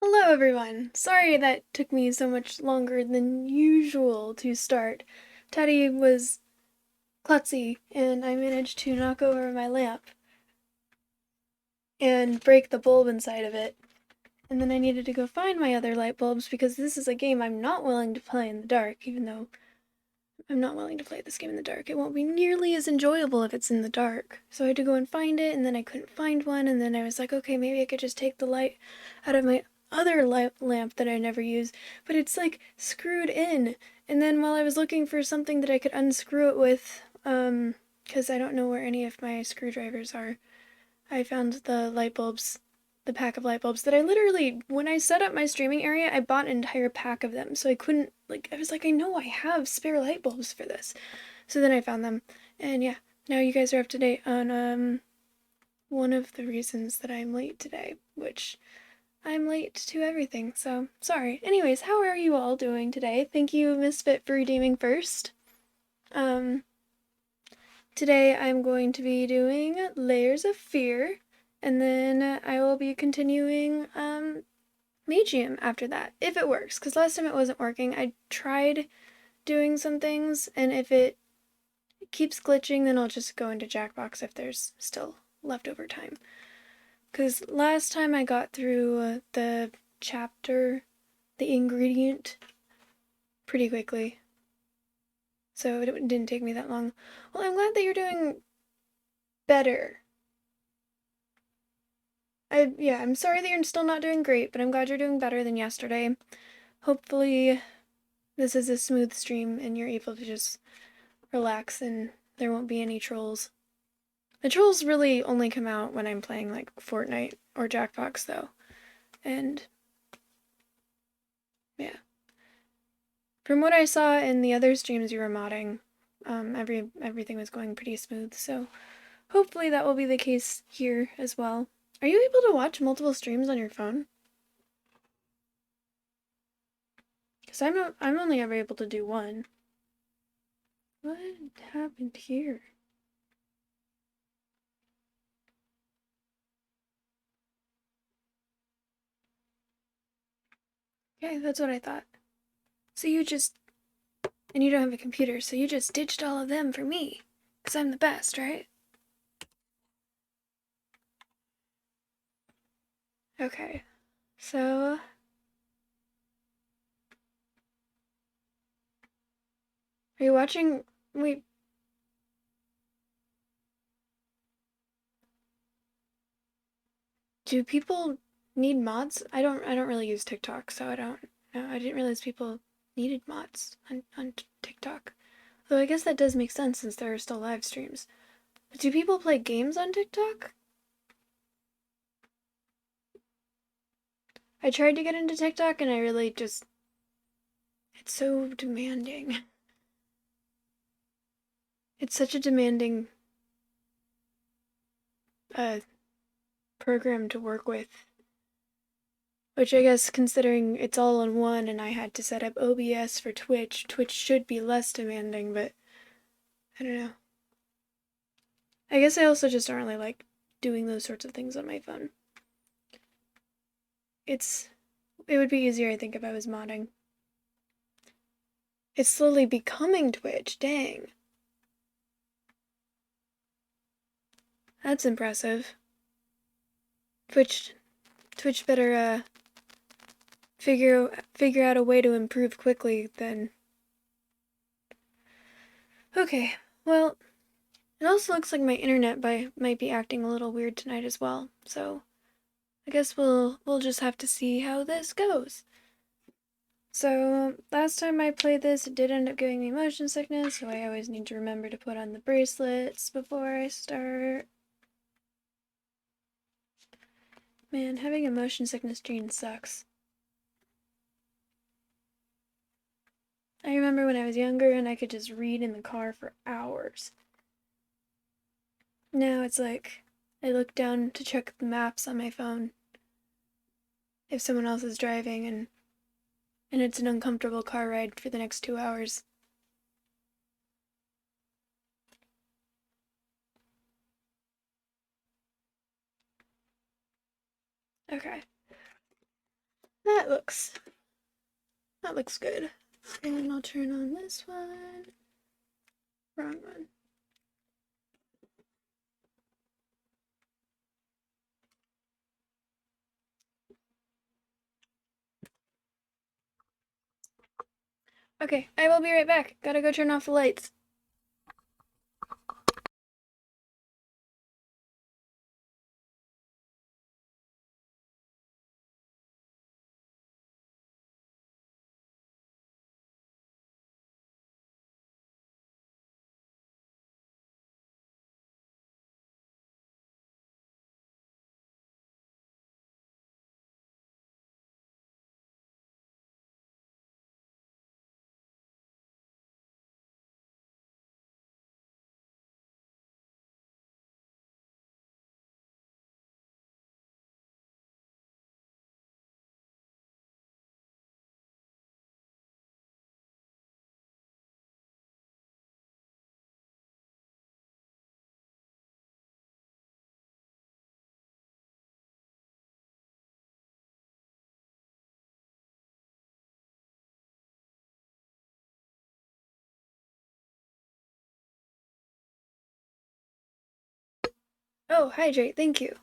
Hello everyone! Sorry that took me so much longer than usual to start. Teddy was klutzy and I managed to knock over my lamp and break the bulb inside of it. And then I needed to go find my other light bulbs because this is a game I'm not willing to play in the dark, even though I'm not willing to play this game in the dark. It won't be nearly as enjoyable if it's in the dark. So I had to go and find it, and then I couldn't find one, and then I was like, okay, maybe I could just take the light out of my other lamp that I never use, but it's like screwed in. And then while I was looking for something that I could unscrew it with, because I don't know where any of my screwdrivers are, I found the light bulbs, the pack of light bulbs that I literally, when I set up my streaming area, I bought an entire pack of them. So I couldn't, like, I was like, I know I have spare light bulbs for this. So then I found them. And yeah, now you guys are up to date on, one of the reasons that I'm late today, which I'm late to everything, so sorry. Anyways, how are you all doing today? Thank you, Misfit, for redeeming first. Um, Today I'm going to be doing Layers of Fear, and then I will be continuing Magium after that, if it works, because last time it wasn't working. I tried doing some things, and if it keeps glitching, then I'll just go into Jackbox if there's still leftover time. Because last time I got through the chapter, the ingredient, pretty quickly. So it didn't take me that long. Well, I'm glad that you're doing better. I'm sorry that you're still not doing great, but I'm glad you're doing better than yesterday. Hopefully this is a smooth stream and you're able to just relax and there won't be any trolls. The trolls really only come out when I'm playing like Fortnite or Jackbox though. And yeah. From what I saw in the other streams you were modding, everything was going pretty smooth, so hopefully that will be the case here as well. Are you able to watch multiple streams on your phone? Because I'm only ever able to do one. What happened here? Okay, that's what I thought. So you just, and you don't have a computer, so you just ditched all of them for me. Because I'm the best, right? Okay, so are you watching? Wait, do people need mods? I don't really use TikTok, so I don't know. I didn't realize people needed mods on TikTok. Though I guess that does make sense since there are still live streams. But do people play games on TikTok? I tried to get into TikTok and I really just, it's so demanding. It's such a demanding uh program to work with. Which I guess considering it's all in one and I had to set up OBS for Twitch, Twitch should be less demanding, but I don't know. I guess I also just don't really like doing those sorts of things on my phone. It would be easier I think if I was modding. It's slowly becoming Twitch, dang. That's impressive. Twitch better figure out a way to improve quickly then. Okay, well, it also looks like my internet might be acting a little weird tonight as well, so I guess we'll just have to see how this goes. So last time I played this, it did end up giving me motion sickness, so I always need to remember to put on the bracelets before I start. Man, having a motion sickness gene sucks. I remember when I was younger and I could just read in the car for hours. Now it's like I look down to check the maps on my phone if someone else is driving and it's an uncomfortable car ride for the next 2 hours. Okay. That looks good. And I'll turn on this one. Wrong one. Okay, I will be right back. Gotta go turn off the lights. Oh, hydrate, thank you.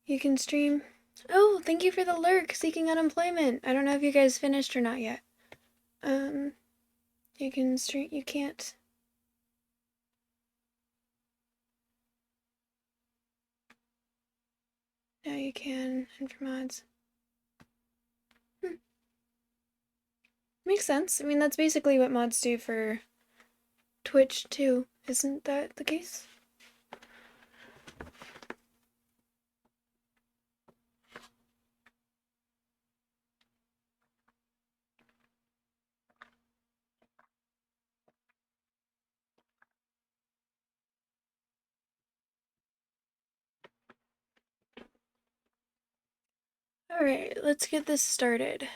You can stream. Oh, thank you for the lurk, seeking unemployment. I don't know if you guys finished or not yet. You can stream, you can't. No, you can, and for mods. Makes sense. I mean, that's basically what mods do for Twitch, too. Isn't that the case? Alright, let's get this started.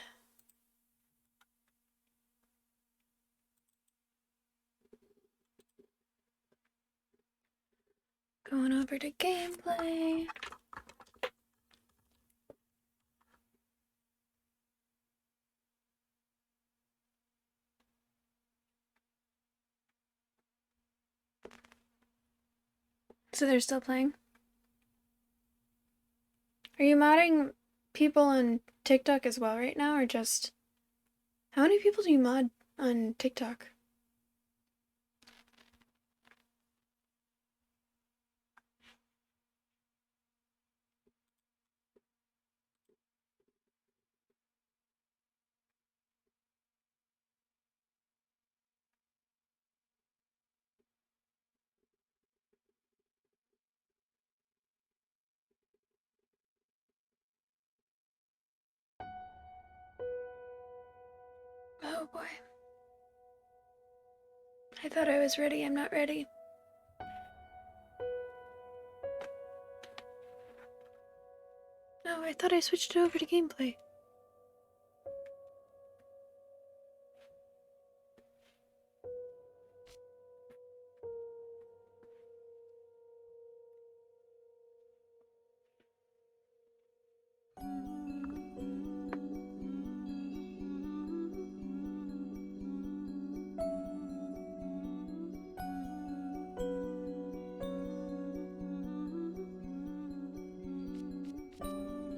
Going over to gameplay. So they're still playing? Are you modding people on TikTok as well right now, or just... How many people do you mod on TikTok? Oh boy. I thought I was ready, I'm not ready. No, I thought I switched it over to gameplay.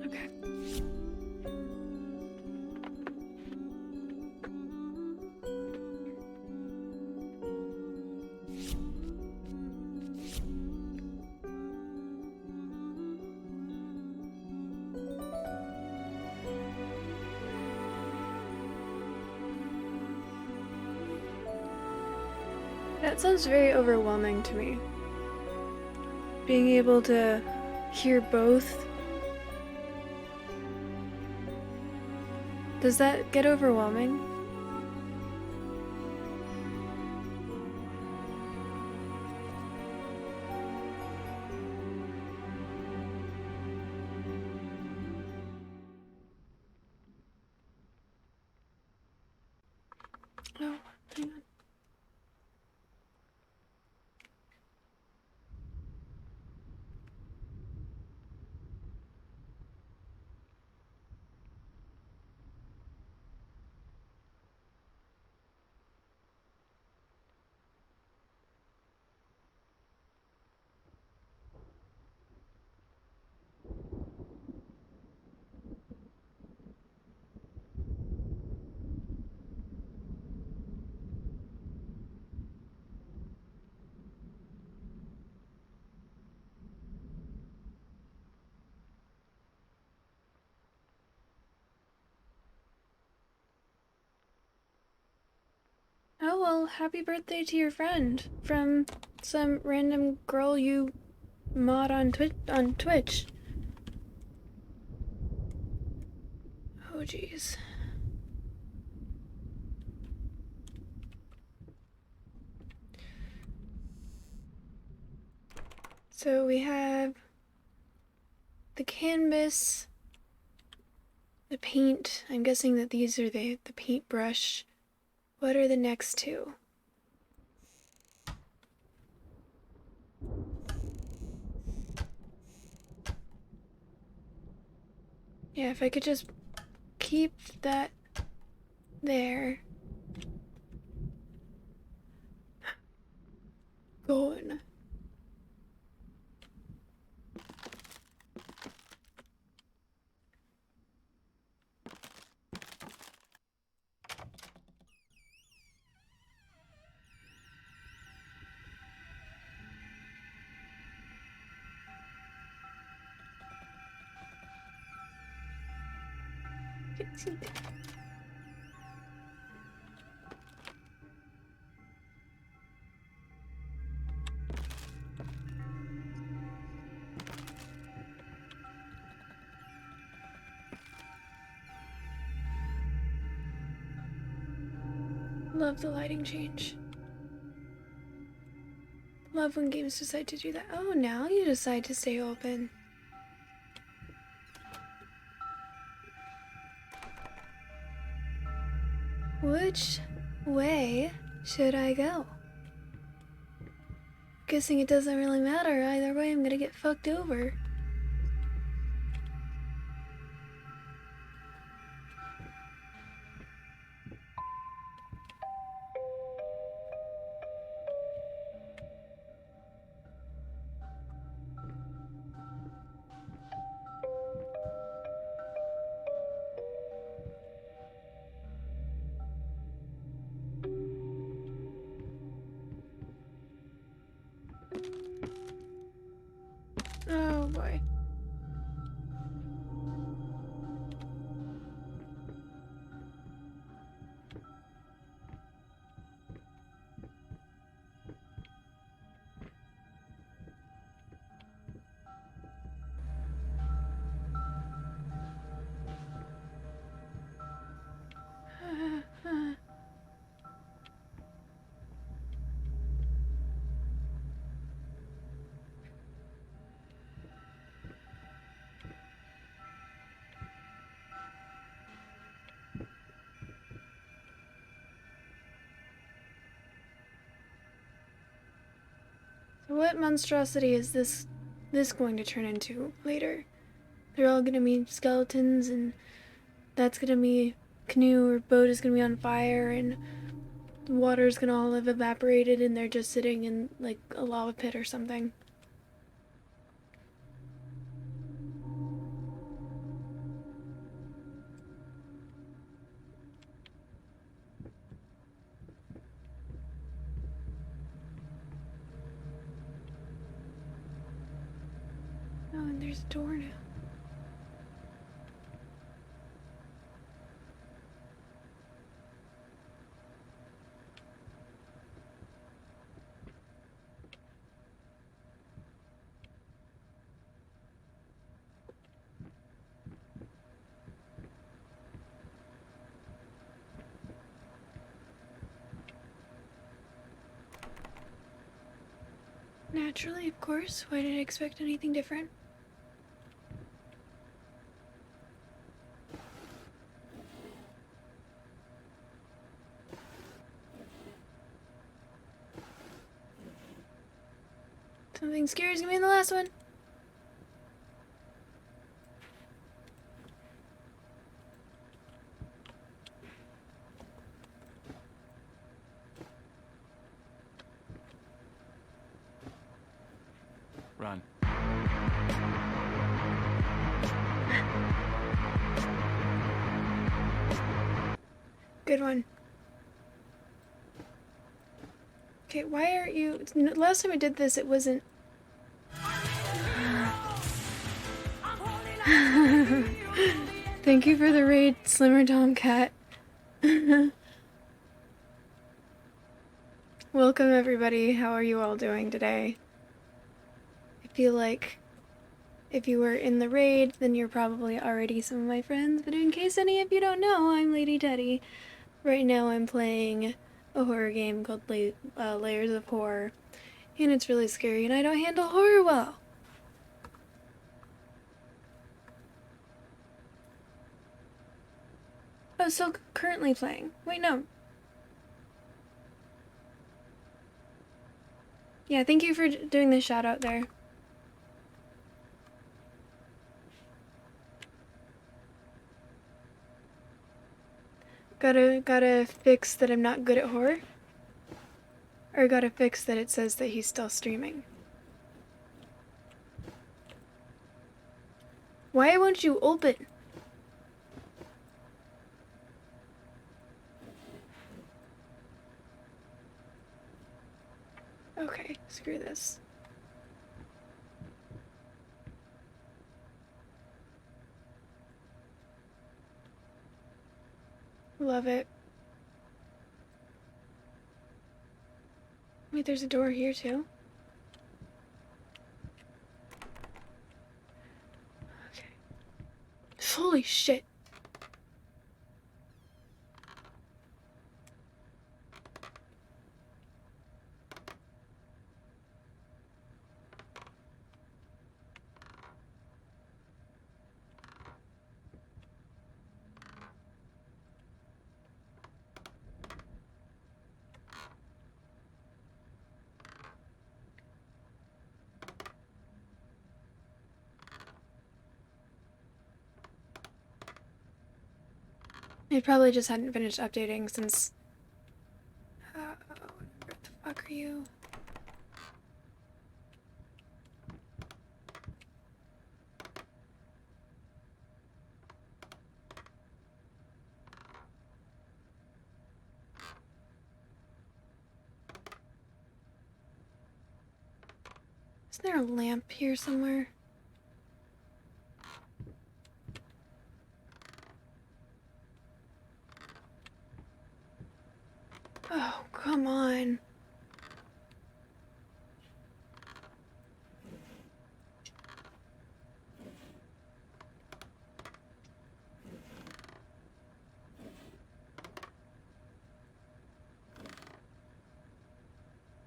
Okay. That sounds very overwhelming to me. Being able to hear both. Does that get overwhelming? Oh, hang on. Oh, well, happy birthday to your friend from some random girl you mod on Twitch. Oh, jeez. So we have the canvas, the paint. I'm guessing that these are the paintbrush. What are the next two? Yeah, if I could just keep that there. Going. Love the lighting change. Love when games decide to do that. Oh, now you decide to stay open. Which way should I go? Guessing it doesn't really matter. Either way, I'm gonna get fucked over. Oh boy. So what monstrosity is this going to turn into later? They're all gonna be skeletons, and that's gonna be canoe or boat is gonna be on fire, and the water's gonna all have evaporated, and they're just sitting in like a lava pit or something. Oh, and there's a door now. Naturally, of course. Why did I expect anything different? Something scary's gonna be in the last one. Run. Good one. Okay, why aren't you... Last time I did this, it wasn't... Thank you for the raid, Slimmer Tomcat. Welcome everybody. How are you all doing today? I feel like if you were in the raid, then you're probably already some of my friends, but in case any of you don't know, I'm Lady Teddy. Right now I'm playing a horror game called Layers of Horror, and it's really scary, and I don't handle horror well. Oh, so currently playing. Wait, no. Yeah, thank you for doing the shout out there. Gotta fix that I'm not good at horror? Or gotta fix that it says that he's still streaming? Why won't you open? Okay, screw this. Love it. Wait, there's a door here too? Okay. Holy shit. It probably just hadn't finished updating since... where the fuck are you? Isn't there a lamp here somewhere? Oh, come on.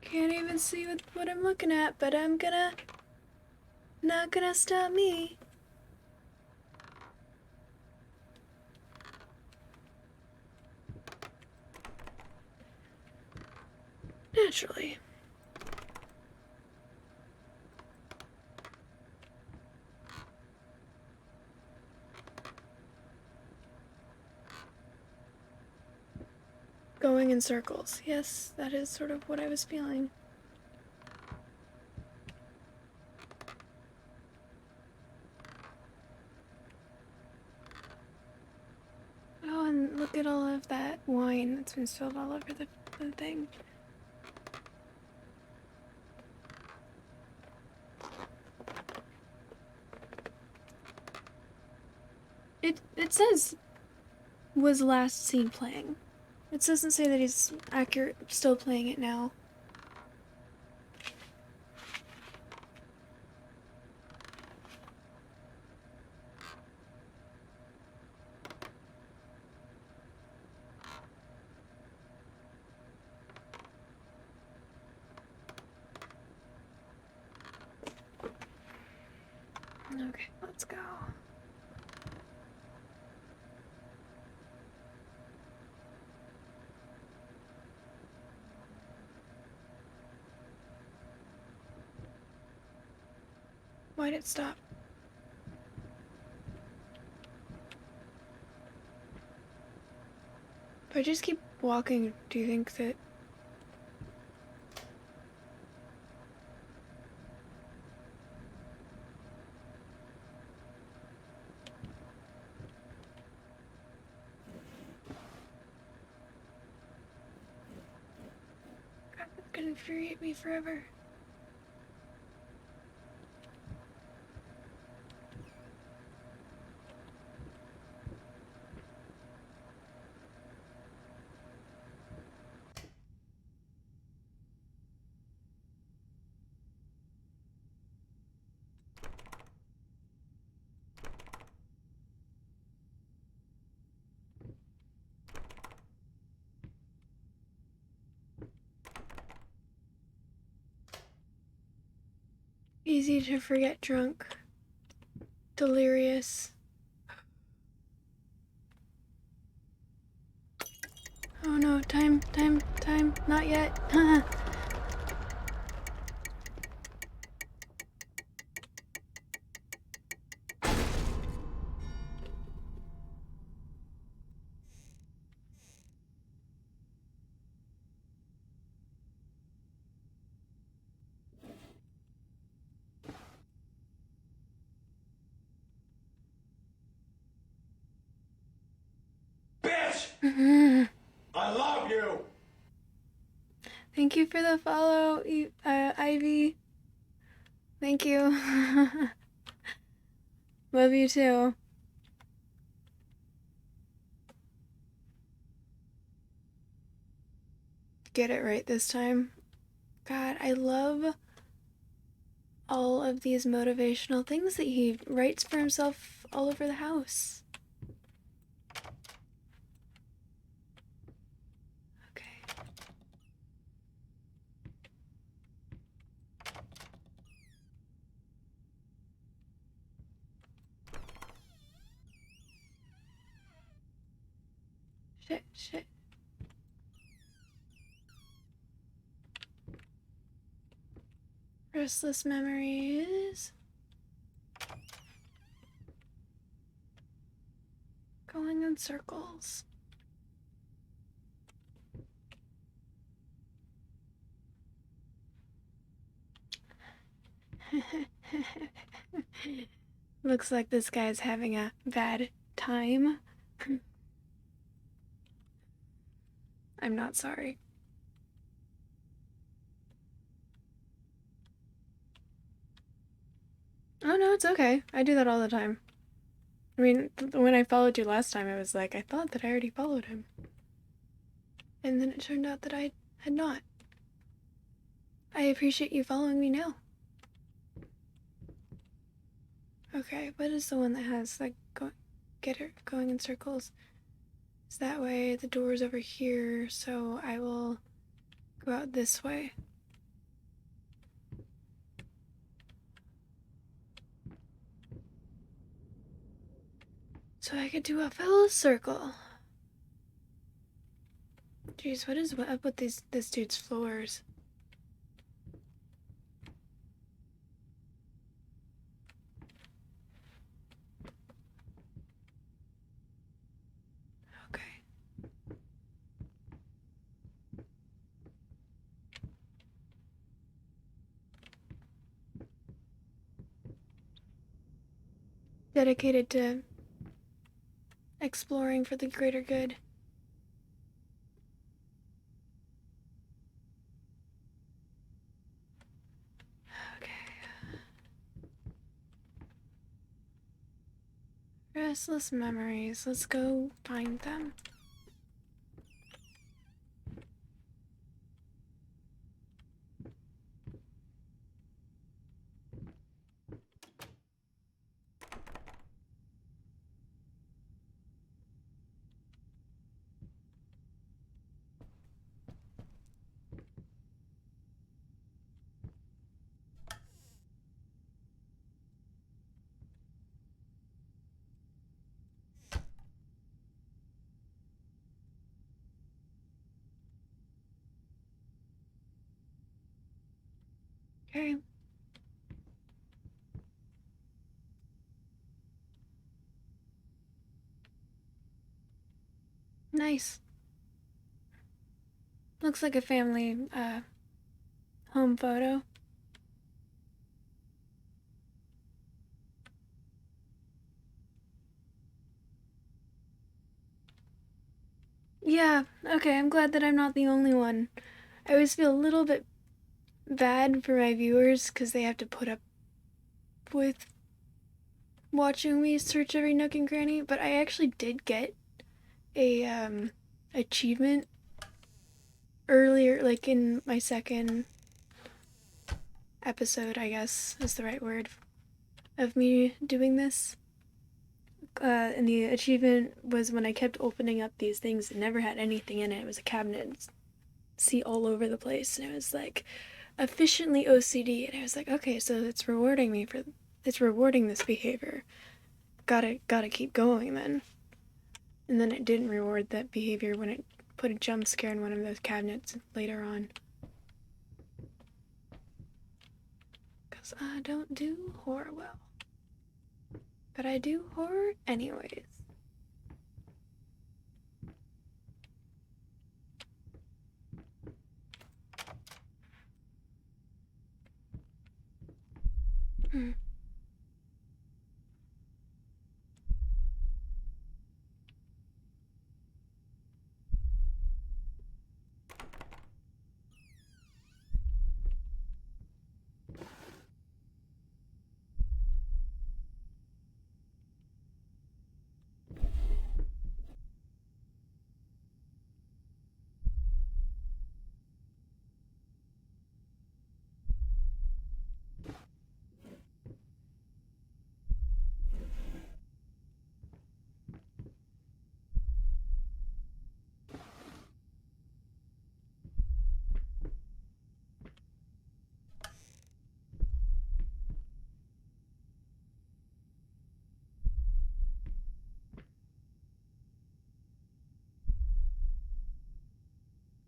Can't even see what I'm looking at, but I'm gonna... Not gonna stop me. Naturally. Going in circles. Yes, that is sort of what I was feeling. Oh, and look at all of that wine that's been spilled all over the thing. It says was last seen playing. It doesn't say that he's still playing it now. Okay, let's go. Why'd it stop? If I just keep walking, do you think that... God, that's gonna infuriate me forever. easy to forget drunk. Delirious. Oh no, time, not yet. Bitch! I love you! Thank you for the follow, Ivy. Thank you. Love you too. Get it right this time. God, I love all of these motivational things that he writes for himself all over the house. Okay. Shit. Restless memories. Going in circles. Looks like this guy's having a bad time. I'm not sorry. Oh no, it's okay. I do that all the time. I mean, when I followed you last time, I was like, I thought that I already followed him. And then it turned out that I had not. I appreciate you following me now. Okay, what is the one that has, like, going in circles? It's that way, the door's over here, so I will go out this way. So I could do a full circle. Jeez, what is up with this dude's floors? Okay. Dedicated to exploring for the greater good. Okay. Restless memories. Let's go find them. Okay. Nice. Looks like a family, home photo. Yeah, okay, I'm glad that I'm not the only one. I always feel a little bit bad for my viewers because they have to put up with watching me search every nook and cranny, but I actually did get a achievement earlier, like in my second episode, I guess is the right word, of me doing this. And the achievement was when I kept opening up these things that never had anything in it. It was a cabinet, see all over the place, and it was like, efficiently OCD, and I was like, okay, so it's rewarding this behavior. Gotta keep going then. And then it didn't reward that behavior when it put a jump scare in one of those cabinets later on. Because I don't do horror well. But I do horror anyways.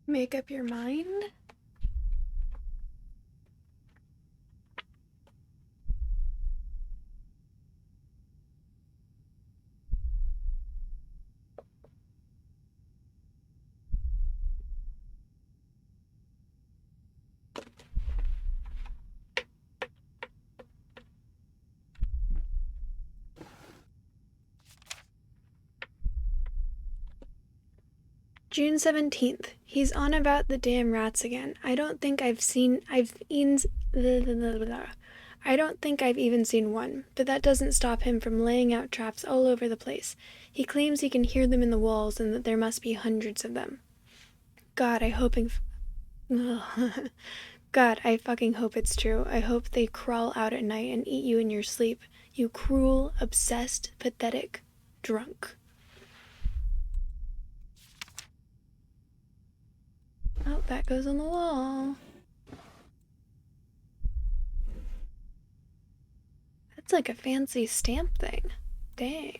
Make up your mind? June 17th. He's on about the damn rats again. I don't think I've even seen one, but that doesn't stop him from laying out traps all over the place. He claims he can hear them in the walls and that there must be hundreds of them. God, God, I fucking hope it's true. I hope they crawl out at night and eat you in your sleep. You cruel, obsessed, pathetic drunk. Oh, that goes on the wall. That's like a fancy stamp thing. Dang.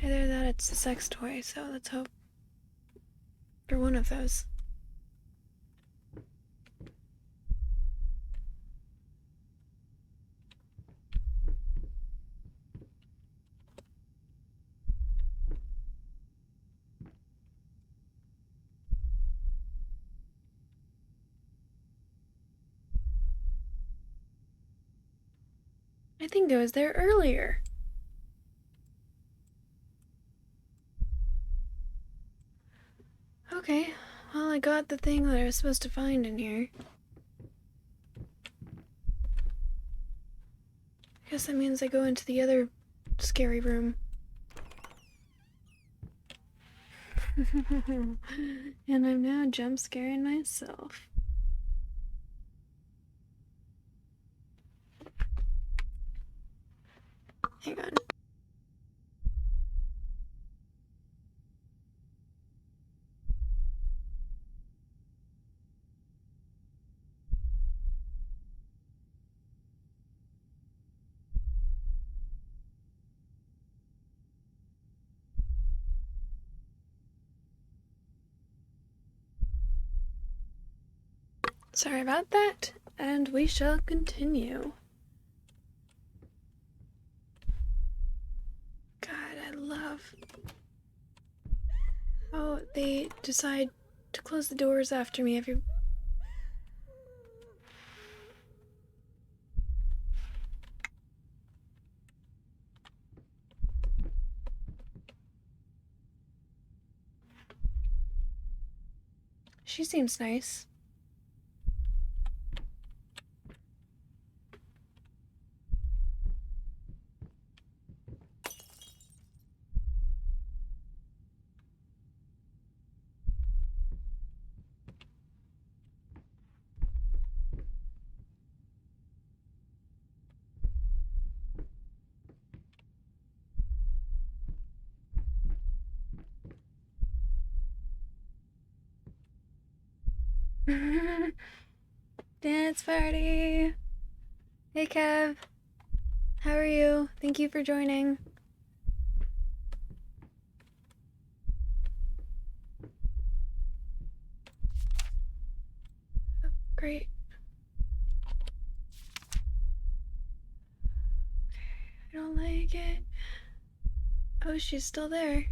Either that it's a sex toy, so let's hope for one of those. I think I was there earlier. Okay, well, I got the thing that I was supposed to find in here. Guess that means I go into the other scary room. And I'm now jump scaring myself. Hang on. Sorry about that, and we shall continue. God, I love. Oh, they decide to close the doors after me every. She seems nice. Dance party! Hey Kev, how are you? Thank you for joining. Oh, great. I don't like it. Oh, she's still there.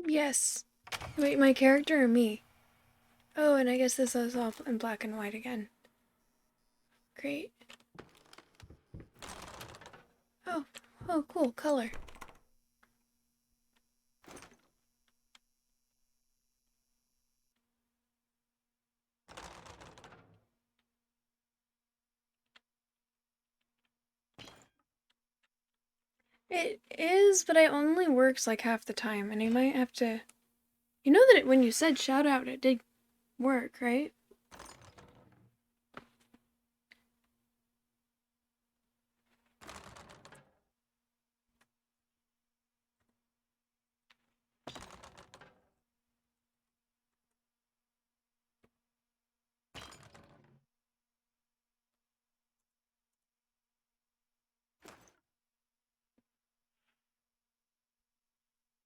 Yes. Wait, my character or me? Oh, and I guess this is all in black and white again. Great. Oh, oh, cool, color. It is, but it only works like half the time, and I might have to... You know that when you said shout out, it did work, right?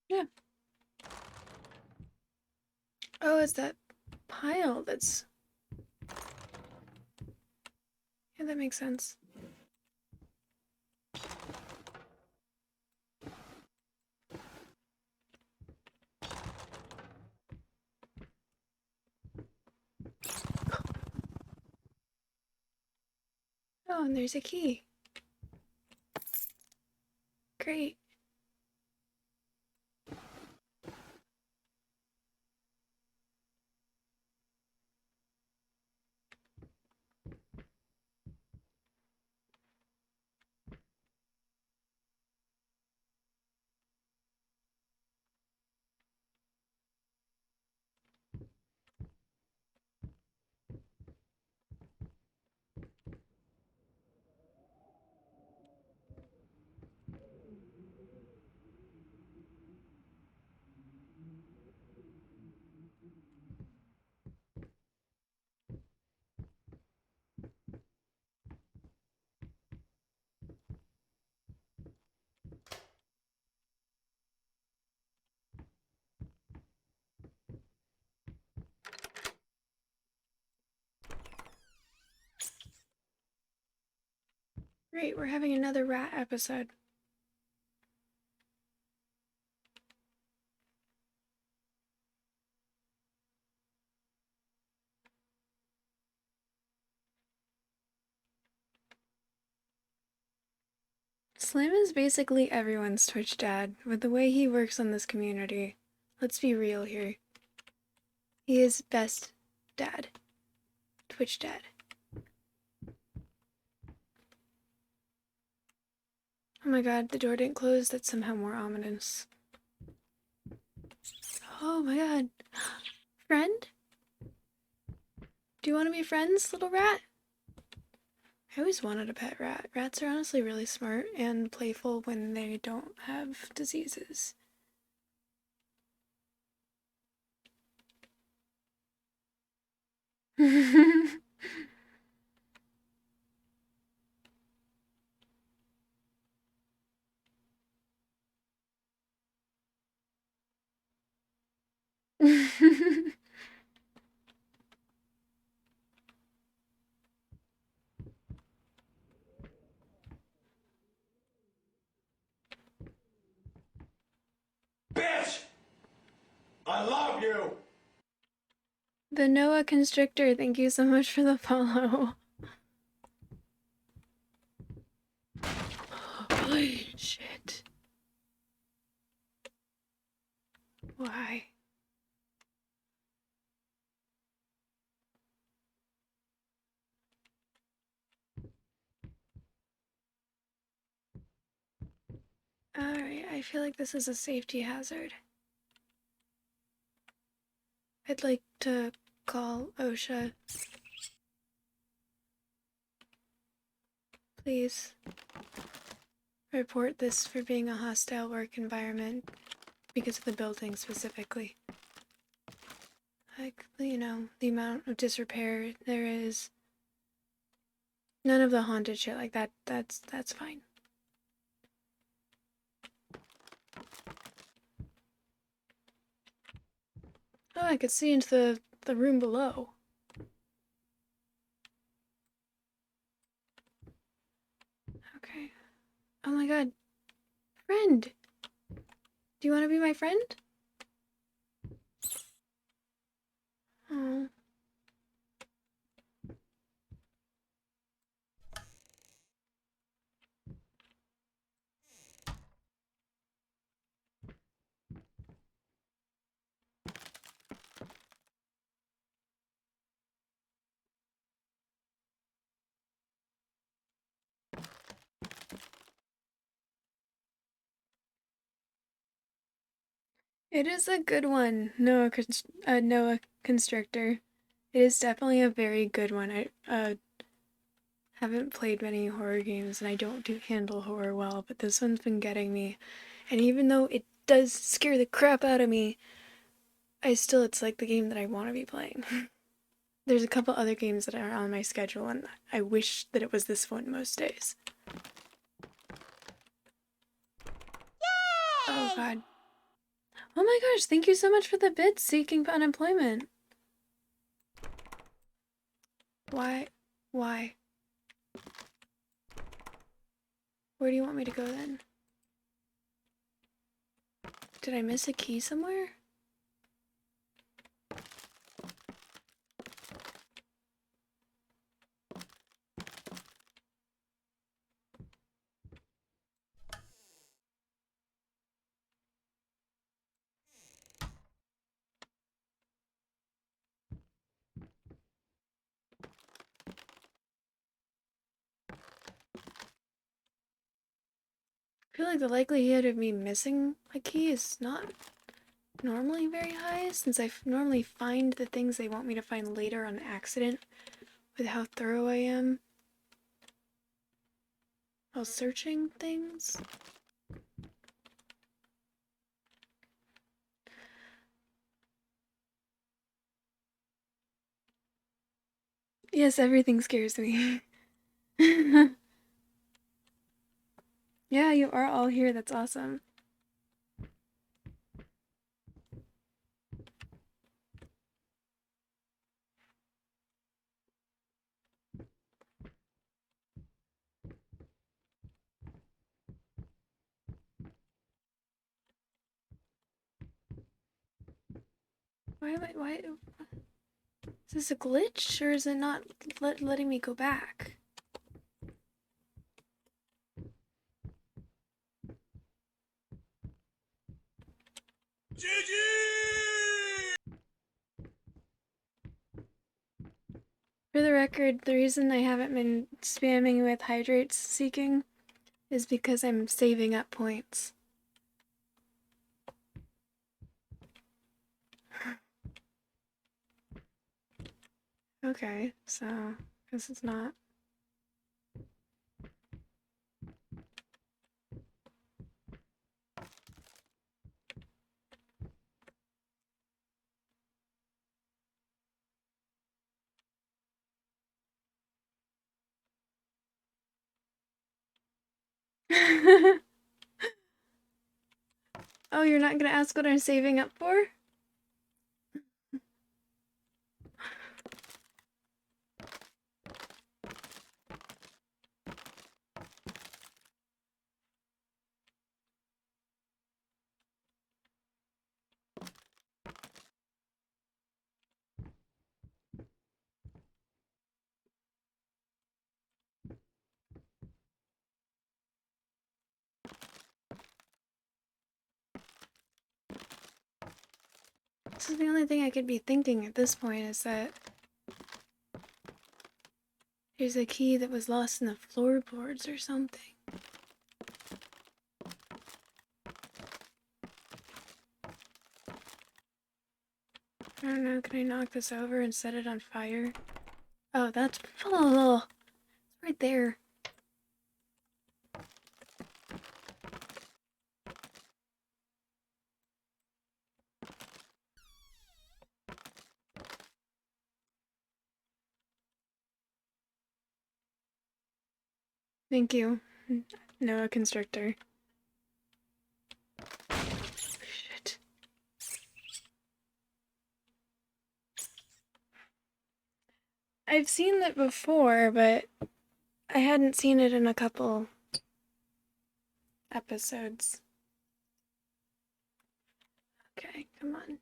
Yeah. Oh, it's that pile that's... Yeah, that makes sense. Oh, and there's a key. Great. Great, we're having another rat episode. Slim is basically everyone's Twitch dad, with the way he works on this community. Let's be real here. He is best dad. Twitch dad. Oh my god, the door didn't close. That's somehow more ominous. Oh my god. Friend? Do you want to be friends, little rat? I always wanted a pet rat. Rats are honestly really smart and playful when they don't have diseases. Bitch! I love you! The Noah Constrictor, thank you so much for the follow. Shit. Why? Alright, I feel like this is a safety hazard. I'd like to call OSHA. Please report this for being a hostile work environment because of the building specifically. Like, you know, the amount of disrepair there is. None of the haunted shit like that, that's fine. Oh, I could see into the room below. Okay. Oh my god. Friend! Do you want to be my friend? Oh. It is a good one, Noah Constrictor. It is definitely a very good one. I haven't played many horror games and I don't handle horror well, but this one's been getting me. And even though it does scare the crap out of me, it's like the game that I want to be playing. There's a couple other games that are on my schedule and I wish that it was this one most days. Yay! Oh god. Oh my gosh, thank you so much for the bits seeking unemployment. Why? Why? Where do you want me to go then? Did I miss a key somewhere? I feel like the likelihood of me missing a key is not normally very high, since I normally find the things they want me to find later on accident with how thorough I am while searching things. Yes, everything scares me. Yeah, you are all here, that's awesome. Why, is this a glitch, or is it not letting me go back? For the record, the reason I haven't been spamming with hydrates seeking is because I'm saving up points. Okay, so this is not. Oh, you're not gonna ask what I'm saving up for? This is the only thing I could be thinking at this point, is that there's a key that was lost in the floorboards or something. I don't know, can I knock this over and set it on fire? Oh, that's... Oh, it's right there. Thank you, Noah Constrictor. Shit. I've seen that before, but I hadn't seen it in a couple episodes. Okay, come on.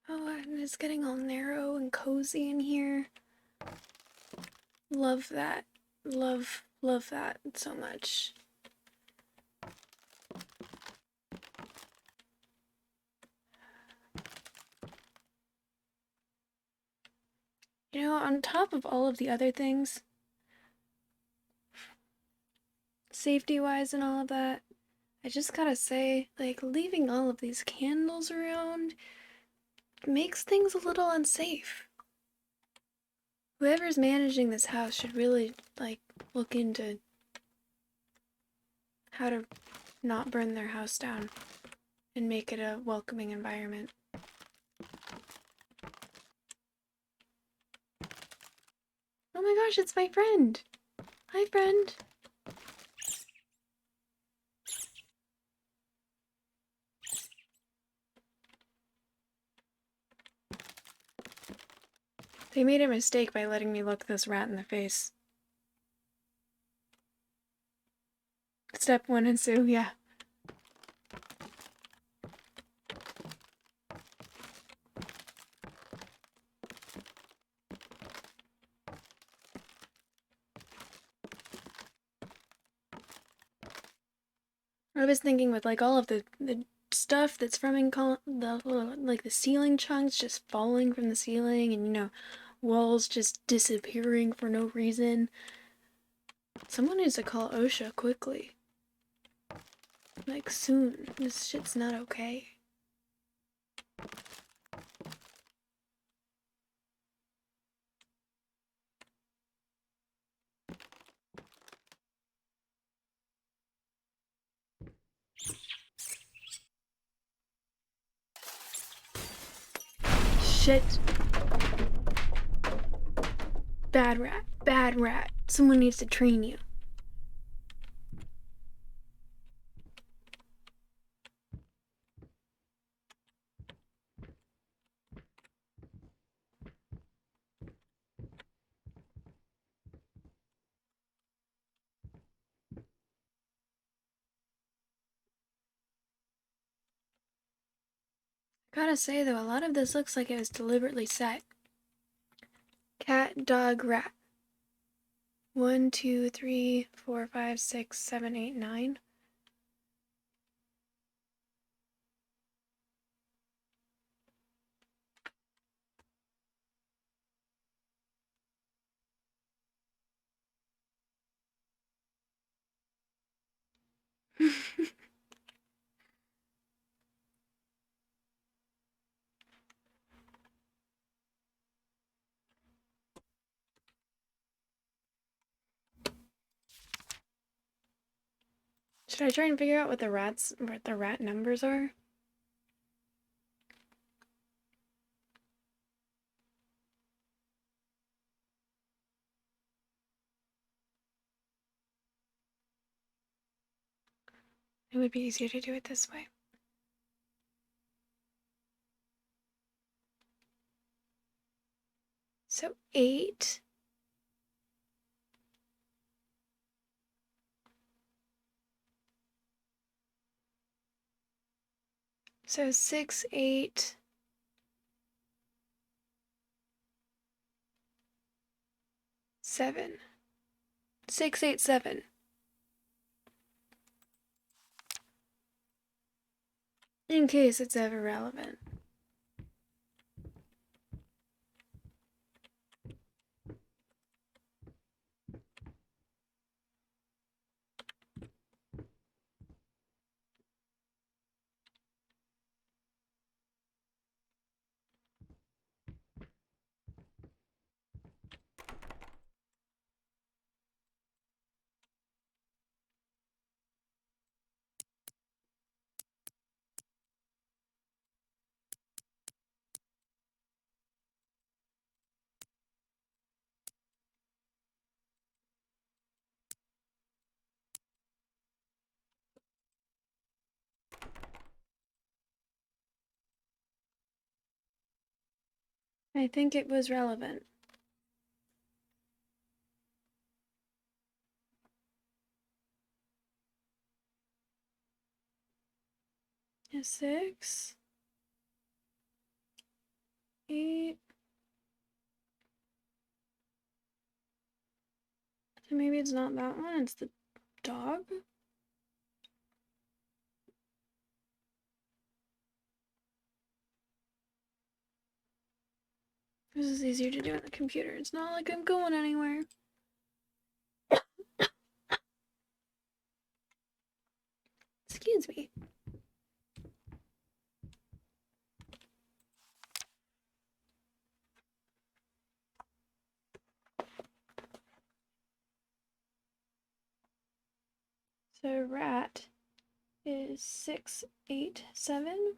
Oh, and it's getting all narrow and cozy in here. Love that. Love that so much. You know, on top of all of the other things, safety-wise and all of that, I just gotta say, like, leaving all of these candles around makes things a little unsafe. Whoever's managing this house should really, like, look into how to not burn their house down and make it a welcoming environment. Oh my gosh, it's my friend! Hi, friend! They made a mistake by letting me look this rat in the face. Step 1 and Sue, yeah. I was thinking with like all of the stuff that's from the ceiling chunks just falling from the ceiling, and you know, walls just disappearing for no reason. Someone needs to call OSHA quickly. Like soon. This shit's not okay. Shit. Bad rat. Bad rat. Someone needs to train you. Gotta say though, a lot of this looks like it was deliberately set. Cat, dog, rat. 1, 2, 3, 4, 5, 6, 7, 8, 9. Should I try and figure out what the rat numbers are? It would be easier to do it this way. So 8. So 6, 8. 7. 687. In case it's ever relevant. I think it was relevant. A 6, 8. So maybe it's not that one, it's the dog? This is easier to do on the computer. It's not like I'm going anywhere. Excuse me. So rat is 687.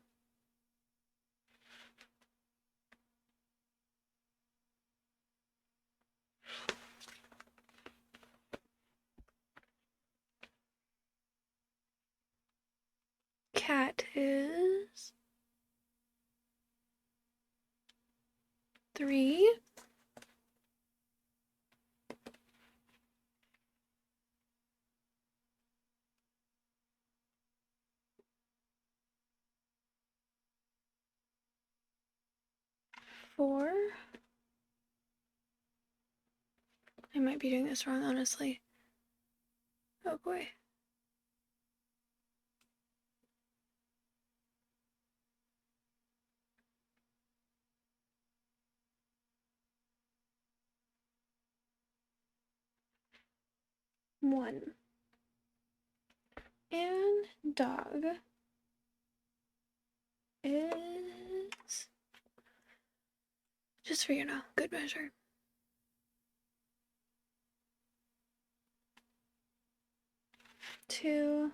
Cat is 3. Four. I might be doing this wrong, honestly. Oh boy. One. And dog is, just for good measure, 2.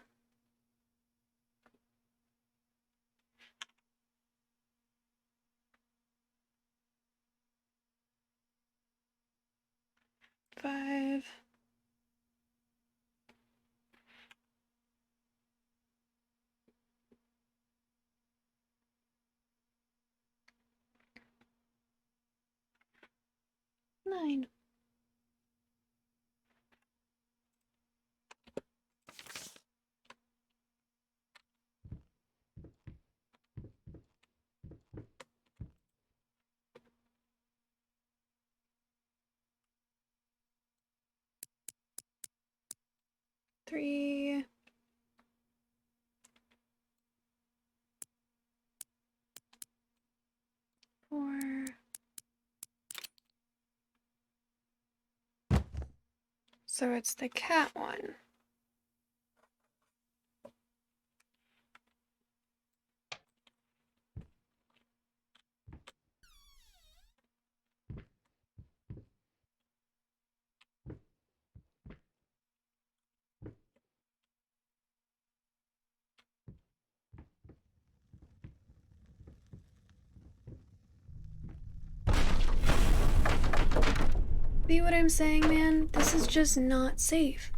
5. 9. Three. 4. So it's the cat one. See what I'm saying, man? This is just not safe.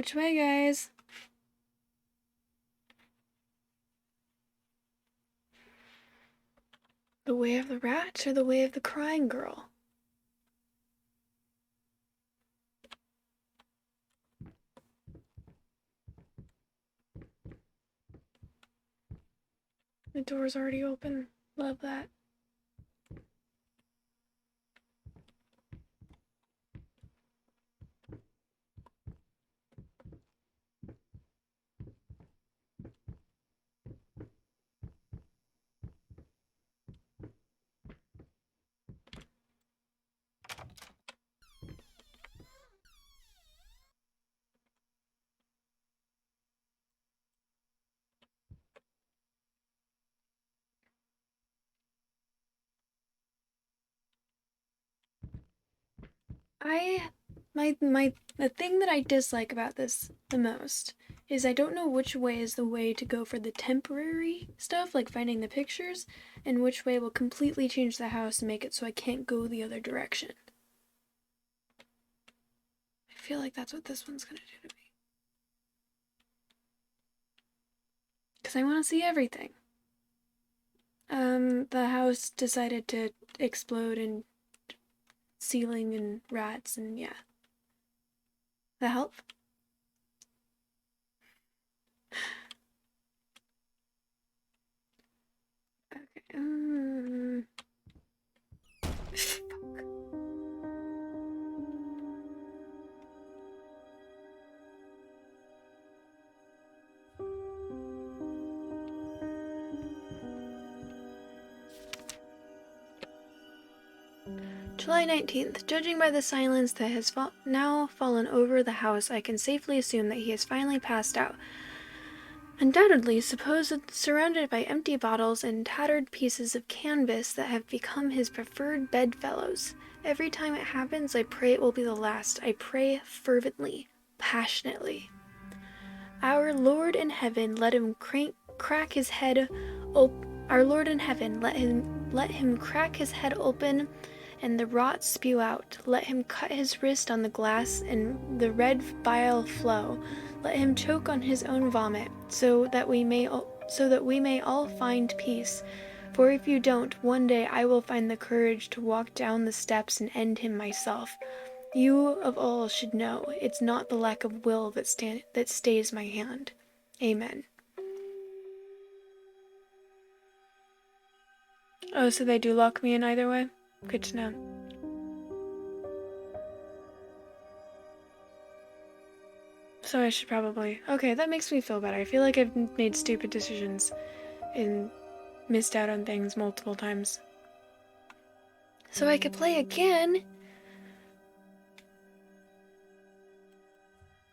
Which way, guys? The way of the rat or the way of the crying girl? The door's already open. Love that. The thing that I dislike about this the most is I don't know which way is the way to go for the temporary stuff, like finding the pictures, and which way will completely change the house and make it so I can't go the other direction. I feel like that's what this one's gonna do to me. Because I want to see everything. The house decided to explode and ceiling and rats and yeah. That help? Okay. Fuck. July 19th. Judging by the silence that has now fallen over the house, I can safely assume that he has finally passed out. Undoubtedly, surrounded by empty bottles and tattered pieces of canvas that have become his preferred bedfellows. Every time it happens, I pray it will be the last. I pray fervently, passionately. Our Lord in heaven, let him crack his head Our Lord in heaven, let him crack his head open and the rot spew out. Let him cut his wrist on the glass and the red bile flow. Let him choke on his own vomit, so that we may all find peace. For if you don't, one day I will find the courage to walk down the steps and end him myself. You of all should know it's not the lack of will that stays my hand. Amen. Oh, so they do lock me in either way? Good to know. So I should probably... Okay, that makes me feel better. I feel like I've made stupid decisions and missed out on things multiple times. So I could play again?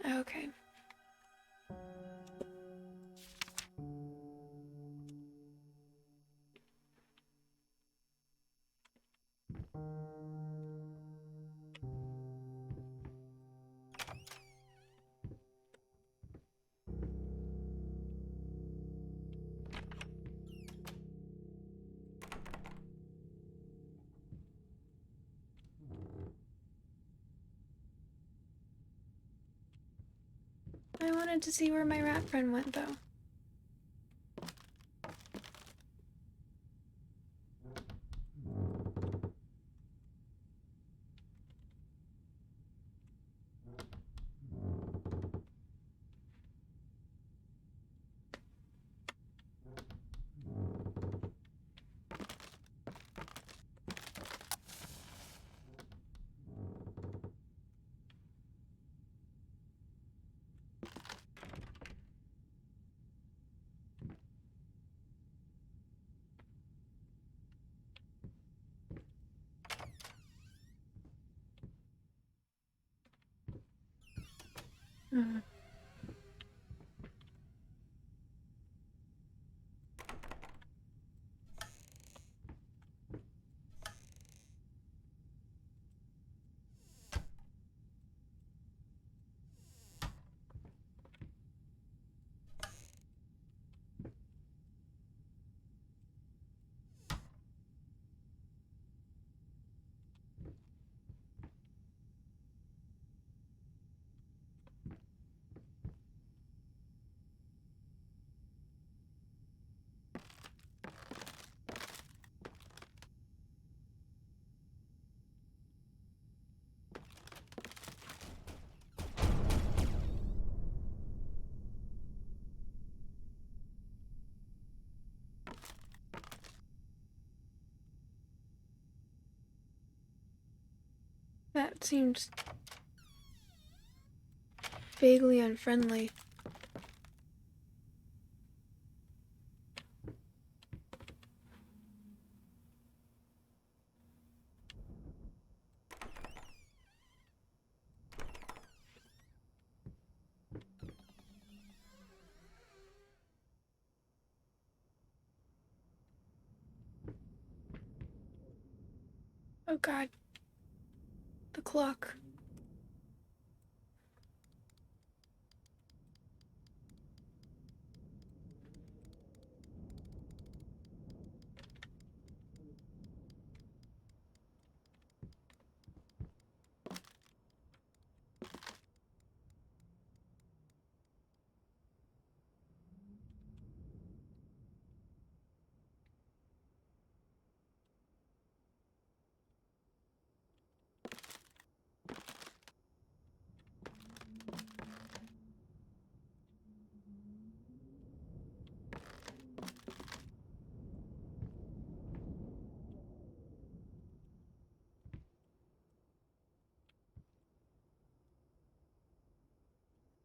Okay. I wanted to see where my rat friend went, though. Mm. That seems vaguely unfriendly. Oh god, the clock.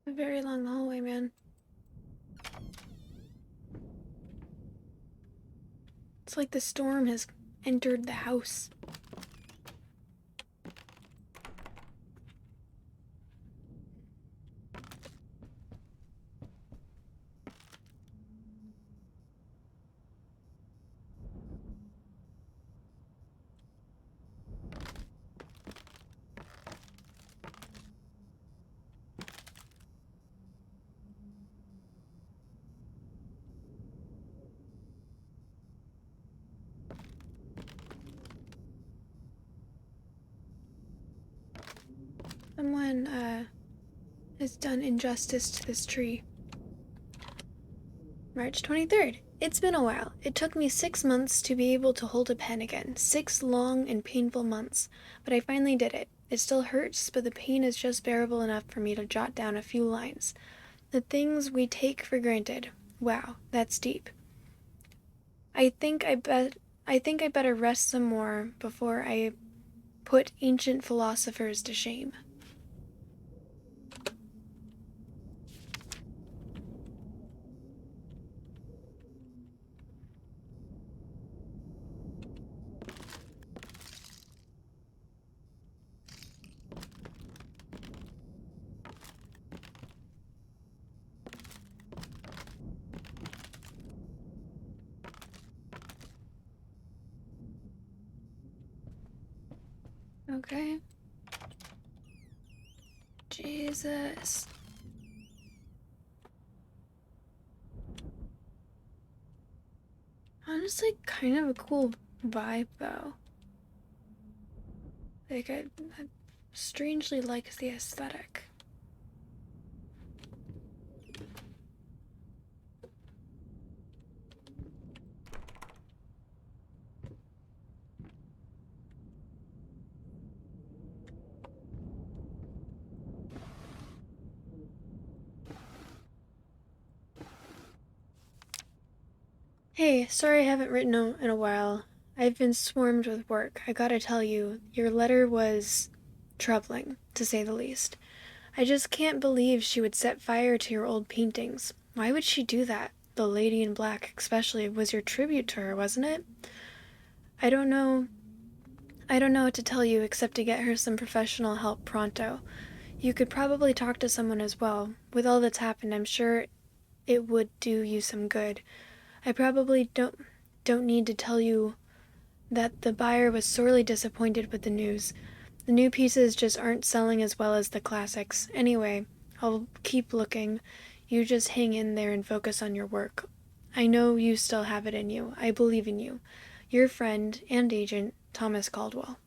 A very long hallway, man. It's like the storm has entered the house. Someone, has done injustice to this tree. March 23rd. It's been a while. It took me 6 months to be able to hold a pen again. 6 long and painful months. But I finally did it. It still hurts, but the pain is just bearable enough for me to jot down a few lines. The things we take for granted. Wow, that's deep. I think I better rest some more before I put ancient philosophers to shame. Okay. Jesus. Honestly, kind of a cool vibe, though. Like, I strangely like the aesthetic. Hey, sorry I haven't written in a while. I've been swarmed with work. I gotta tell you, your letter was troubling, to say the least. I just can't believe she would set fire to your old paintings. Why would she do that? The Lady in Black, especially, was your tribute to her, wasn't it? I don't know. I don't know what to tell you except to get her some professional help pronto. You could probably talk to someone as well. With all that's happened, I'm sure it would do you some good. I probably don't need to tell you that the buyer was sorely disappointed with the news. The new pieces just aren't selling as well as the classics. Anyway, I'll keep looking. You just hang in there and focus on your work. I know you still have it in you. I believe in you. Your friend and agent, Thomas Caldwell.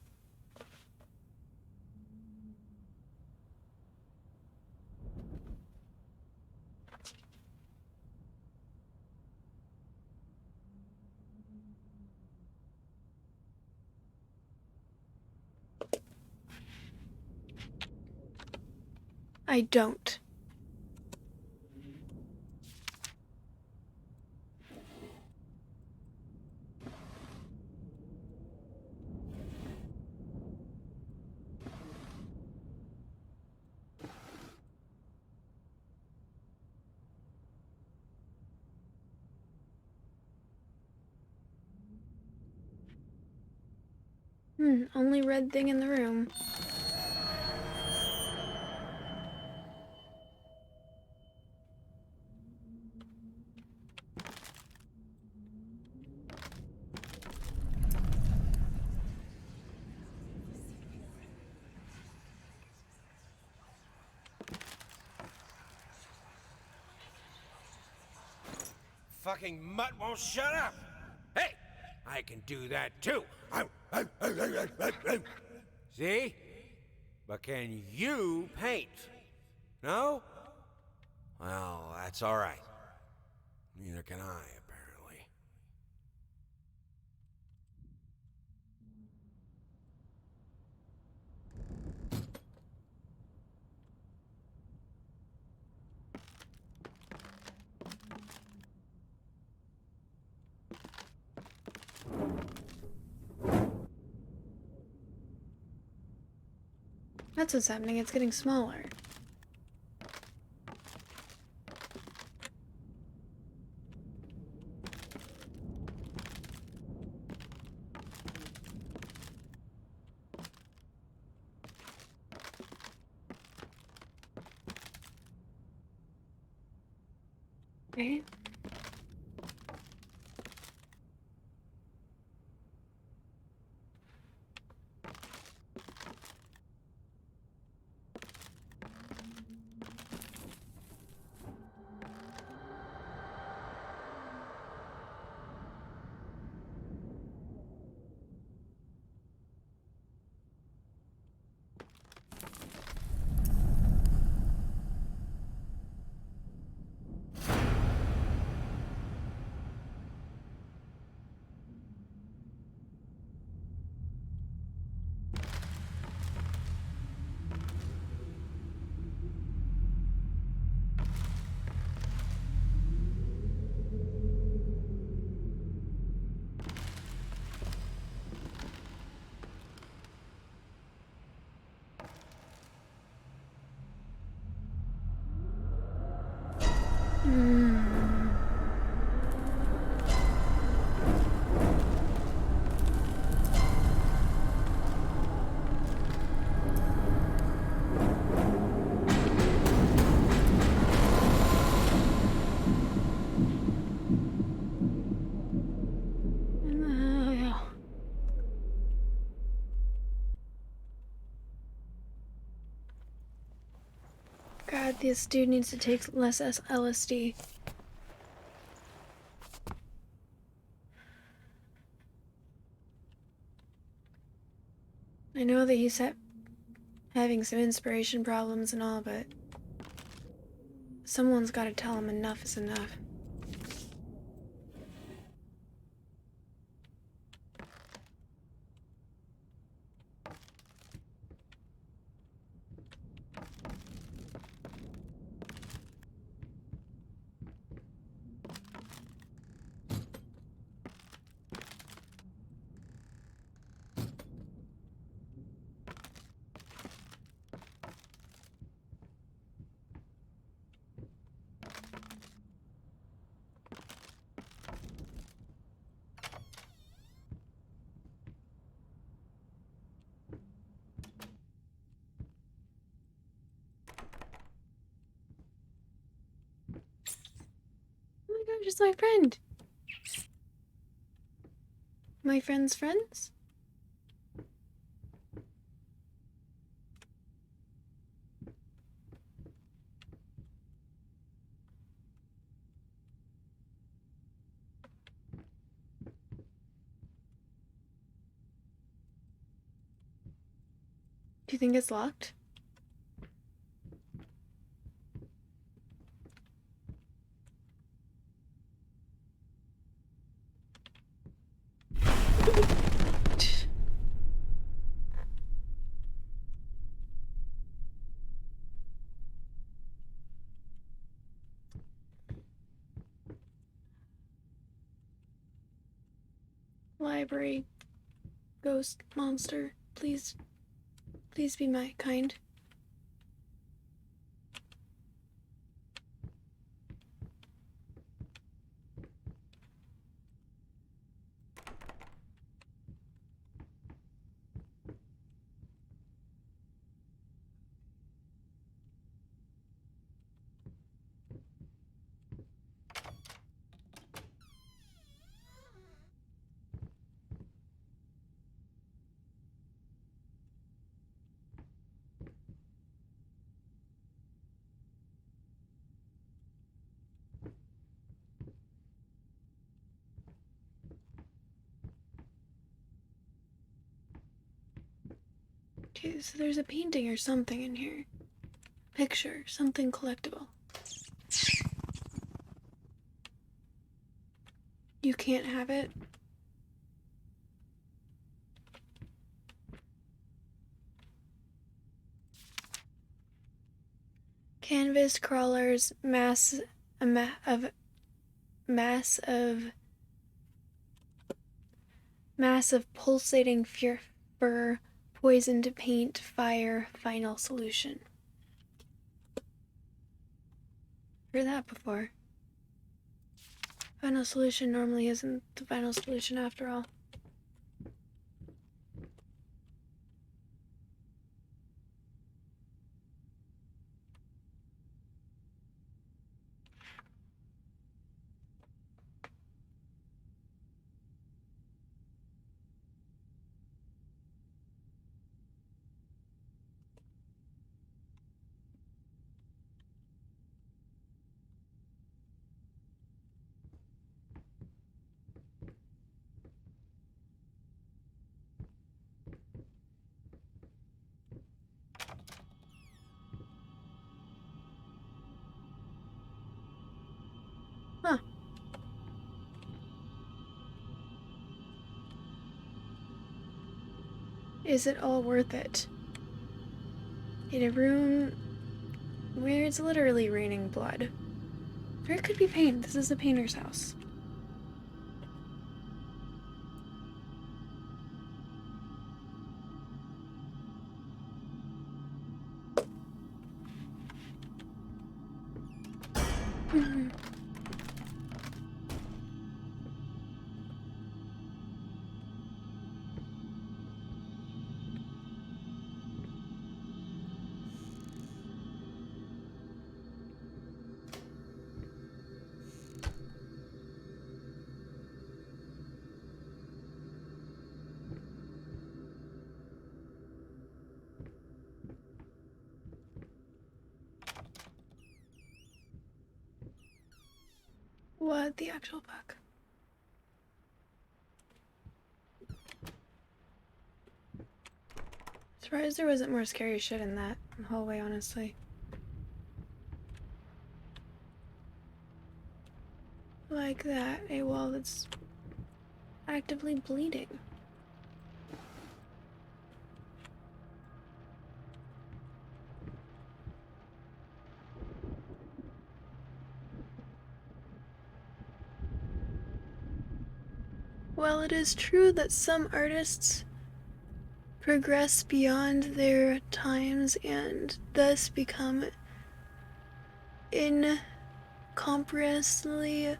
I don't. Only red thing in the room. Fucking mutt won't shut up! Hey! I can do that too! See? But can you paint? No? Well, that's alright. Neither can I, apparently. That's what's happening, it's getting smaller. Right? God, this dude needs to take less LSD. I know that he's having some inspiration problems and all, but someone's gotta tell him enough is enough. Oh my god, just my friend. My friend's friends? Do you think it's locked? Library. Ghost monster. Please. Please be my kind. Okay, so there's a painting or something in here. Picture, something collectible. You can't have it. Canvas crawlers, mass of pulsating fur, poison to paint, fire, final solution. Heard that before. Final solution normally isn't the final solution after all. Huh. Is it all worth it? In a room where it's literally raining blood. Or it could be paint. This is the painter's house. What the actual fuck? Surprised there wasn't more scary shit in that hallway, honestly. Like that, a wall that's actively bleeding. While it is true that some artists progress beyond their times and thus become incomprehensibly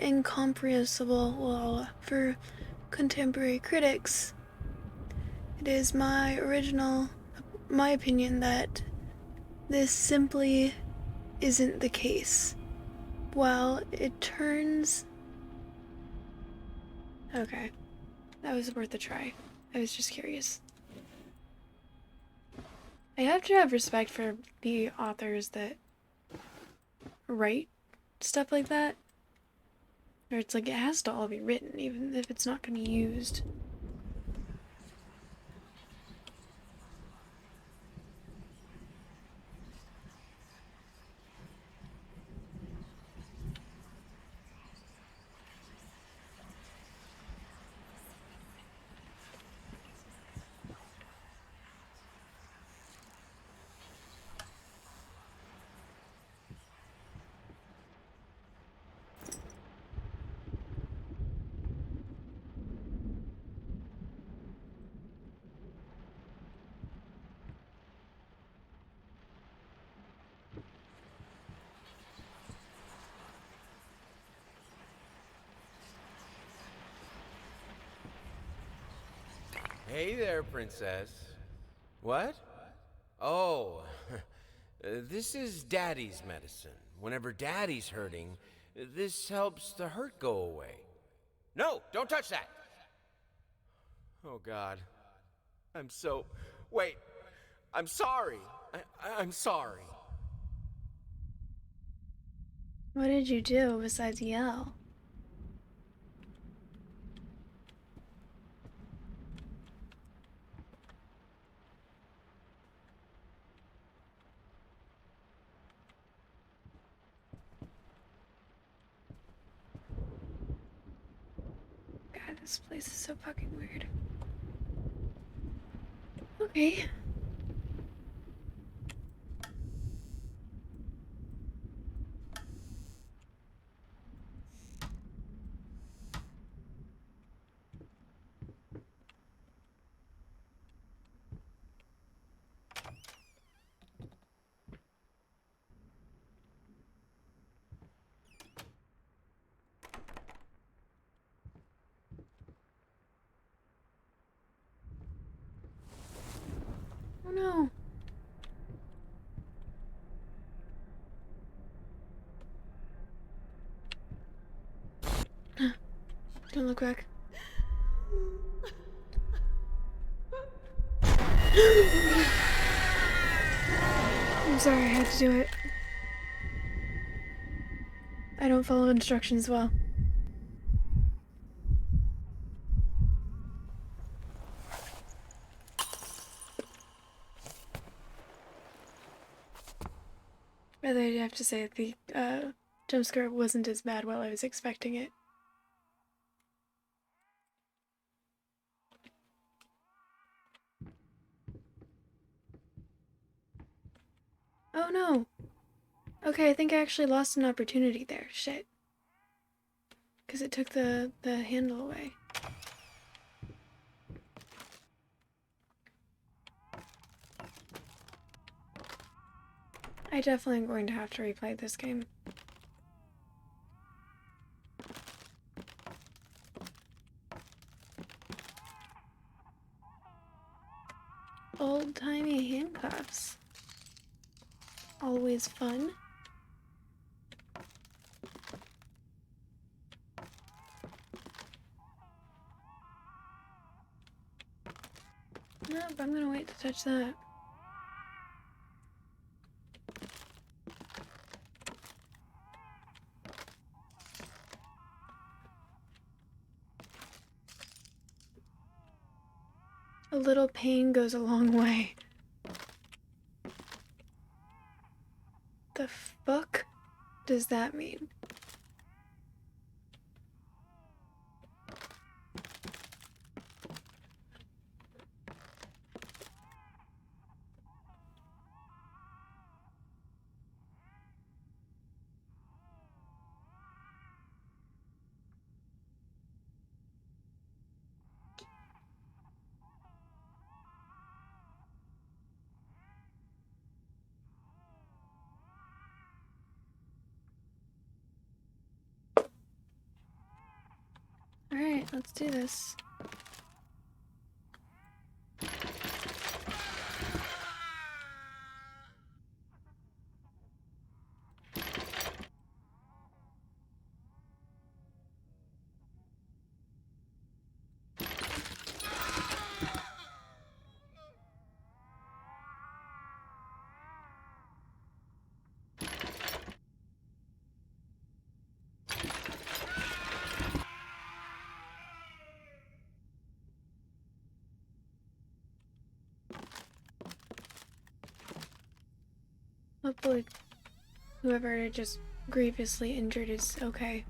incomprehensible for contemporary critics, it is my opinion that this simply isn't the case. While it turns... Okay. That was worth a try. I was just curious. I have to have respect for the authors that write stuff like that. Or it's like, it has to all be written, even if it's not going to be used. Hey there, princess. What? Oh, this is Daddy's medicine. Whenever Daddy's hurting, this helps the hurt go away. No, don't touch that! Oh, God. I'm so... Wait. I'm sorry. I'm sorry. What did you do besides yell? This place is so fucking weird. Okay. Oh no. Don't look back. I'm sorry, I had to do it. I don't follow instructions well. Rather, I have to say the jump scare wasn't as bad while I was expecting it. Oh no. Okay, I think I actually lost an opportunity there. Shit. Because it took the handle away. I definitely am going to have to replay this game. Old-timey handcuffs. Always fun. Nope, I'm gonna wait to touch that. A little pain goes a long way. The fuck does that mean? Alright, let's do this. Hopefully, whoever just grievously injured is okay.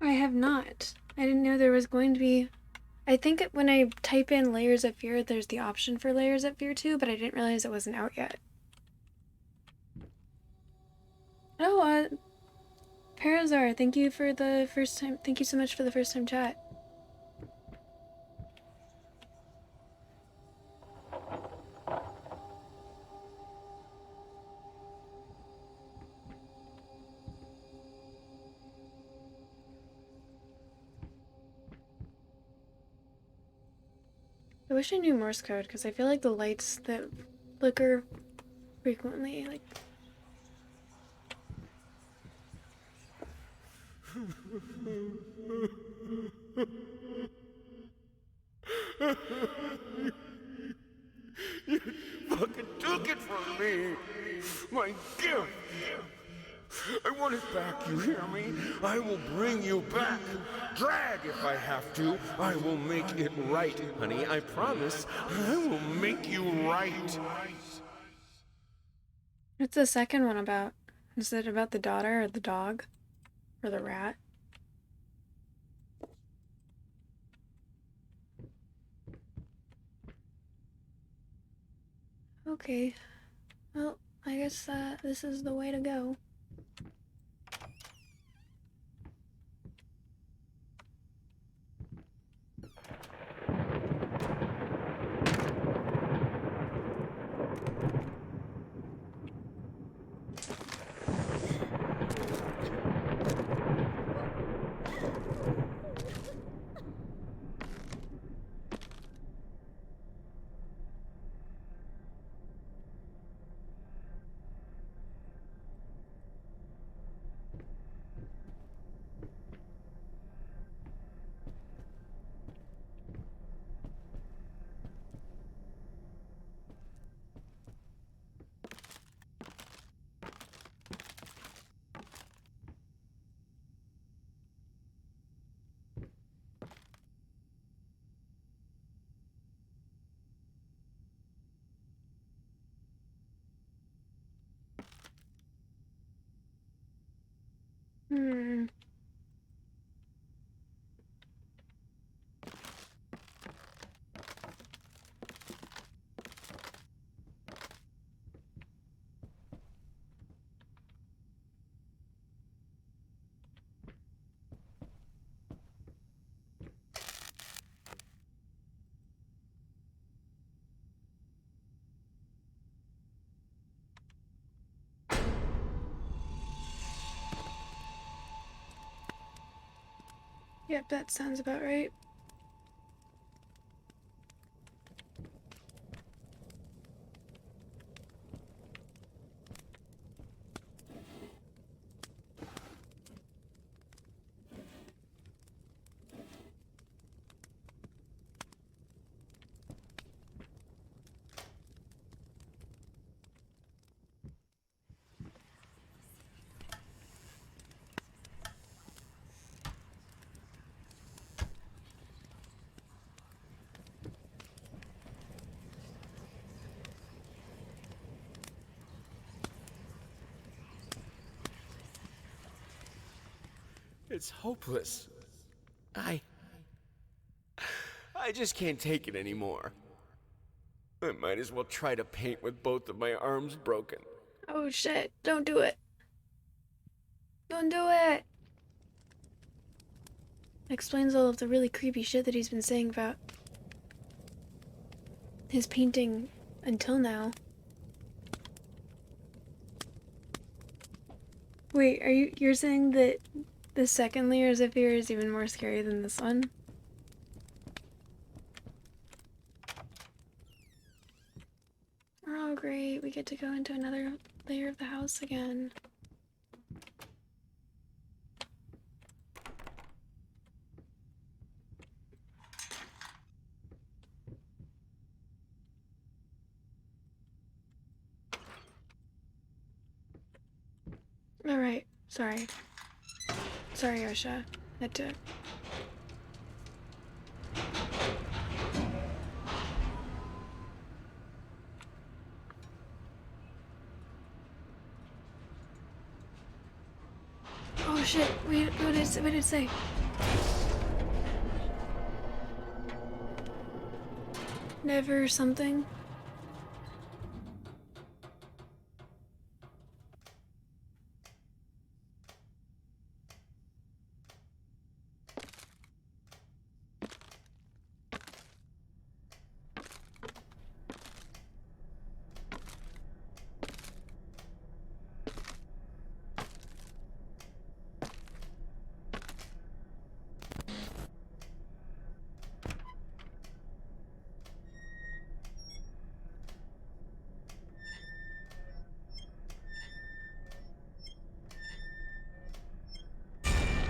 I have not. I didn't know there was going to be... I think when I type in Layers of Fear, there's the option for Layers of Fear too, but I didn't realize it wasn't out yet. Oh, Parazar, thank you for the first time. Thank you so much for the first time chat. wish I knew Morse code, because I feel like the lights that flicker frequently, like... You fucking took it from me! My gift! I want it back, you hear me? I will bring you back. Drag if I have to. I will make it right, honey. I promise. I will make you right. What's the second one about? Is it about the daughter or the dog? Or the rat? Okay. Well, I guess this is the way to go. Hmm. Yep, that sounds about right. It's hopeless. I just can't take it anymore. I might as well try to paint with both of my arms broken. Oh shit, don't do it. Don't do it! Explains all of the really creepy shit that he's been saying about his painting until now. Wait, you're saying that the second layers of fear is even more scary than this one? Oh great, we get to go into another layer of the house again. Alright, sorry. Sorry, Osha. Had to... Oh shit, wait, what did it say? Never something?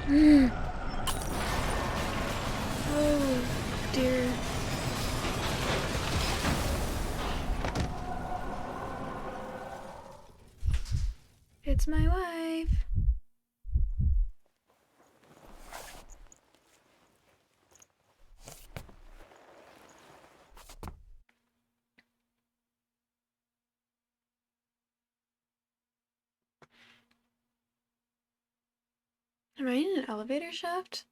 Oh, dear. It's my wife. Am I in an elevator shaft?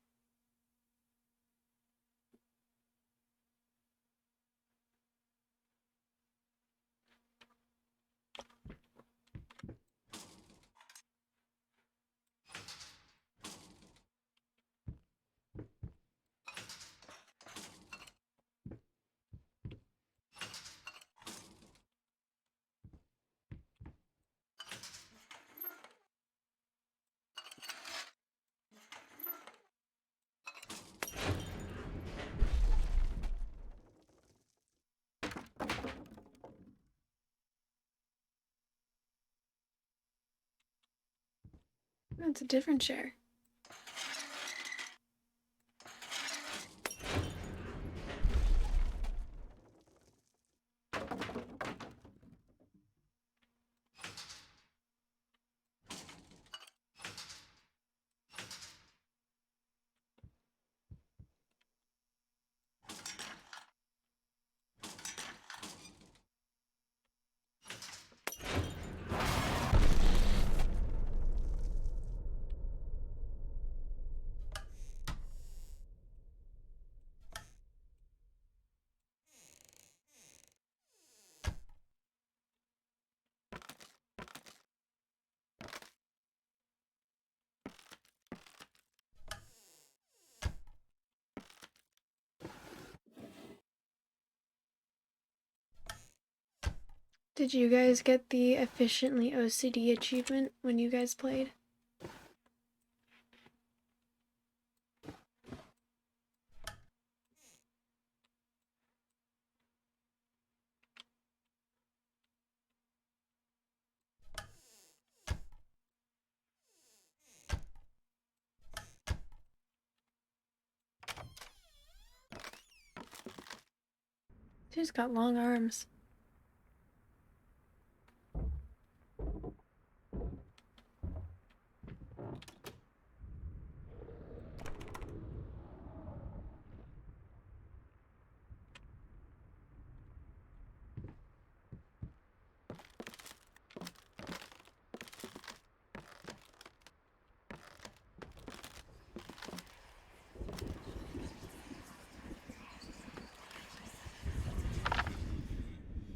Oh, it's a different chair. Did you guys get the efficiently OCD achievement when you guys played? She's got long arms.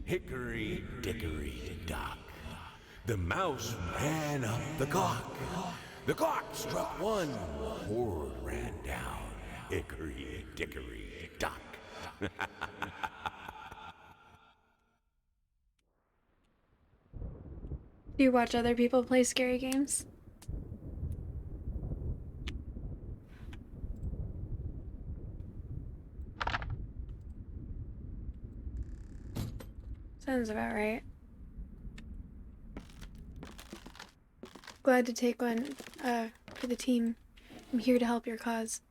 Hickory dickory dock. The mouse ran up the clock. The clock struck one, horde ran down. Hickory dickory dock. Do you watch other people play scary games? Sounds about right. Glad to take one for the team. I'm here to help your cause.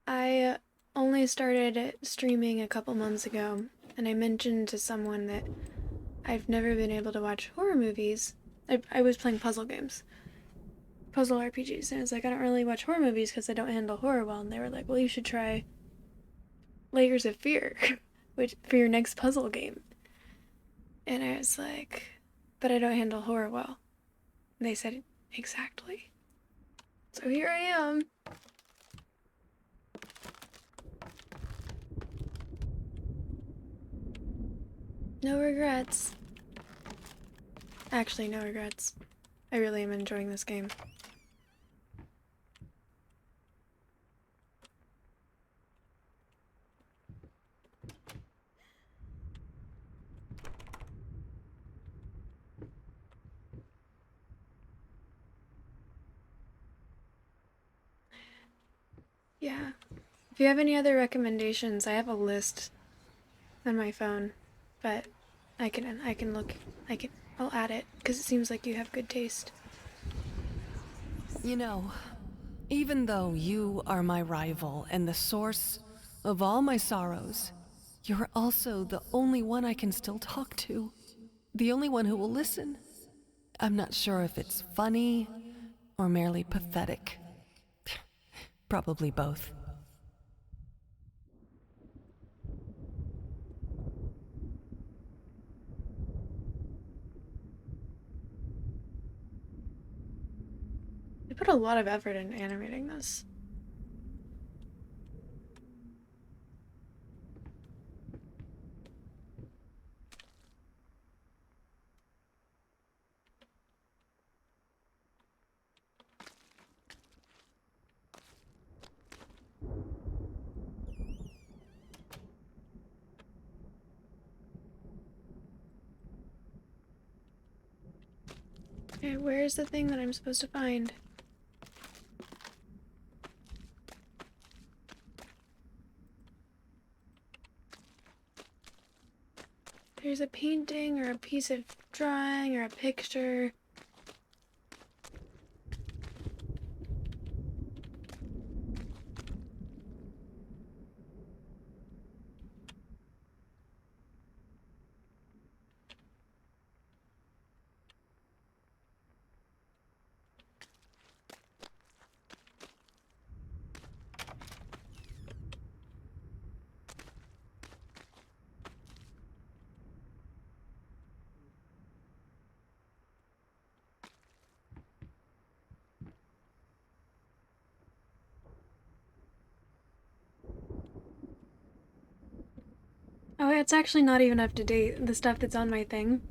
I only started streaming a couple months ago, and I mentioned to someone that I've never been able to watch horror movies. I was playing puzzle games, puzzle RPGs, and I was like, I don't really watch horror movies because I don't handle horror well. And they were like, well, you should try Layers of Fear, which for your next puzzle game. And I was like, but I don't handle horror well. And they said, exactly. So here I am. No regrets. Actually, no regrets. I really am enjoying this game. Yeah. If you have any other recommendations, I have a list on my phone, but I'll add it because it seems like you have good taste. You know, even though you are my rival and the source of all my sorrows, you're also the only one I can still talk to. The only one who will listen. I'm not sure if it's funny or merely pathetic. Probably both. They put a lot of effort in animating this. Okay, where's the thing that I'm supposed to find? There's a painting or a piece of drawing or a picture. Oh, it's actually not even up to date, the stuff that's on my thing.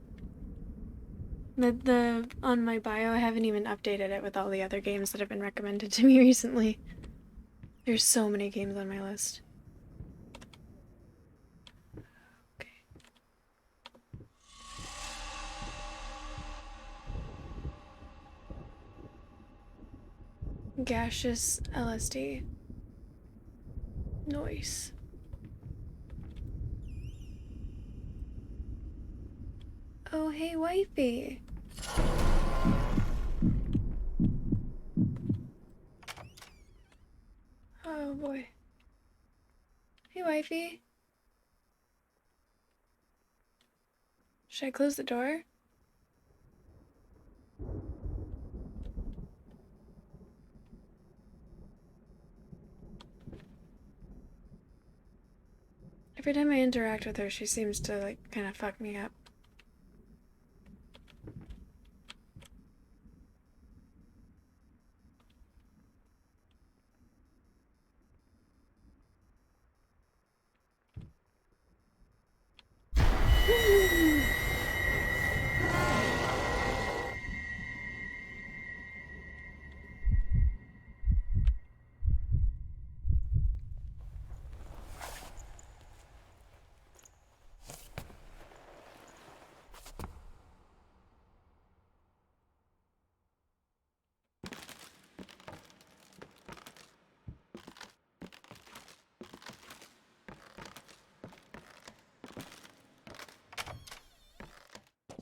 The on my bio, I haven't even updated it with all the other games that have been recommended to me recently. There's so many games on my list. Okay. Gaseous LSD. Noise. Oh, hey, wifey. Oh, boy. Hey, wifey. Should I close the door? Every time I interact with her, she seems to, like, kind of fuck me up.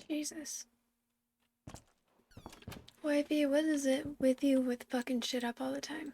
Jesus. Wifey, what is it with you with fucking shit up all the time?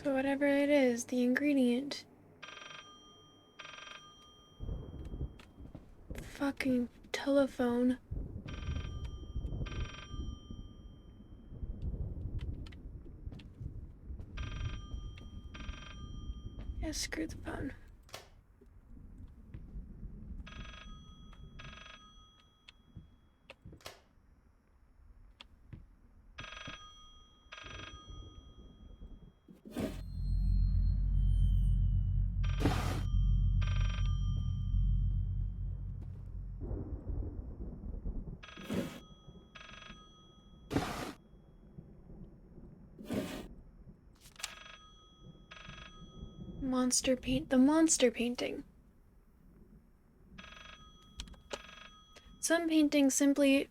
So whatever it is, the ingredient. Fucking telephone. Yeah, screw the phone. The monster painting. Some paintings simply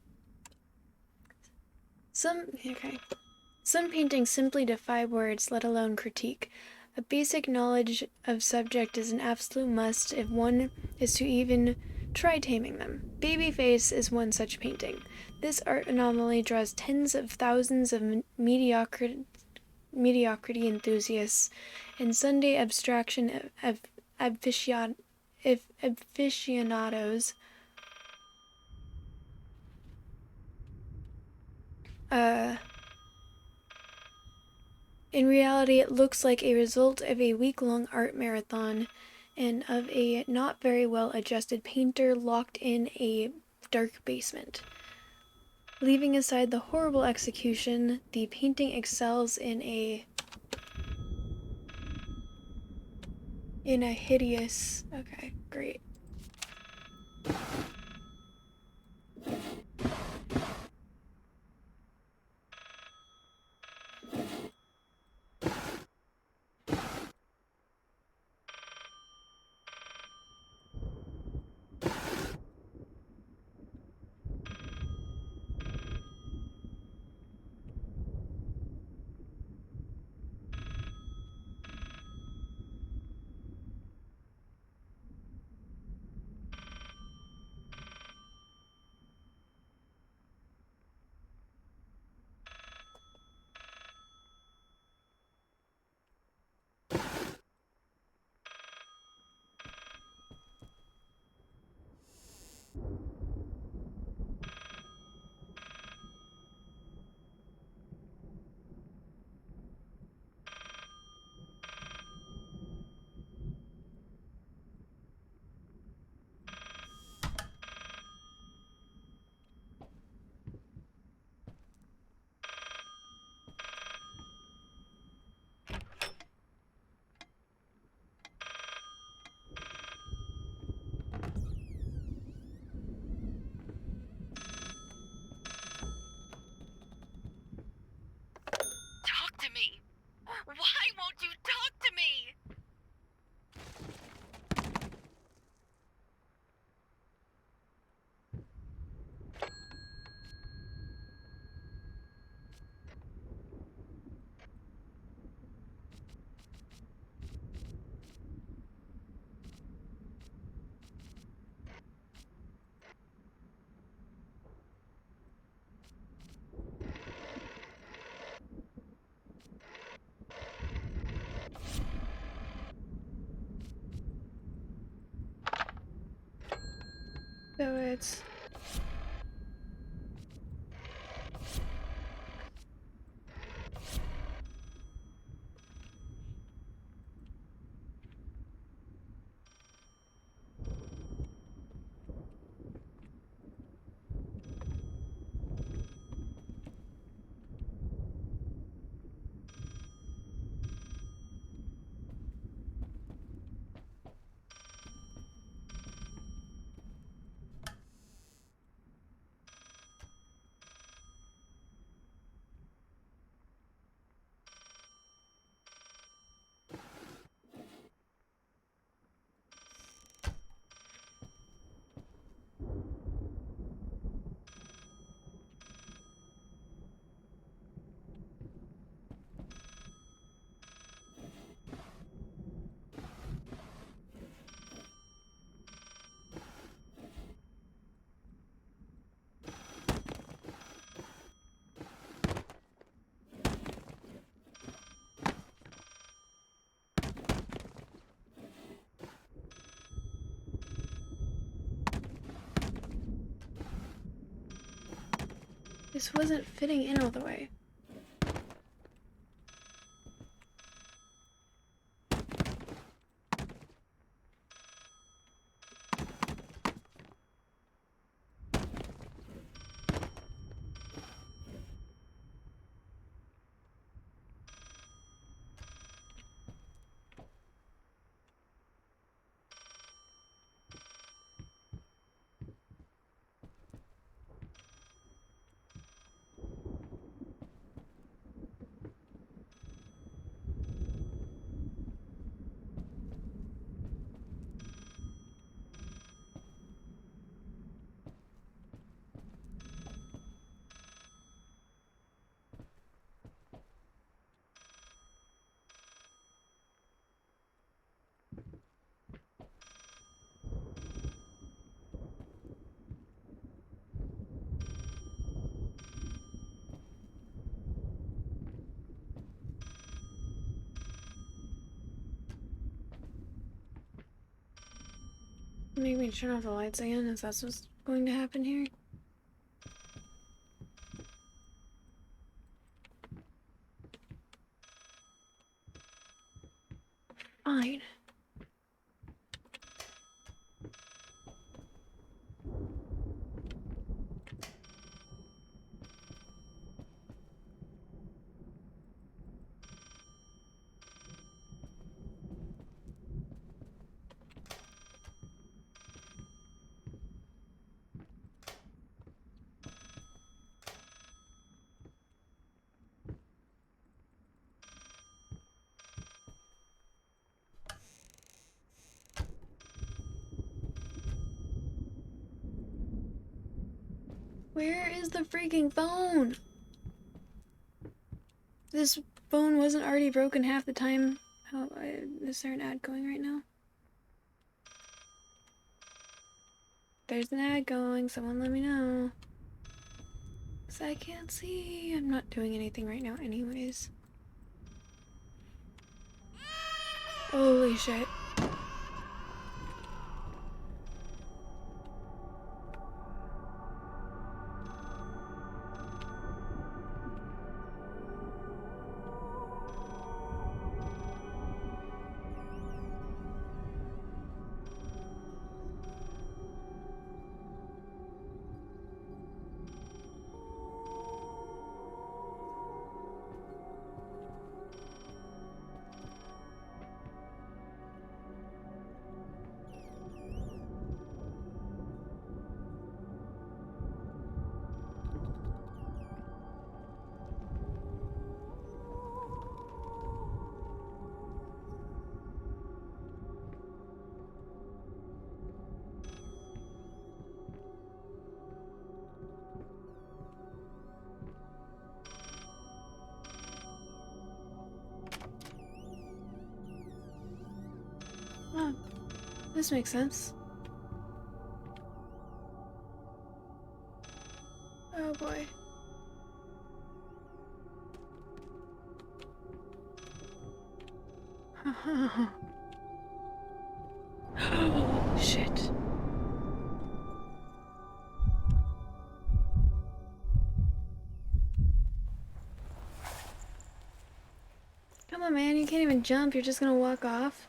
defy words, let alone critique. A basic knowledge of subject is an absolute must if one is to even try taming them. Babyface is one such painting. This art anomaly draws tens of thousands of mediocrity enthusiasts and Sunday abstraction aficionados. In reality, it looks like a result of a week-long art marathon and of a not very well adjusted painter locked in a dark basement. Leaving aside the horrible execution, the painting excels in a hideous... Okay, great. Talk to me! Why won't you talk to me? So it's... This wasn't fitting in all the way. Make me turn off the lights again, if that's what's going to happen here. Fine. Where is the freaking phone? This phone wasn't already broken half the time. Is there an ad going right now? There's an ad going. Someone let me know. 'Cause I can't see. I'm not doing anything right now anyways. Holy shit. Oh, this makes sense. Oh boy. Oh shit. Come on, man, you can't even jump. You're just gonna walk off.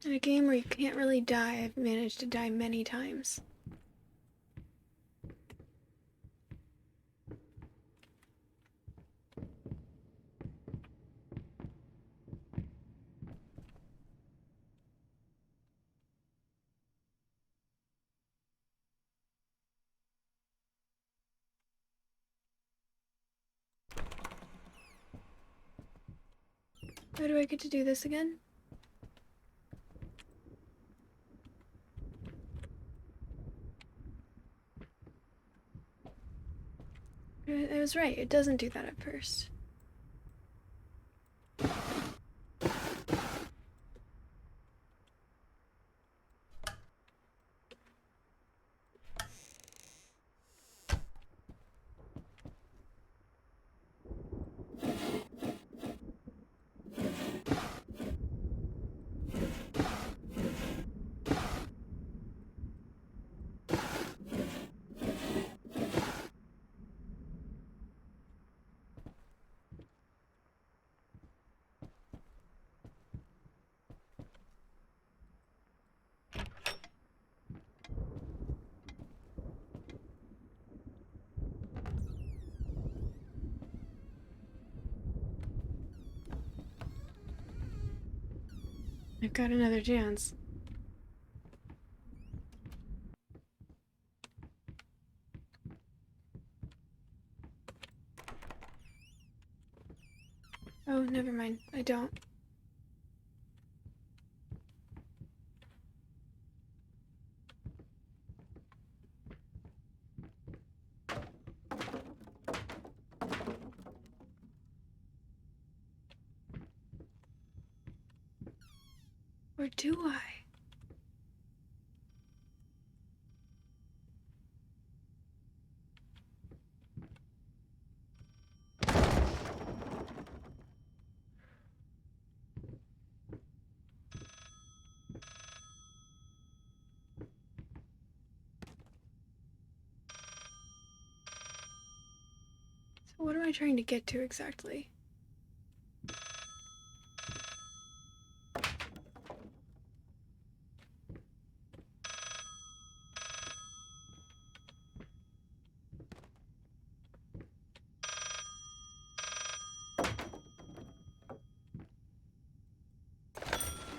In a game where you can't really die, I've managed to die many times. Why do I get to do this again? I was right, it doesn't do that at first. I've got another chance. Oh, never mind. I don't. Or do I? What am I trying to get to exactly?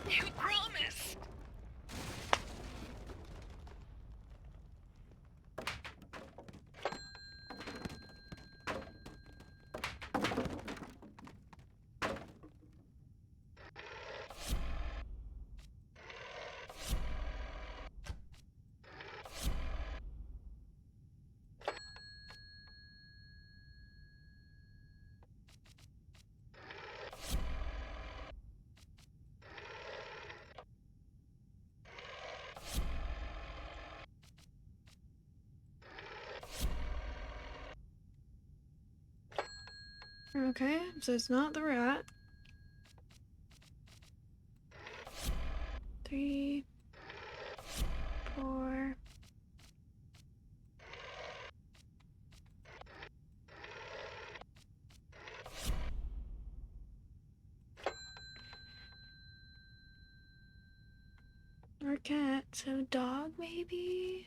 You promised! Okay, so it's not the rat. 3, 4. Or cat, so dog maybe?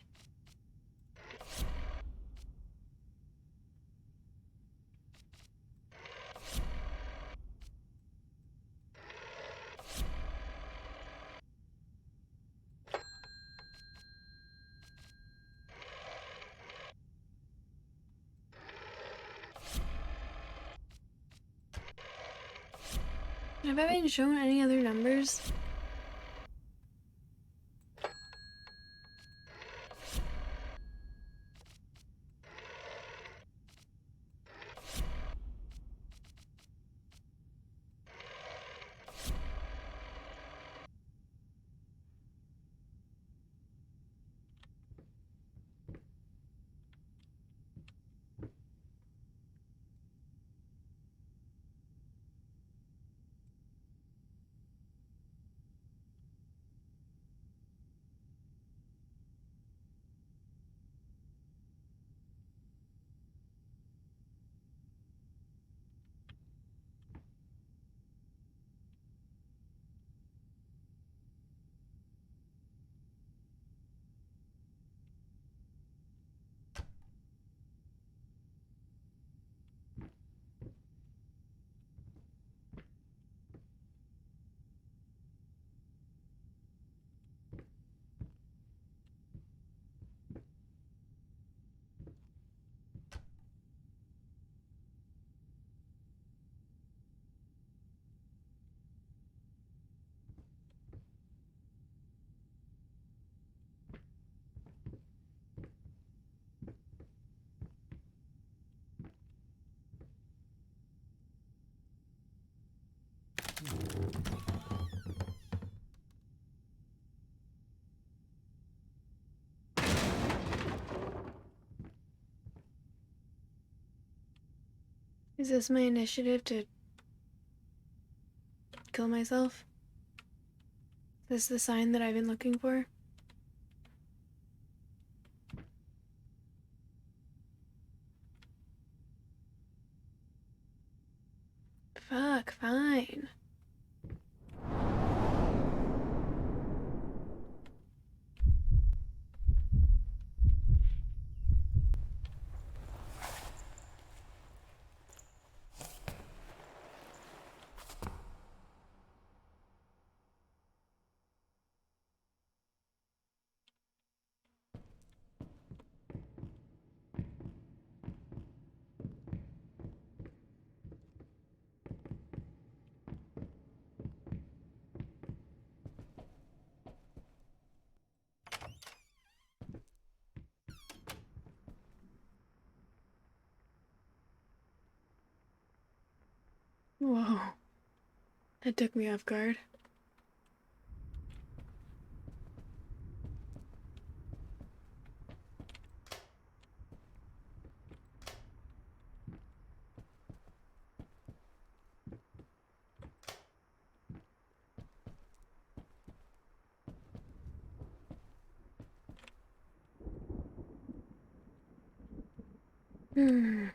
Have I been shown any other numbers? Is this my initiative to kill myself? Is this the sign that I've been looking for? Fuck, fine. Whoa. That took me off guard. Hmm.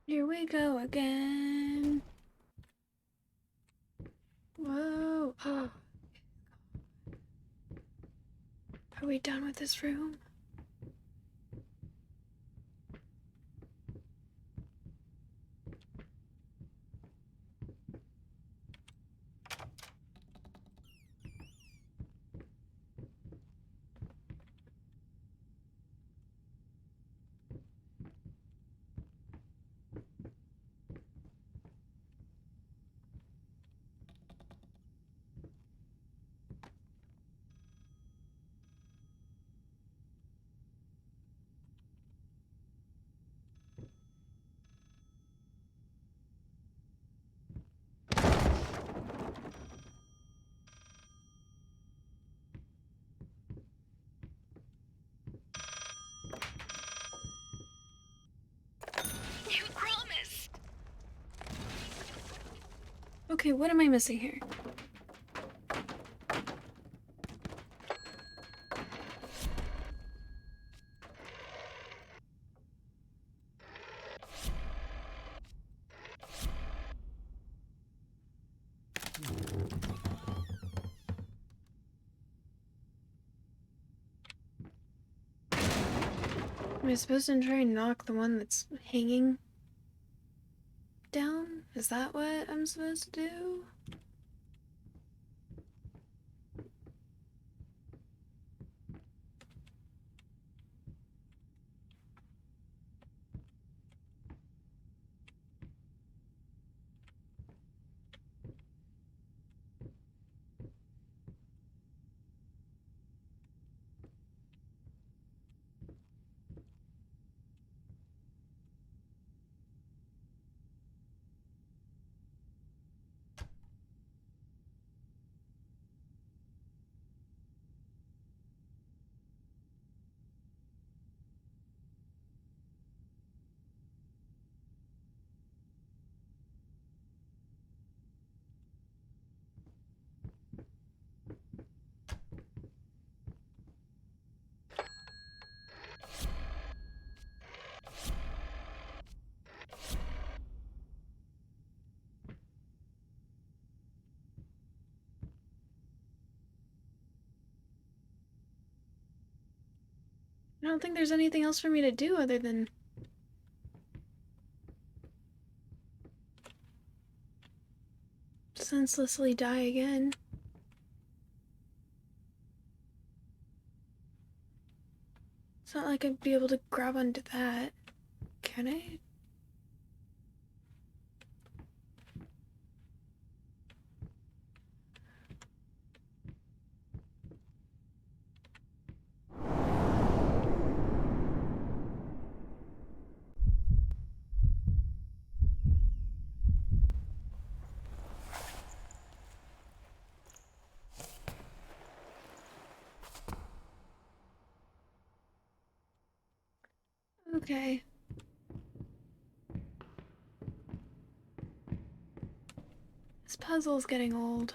Here we go again. Whoa. Are we done with this room? You promised. Okay, what am I missing here? Am I supposed to try and knock the one that's hanging down? Is that what I'm supposed to do? I don't think there's anything else for me to do other than senselessly die again. It's not like I'd be able to grab onto that. Can I? Okay. This puzzle's getting old.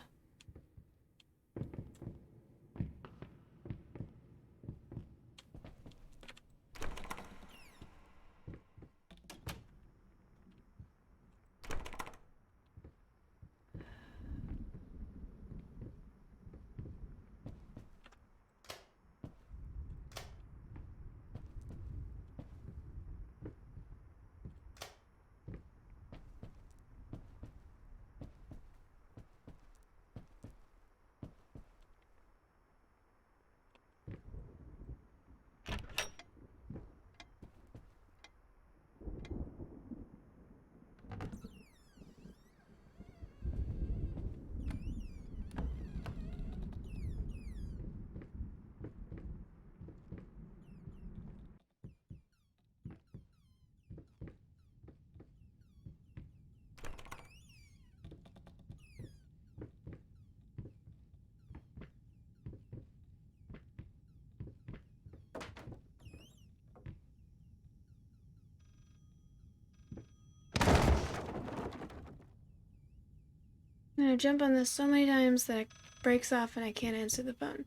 I'm gonna jump on this so many times that it breaks off and I can't answer the phone.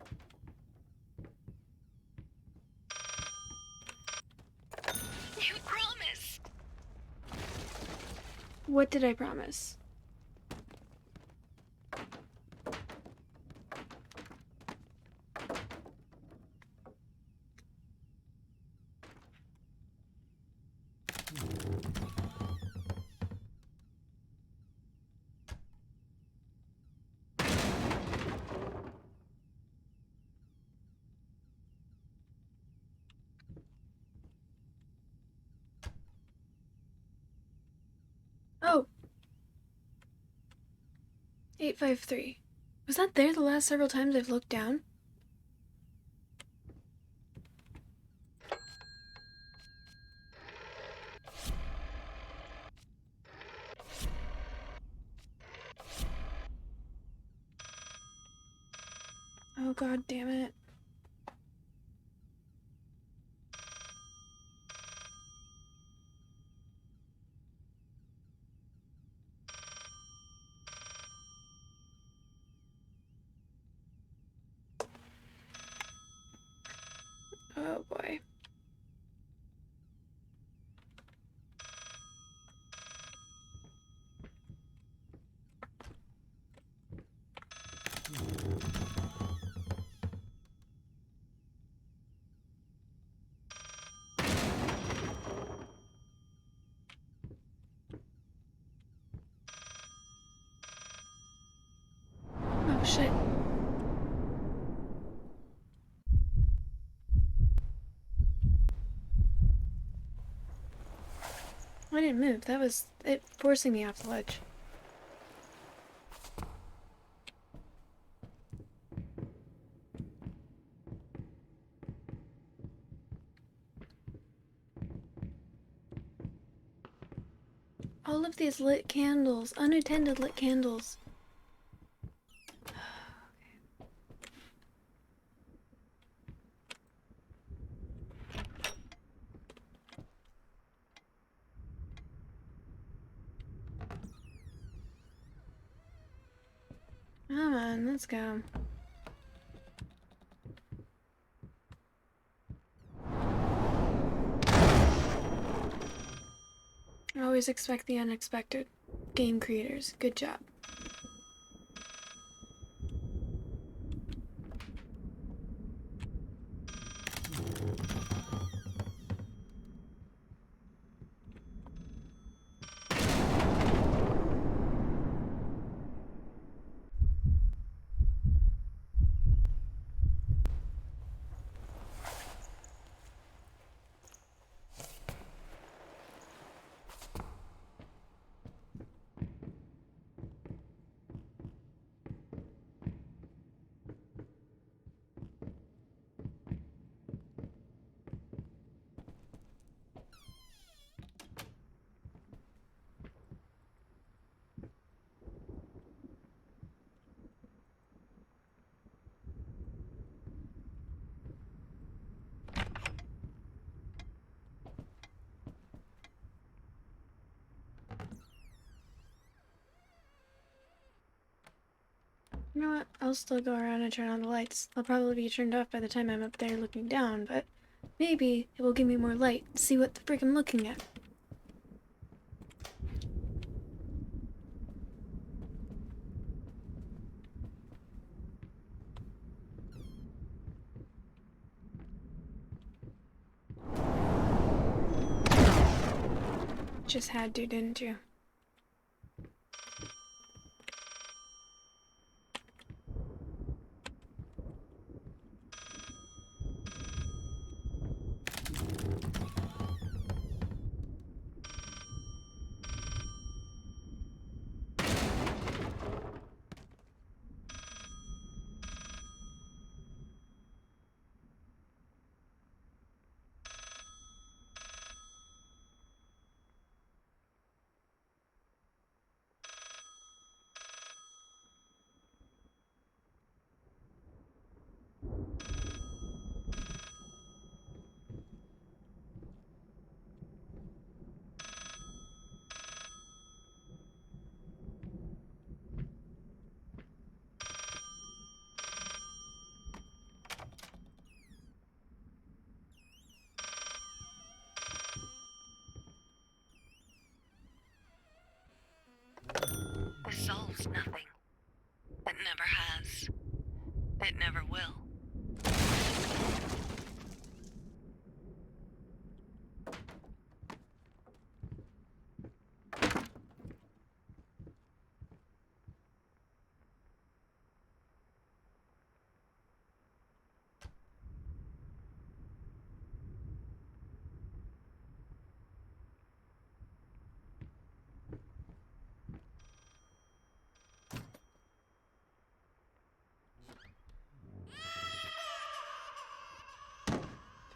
You promised. What did I promise? Oh. 853. Was that there the last several times I've looked down? Oh god damn it. Oh boy. Oh shit. I didn't move. That was it forcing me off the ledge. All of these lit candles, unattended lit candles. Come on, let's go. I always expect the unexpected. Game creators, good job. You know what? I'll still go around and turn on the lights. They'll probably be turned off by the time I'm up there looking down, but maybe it will give me more light to see what the frick I'm looking at. Just had to, didn't you?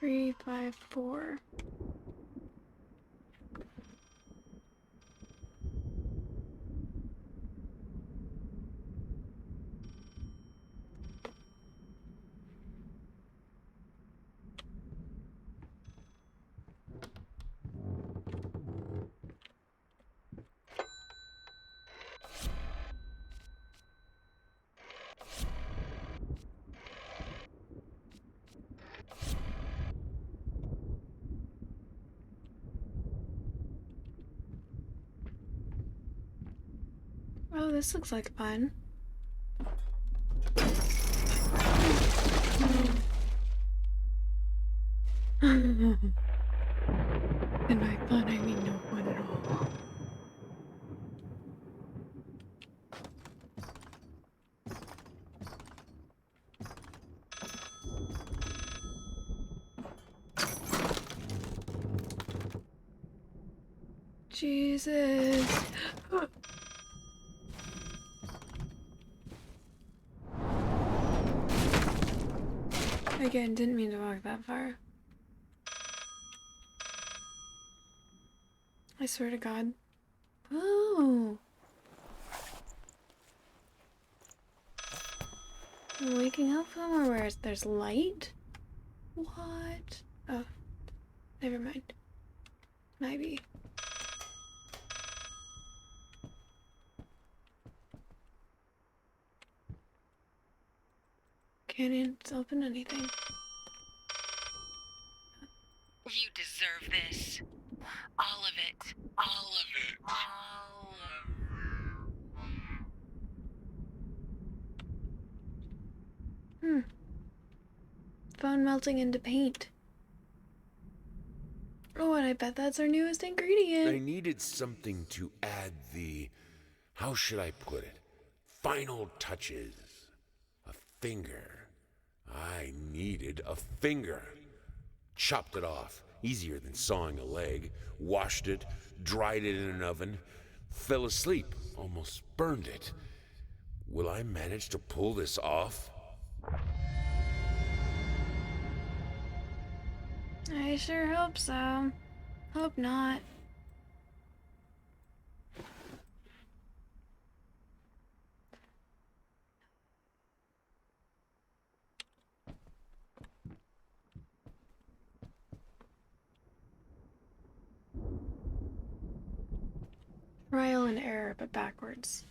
354. Oh, this looks like fun. And by fun, I mean no fun at all. Jesus. Again, didn't mean to walk that far. I swear to God. Oh. I'm waking up somewhere where there's light? What? Oh. Never mind. Maybe. Can't open anything. You deserve this. All of it. All of it. All of it. Phone melting into paint. Oh, and I bet that's our newest ingredient. I needed something to add the, how should I put it, final touches. A finger. I needed a finger. Chopped it off, easier than sawing a leg. Washed it, dried it in an oven. Fell asleep, almost burned it. Will I manage to pull this off? I sure hope so. Hope not. Trial and error, but backwards.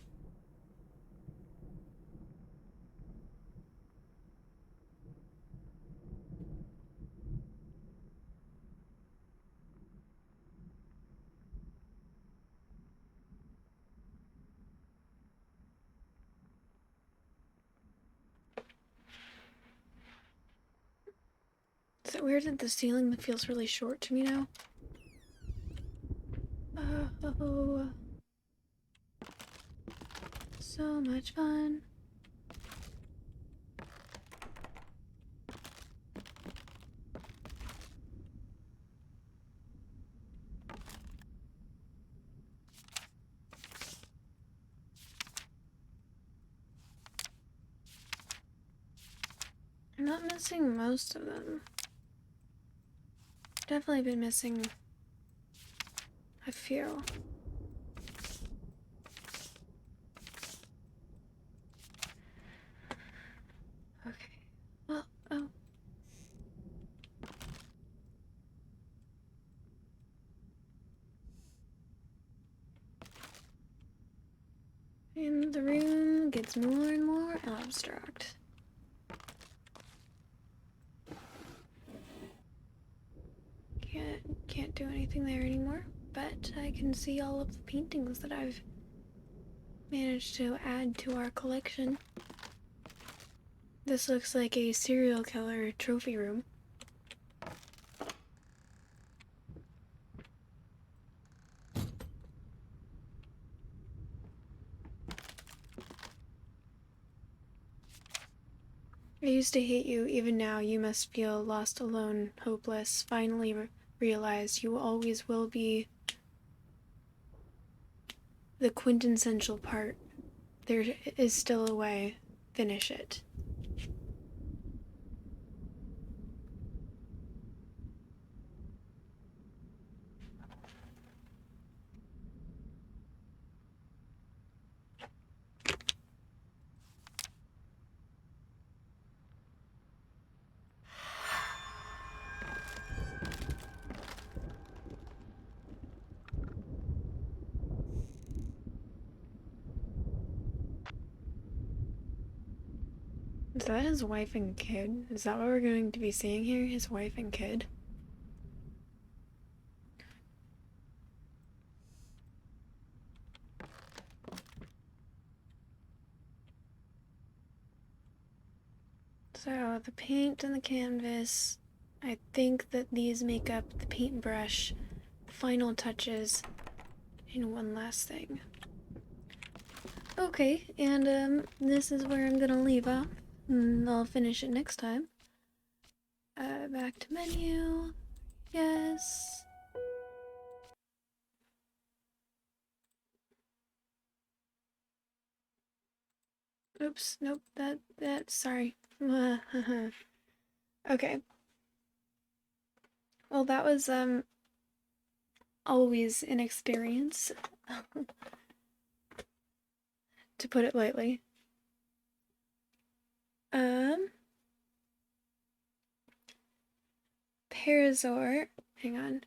Is it weird that the ceiling feels really short to me now? Oh, so much fun. I'm not missing most of them. Definitely been missing a few. Okay. Well, oh. And the room gets more and more abstract. Can't do anything there anymore, but I can see all of the paintings that I've managed to add to our collection. This looks like a serial killer trophy room. I used to hate you, even now you must feel lost, alone, hopeless. Finally realize you always will be the quintessential part. There is still a way. Finish it. Is that his wife and kid? Is that what we're going to be seeing here? His wife and kid? So, the paint and the canvas. I think that these make up the paintbrush final touches. And one last thing. Okay, and this is where I'm gonna leave off. I'll finish it next time. Back to menu. Yes. Oops, nope, sorry. Okay. Well, that was, always an experience, to put it lightly. Um, Parazor, hang on.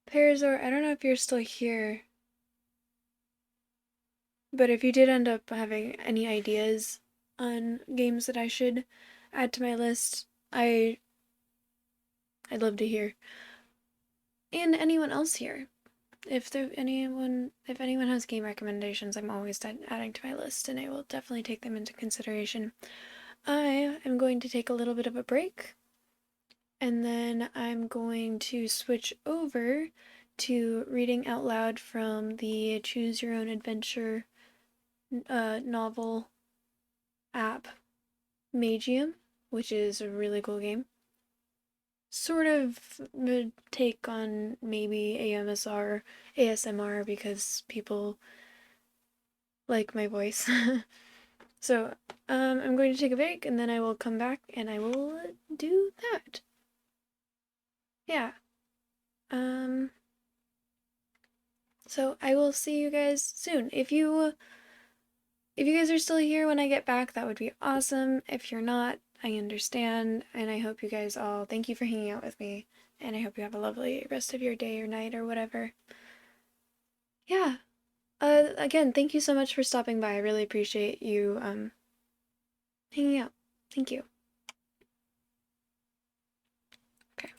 Parazor, I don't know if you're still here, but if you did end up having any ideas on games that I should add to my list, I'd love to hear. And anyone else here. If anyone has game recommendations, I'm always adding to my list, and I will definitely take them into consideration. I am going to take a little bit of a break, and then I'm going to switch over to reading out loud from the Choose Your Own Adventure novel app, Magium, which is a really cool game. Sort of a take on maybe ASMR because people like my voice. So, I'm going to take a break and then I will come back and I will do that. Yeah. Um, so I will see you guys soon. If you guys are still here when I get back, that would be awesome. If you're not, I understand, and I hope you guys all thank you for hanging out with me, and I hope you have a lovely rest of your day or night or whatever. Yeah. Again, thank you so much for stopping by. I really appreciate you hanging out. Thank you. Okay.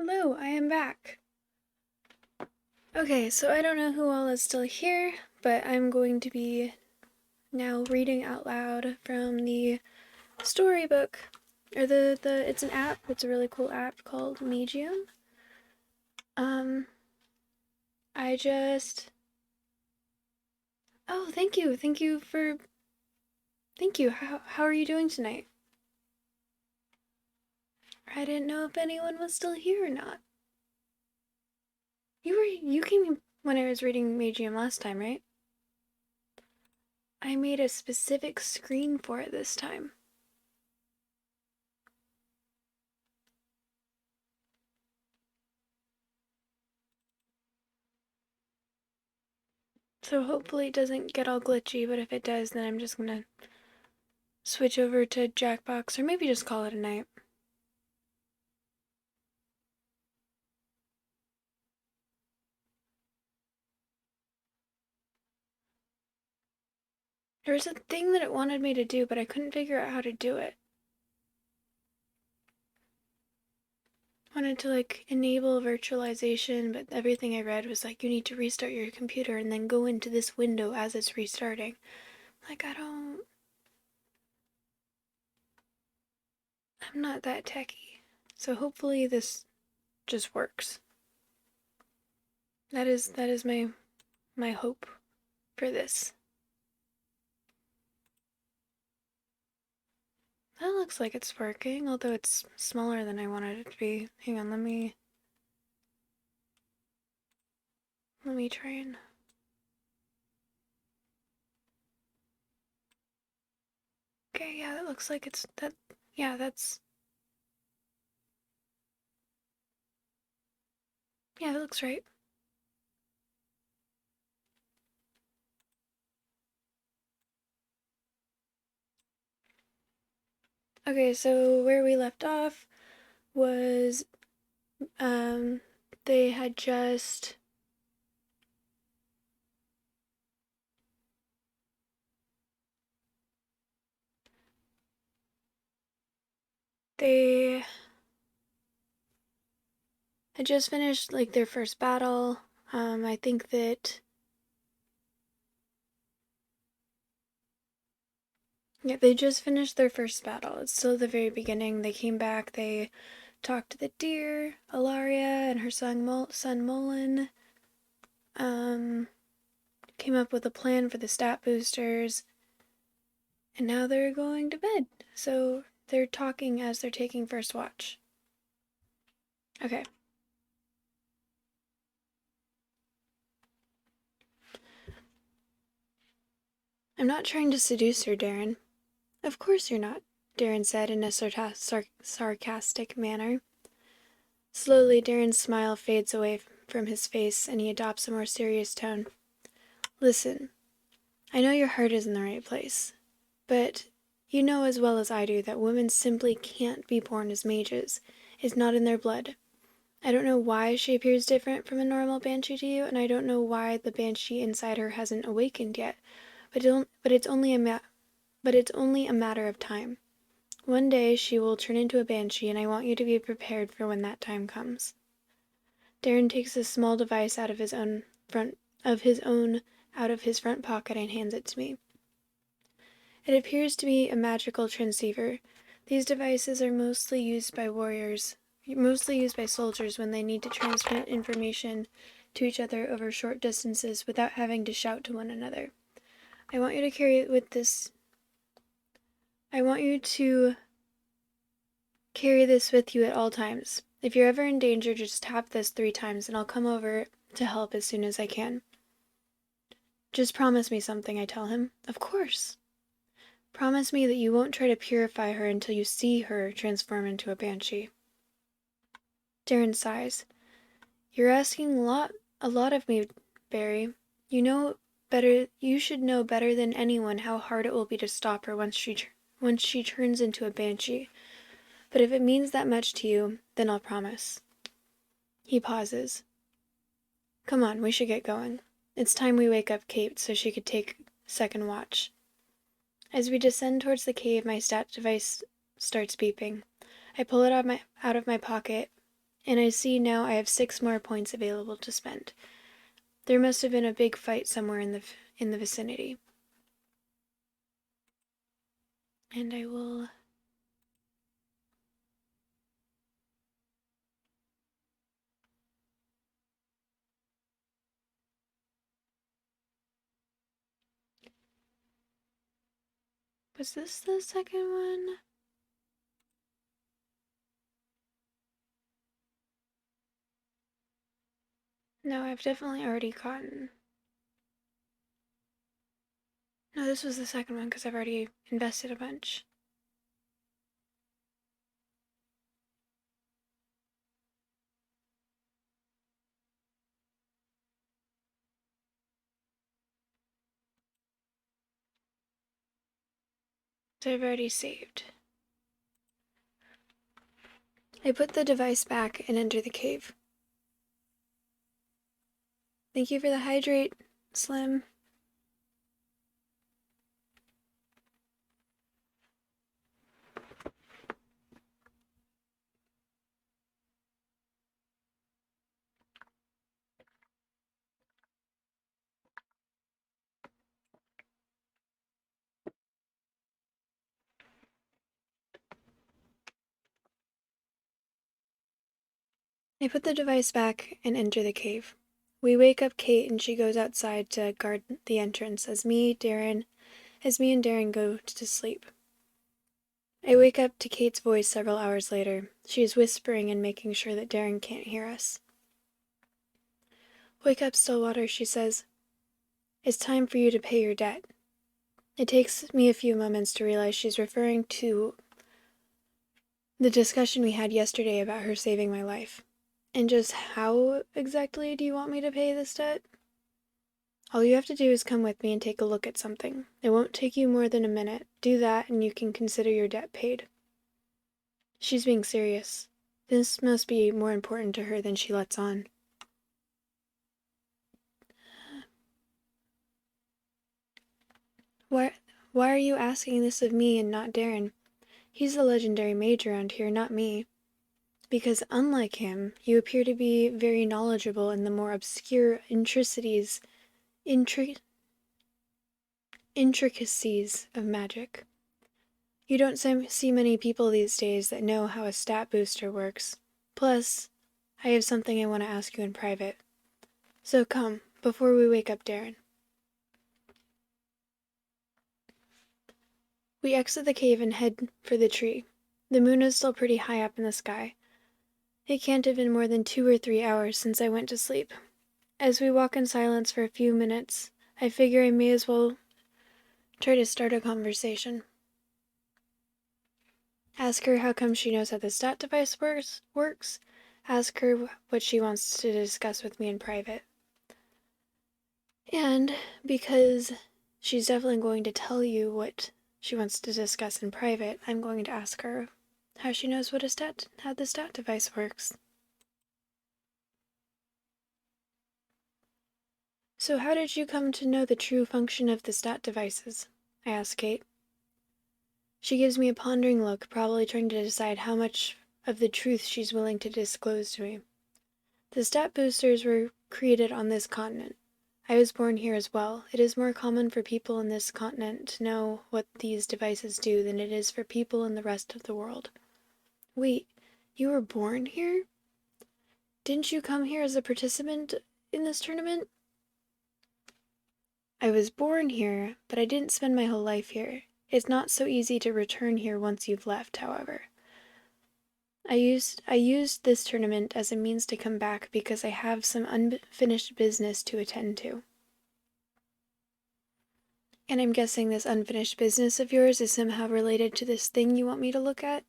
Hello, I am back. Okay, so I don't know who all is still here, but I'm going to be now reading out loud from the storybook, or it's an app. It's a really cool app called Magium. Um, I just Oh, thank you. Thank you. How are you doing tonight? I didn't know if anyone was still here or not. You came when I was reading Magium last time, right? I made a specific screen for it this time. So hopefully it doesn't get all glitchy, but if it does, then I'm just gonna switch over to Jackbox, or maybe just call it a night. There was a thing that it wanted me to do, but I couldn't figure out how to do it. Wanted to like enable virtualization, but everything I read was like you need to restart your computer and then go into this window as it's restarting. Like I'm not that techy. So hopefully this just works. That is my hope for this. That looks like it's working, although it's smaller than I wanted it to be. Hang on, let me try and okay, yeah, that looks like it's that yeah, that looks right. Okay, so where we left off was um they had just they had just finished like their first battle. I think that yeah, they just finished their first battle. It's still the very beginning. They came back, they talked to the deer, Alaria, and her son Mullen. Um, Came up with a plan for the stat boosters, and now they're going to bed. So they're talking as they're taking first watch. Okay. I'm not trying to seduce her, Darren. Of course you're not, Darren said in a sarcastic manner. Slowly, Darren's smile fades away from his face and he adopts a more serious tone. Listen, I know your heart is in the right place, but you know as well as I do that women simply can't be born as mages. It's not in their blood. I don't know why she appears different from a normal banshee to you, and I don't know why the banshee inside her hasn't awakened yet. But it's only a matter of time. One day she will turn into a banshee, and I want you to be prepared for when that time comes. Darren takes a small device out of his front pocket and hands it to me. It appears to be a magical transceiver. These devices are mostly used by soldiers when they need to transmit information to each other over short distances without having to shout to one another. I want you to carry this with you at all times. If you're ever in danger, just tap this 3 times and I'll come over to help as soon as I can. Just promise me something, I tell him. Of course. Promise me that you won't try to purify her until you see her transform into a banshee. Darren sighs. You're asking a lot of me, Barry. You should know better than anyone how hard it will be to stop her once she turns into a banshee. But if it means that much to you, then I'll promise. He pauses. Come on, we should get going. It's time we wake up Kate so she could take second watch. As we descend towards the cave, my stat device starts beeping. I pull it out of my pocket and I see now I have 6 more points available to spend. There must have been a big fight somewhere in the vicinity. And I will... Was this the second one? No, I've definitely already gotten... No, this was the second one because I've already invested a bunch. So I've already saved. I put the device back and enter the cave. Thank you for the hydrate, Slim. I put the device back and enter the cave. We wake up Kate and she goes outside to guard the entrance as me and Darren go to sleep. I wake up to Kate's voice several hours later. She is whispering and making sure that Darren can't hear us. Wake up, Stillwater, she says. It's time for you to pay your debt. It takes me a few moments to realize she's referring to the discussion we had yesterday about her saving my life. And just how exactly do you want me to pay this debt? All you have to do is come with me and take a look at something. It won't take you more than a minute. Do that and you can consider your debt paid. She's being serious. This must be more important to her than she lets on. Why are you asking this of me and not Darren? He's the legendary mage around here, not me. Because unlike him, you appear to be very knowledgeable in the more obscure intricacies of magic. You don't see many people these days that know how a stat booster works. Plus, I have something I want to ask you in private. So come, before we wake up Darren. We exit the cave and head for the tree. The moon is still pretty high up in the sky. It can't have been more than 2 or 3 hours since I went to sleep. As we walk in silence for a few minutes, I figure I may as well try to start a conversation. Ask her how come she knows how the stat device works. Ask her what she wants to discuss with me in private. And because she's definitely going to tell you what she wants to discuss in private, I'm going to ask her how she knows how the stat device works. So how did you come to know the true function of the stat devices? I asked Kate. She gives me a pondering look, probably trying to decide how much of the truth she's willing to disclose to me. The stat boosters were created on this continent. I was born here as well. It is more common for people in this continent to know what these devices do than it is for people in the rest of the world. Wait, you were born here? Didn't you come here as a participant in this tournament? I was born here, but I didn't spend my whole life here. It's not so easy to return here once you've left, however. I used this tournament as a means to come back because I have some unfinished business to attend to. And I'm guessing this unfinished business of yours is somehow related to this thing you want me to look at?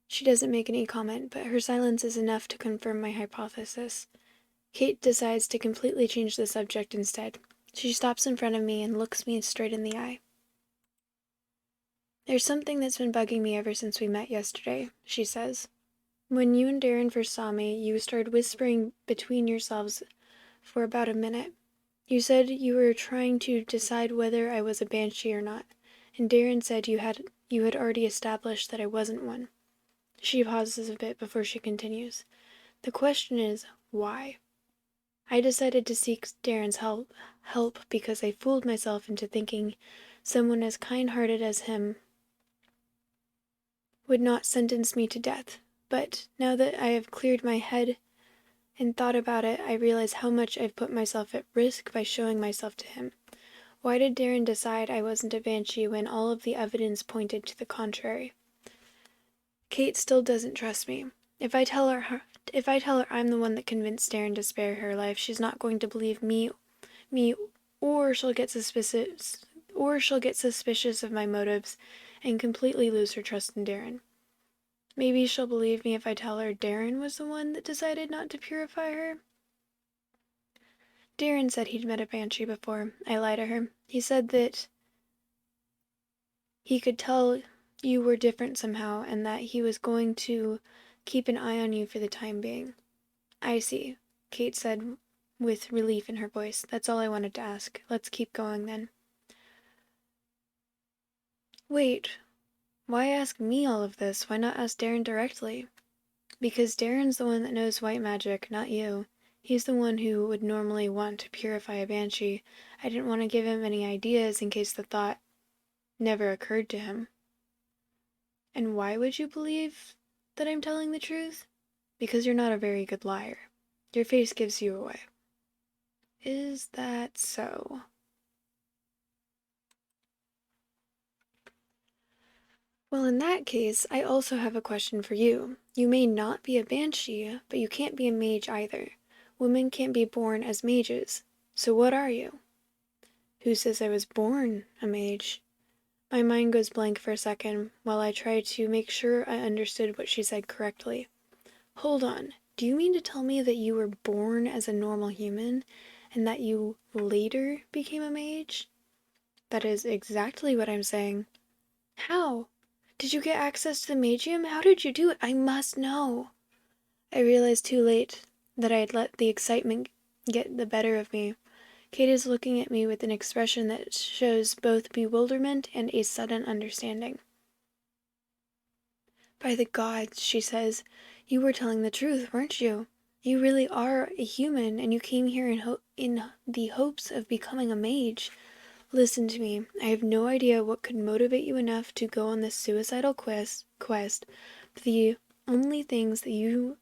She doesn't make any comment, but her silence is enough to confirm my hypothesis. Kate decides to completely change the subject instead. She stops in front of me and looks me straight in the eye. There's something that's been bugging me ever since we met yesterday, she says. When you and Darren first saw me, you started whispering between yourselves for about a minute. You said you were trying to decide whether I was a banshee or not, and Darren said you had already established that I wasn't one. She pauses a bit before she continues. The question is, why? I decided to seek Darren's help because I fooled myself into thinking someone as kind-hearted as him would not sentence me to death. But now that I have cleared my head and thought about it, I realize how much I've put myself at risk by showing myself to him. Why did Darren decide I wasn't a banshee when all of the evidence pointed to the contrary? Kate still doesn't trust me. If I tell her I'm the one that convinced Darren to spare her life, she's not going to believe me, or she'll get suspicious of my motives and completely lose her trust in Darren. Maybe she'll believe me if I tell her Darren was the one that decided not to purify her. Darren said he'd met a banshee before. I lied to her. He said that he could tell you were different somehow and that he was going to keep an eye on you for the time being. I see, Kate said with relief in her voice. That's all I wanted to ask. Let's keep going then. Wait, why ask me all of this? Why not ask Darren directly? Because Darren's the one that knows white magic, not you. He's the one who would normally want to purify a banshee. I didn't want to give him any ideas in case the thought never occurred to him. And why would you believe that I'm telling the truth? Because you're not a very good liar. Your face gives you away. Is that so? Well, in that case, I also have a question for you. You may not be a banshee, but you can't be a mage either. Women can't be born as mages. So what are you? Who says I was born a mage? My mind goes blank for a second while I try to make sure I understood what she said correctly. Hold on. Do you mean to tell me that you were born as a normal human and that you later became a mage? That is exactly what I'm saying. How? Did you get access to the Magium? How did you do it? I must know. I realized too late that I had let the excitement get the better of me. Kate is looking at me with an expression that shows both bewilderment and a sudden understanding. By the gods, she says, you were telling the truth, weren't you? You really are a human, and you came here in the hopes of becoming a mage. Listen to me. I have no idea what could motivate you enough to go on this suicidal quest, but the only things that you'll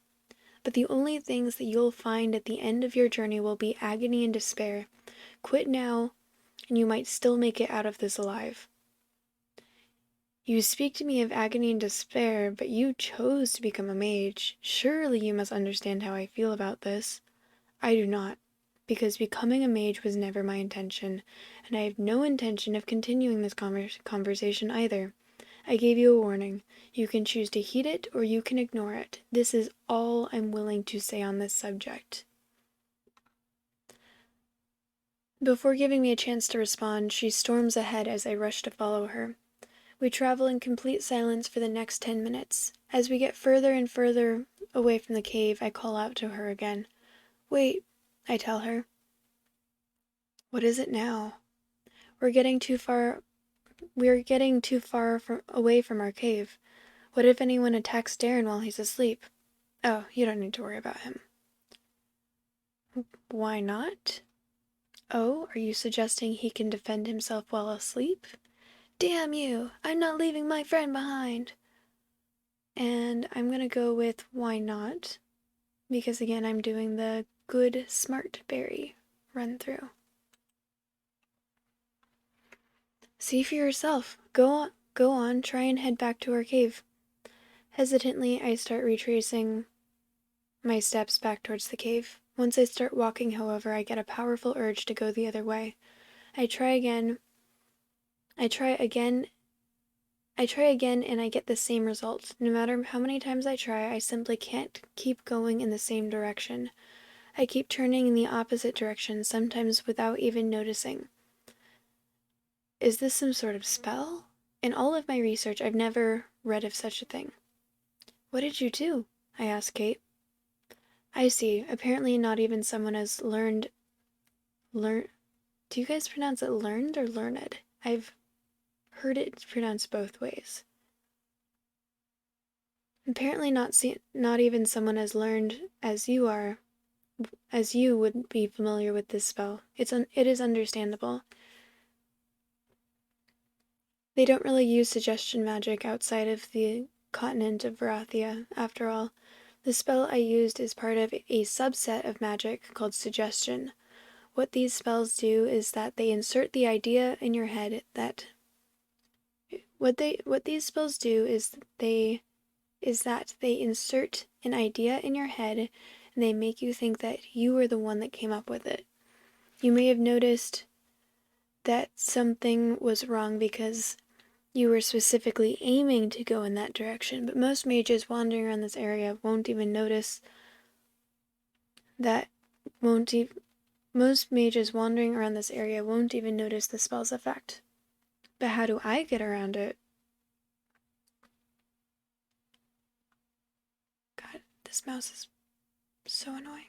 find at the end of your journey will be agony and despair. Quit now, and you might still make it out of this alive. You speak to me of agony and despair, but you chose to become a mage. Surely you must understand how I feel about this. I do not, because becoming a mage was never my intention, and I have no intention of continuing this conversation either. I gave you a warning. You can choose to heed it, or you can ignore it. This is all I'm willing to say on this subject. Before giving me a chance to respond, she storms ahead as I rush to follow her. We travel in complete silence for the next 10 minutes. As we get further and further away from the cave, I call out to her again. Wait, I tell her. What is it now? We're getting too far away from our cave. What if anyone attacks Darren while he's asleep? Oh, you don't need to worry about him. Why not? Oh, are you suggesting he can defend himself while asleep? Damn you! I'm not leaving my friend behind! And I'm gonna go with why not, because again, I'm doing the good smart berry run through. See for yourself. Go on, try and head back to our cave. Hesitantly, I start retracing my steps back towards the cave. Once I start walking, however, I get a powerful urge to go the other way. I try again, and I get the same result. No matter how many times I try, I simply can't keep going in the same direction. I keep turning in the opposite direction, sometimes without even noticing. Is this some sort of spell? In all of my research, I've never read of such a thing. What did you do? I asked Kate. I see. Apparently not even someone as learned... Do you guys pronounce it learned or learned? I've heard it pronounced both ways. Apparently not even someone as learned as you would be familiar with this spell. It is understandable. They don't really use suggestion magic outside of the continent of Varathia, after all. The spell I used is part of a subset of magic called suggestion. What these spells do is that they insert the idea in your head that what these spells do is that they insert an idea in your head and they make you think that you were the one that came up with it. You may have noticed that something was wrong because you were specifically aiming to go in that direction, but most mages wandering around this area won't even notice that most mages wandering around this area won't even notice the spell's effect. But how do I get around it? God, this mouse is so annoying.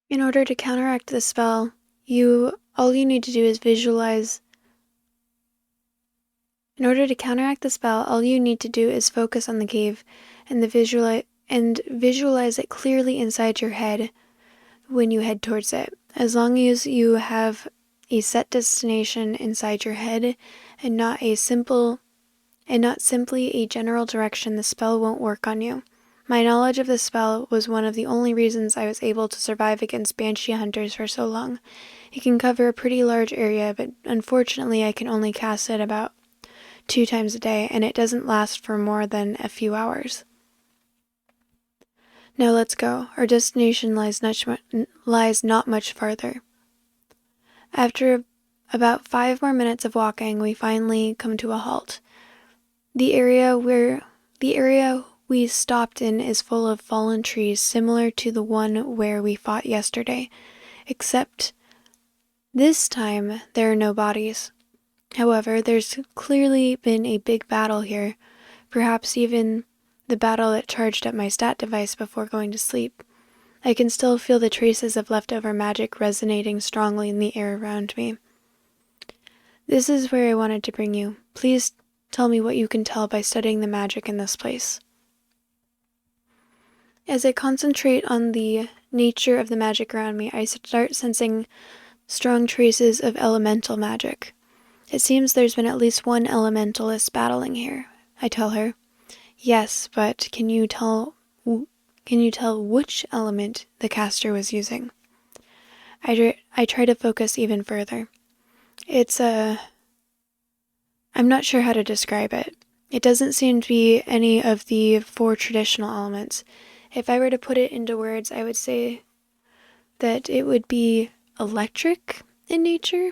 In order to counteract the spell, all you need to do is visualize. In order to counteract the spell, all you need to do is focus on the cave and visualize it clearly inside your head when you head towards it. As long as you have a set destination inside your head and not simply a general direction, the spell won't work on you. My knowledge of this spell was one of the only reasons I was able to survive against banshee hunters for so long. It can cover a pretty large area, but unfortunately I can only cast it about 2 times a day, and it doesn't last for more than a few hours. Now let's go. Our destination lies not much farther. After about 5 more minutes of walking, we finally come to a halt. The area we stopped in is full of fallen trees, similar to the one where we fought yesterday, except this time there are no bodies. However, there's clearly been a big battle here, perhaps even the battle that charged up my stat device before going to sleep. I can still feel the traces of leftover magic resonating strongly in the air around me. This is where I wanted to bring you. Please tell me what you can tell by studying the magic in this place. As I concentrate on the nature of the magic around me, I start sensing strong traces of elemental magic. It seems there's been at least one elementalist battling here, I tell her. Yes, but can you tell which element the caster was using? I try to focus even further. I'm not sure how to describe it. It doesn't seem to be any of the 4 traditional elements. If I were to put it into words, I would say that it would be electric in nature.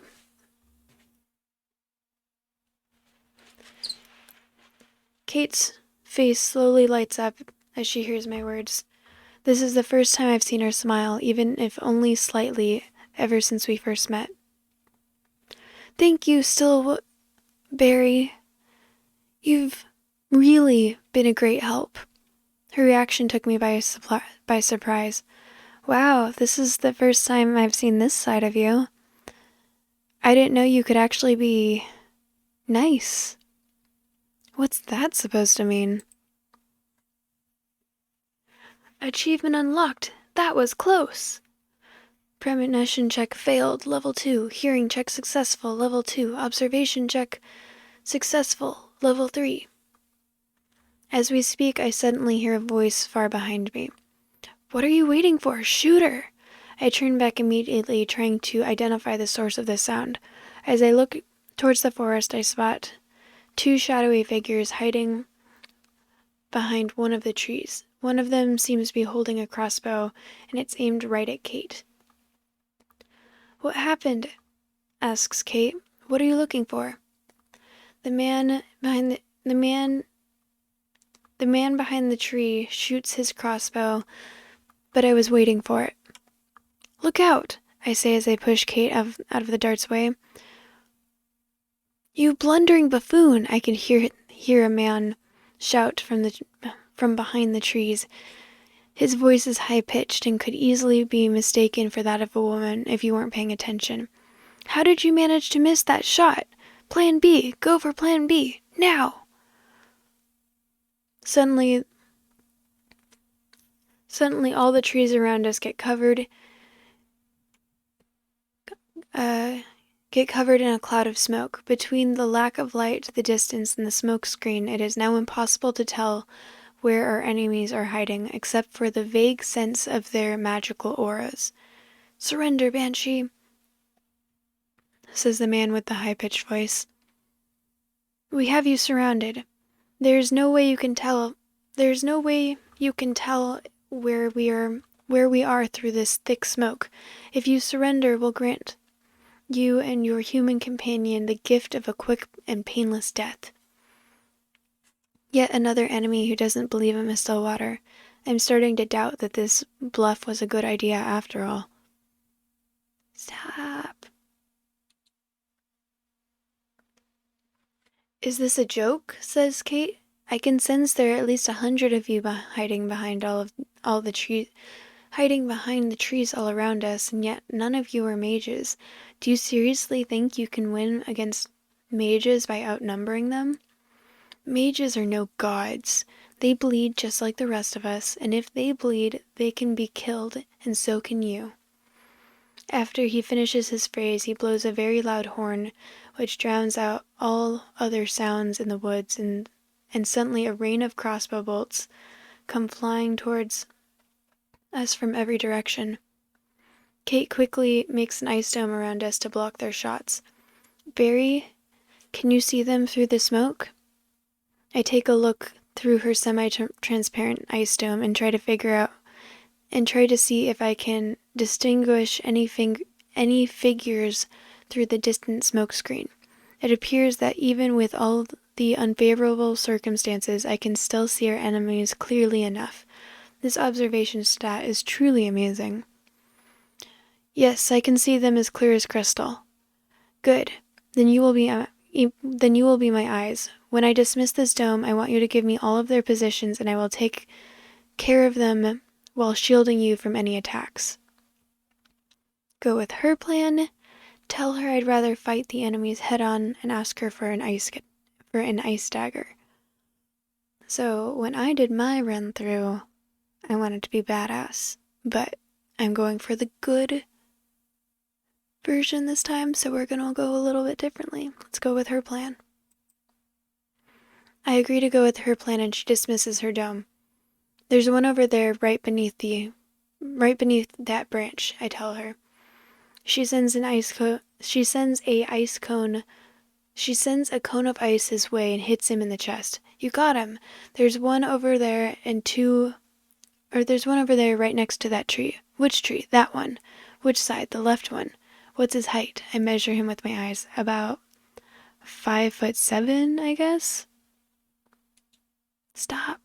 Kate's face slowly lights up as she hears my words. This is the first time I've seen her smile, even if only slightly, ever since we first met. Thank you, Barry. You've really been a great help. Her reaction took me by surprise. Wow, this is the first time I've seen this side of you. I didn't know you could actually be nice. What's that supposed to mean? Achievement unlocked. That was close. Premonition check failed, level 2. Hearing check successful, level 2. Observation check successful, level 3. As we speak, I suddenly hear a voice far behind me. What are you waiting for? Shoot her! I turn back immediately, trying to identify the source of the sound. As I look towards the forest, I spot 2 shadowy figures hiding behind one of the trees. One of them seems to be holding a crossbow, and it's aimed right at Kate. What happened? Asks Kate. What are you looking for? The man behind the tree shoots his crossbow, but I was waiting for it. Look out, I say as I push Kate out of the dart's way. You blundering buffoon, I can hear a man shout from behind the trees. His voice is high-pitched and could easily be mistaken for that of a woman if you weren't paying attention. How did you manage to miss that shot? Plan B. Go for Plan B. Now! Suddenly all the trees around us get covered in a cloud of smoke. Between the lack of light, the distance, and the smoke screen, it is now impossible to tell where our enemies are hiding, except for the vague sense of their magical auras. "Surrender, Banshee," says the man with the high-pitched voice. "We have you surrounded. There's no way you can tell where we are through this thick smoke. If you surrender, we'll grant you and your human companion the gift of a quick and painless death." Yet another enemy who doesn't believe in Stillwater. I'm starting to doubt that this bluff was a good idea after all. Stop. "Is this a joke?" says Kate. "I can sense there are at least 100 of you hiding behind the trees all around us, and yet none of you are mages. Do you seriously think you can win against mages by outnumbering them? Mages are no gods. They bleed just like the rest of us, and if they bleed, they can be killed, and so can you." After he finishes his phrase, he blows a very loud horn, which drowns out all other sounds in the woods, and suddenly a rain of crossbow bolts come flying towards us from every direction. Kate quickly makes an ice dome around us to block their shots. "Barry, can you see them through the smoke?" I take a look through her semi-transparent ice dome and try to see if I can distinguish any figures through the distant smoke screen. It appears that even with all the unfavorable circumstances, I can still see our enemies clearly enough. This observation stat is truly amazing. "Yes, I can see them as clear as crystal." "Good. Then you will be my eyes. When I dismiss this dome, I want you to give me all of their positions, and I will take care of them while shielding you from any attacks." Go with her plan. Tell her I'd rather fight the enemies head-on and ask her for an ice dagger. So when I did my run-through, I wanted to be badass, but I'm going for the good version this time, so we're gonna go a little bit differently. Let's go with her plan. I agree to go with her plan, and she dismisses her dome. "There's one over there right beneath that branch," I tell her. She sends a cone of ice his way and hits him in the chest. "You got him. There's one over there right next to that tree." "Which tree?" "That one." "Which side?" "The left one." "What's his height?" I measure him with my eyes. "About 5'7", I guess." Stop.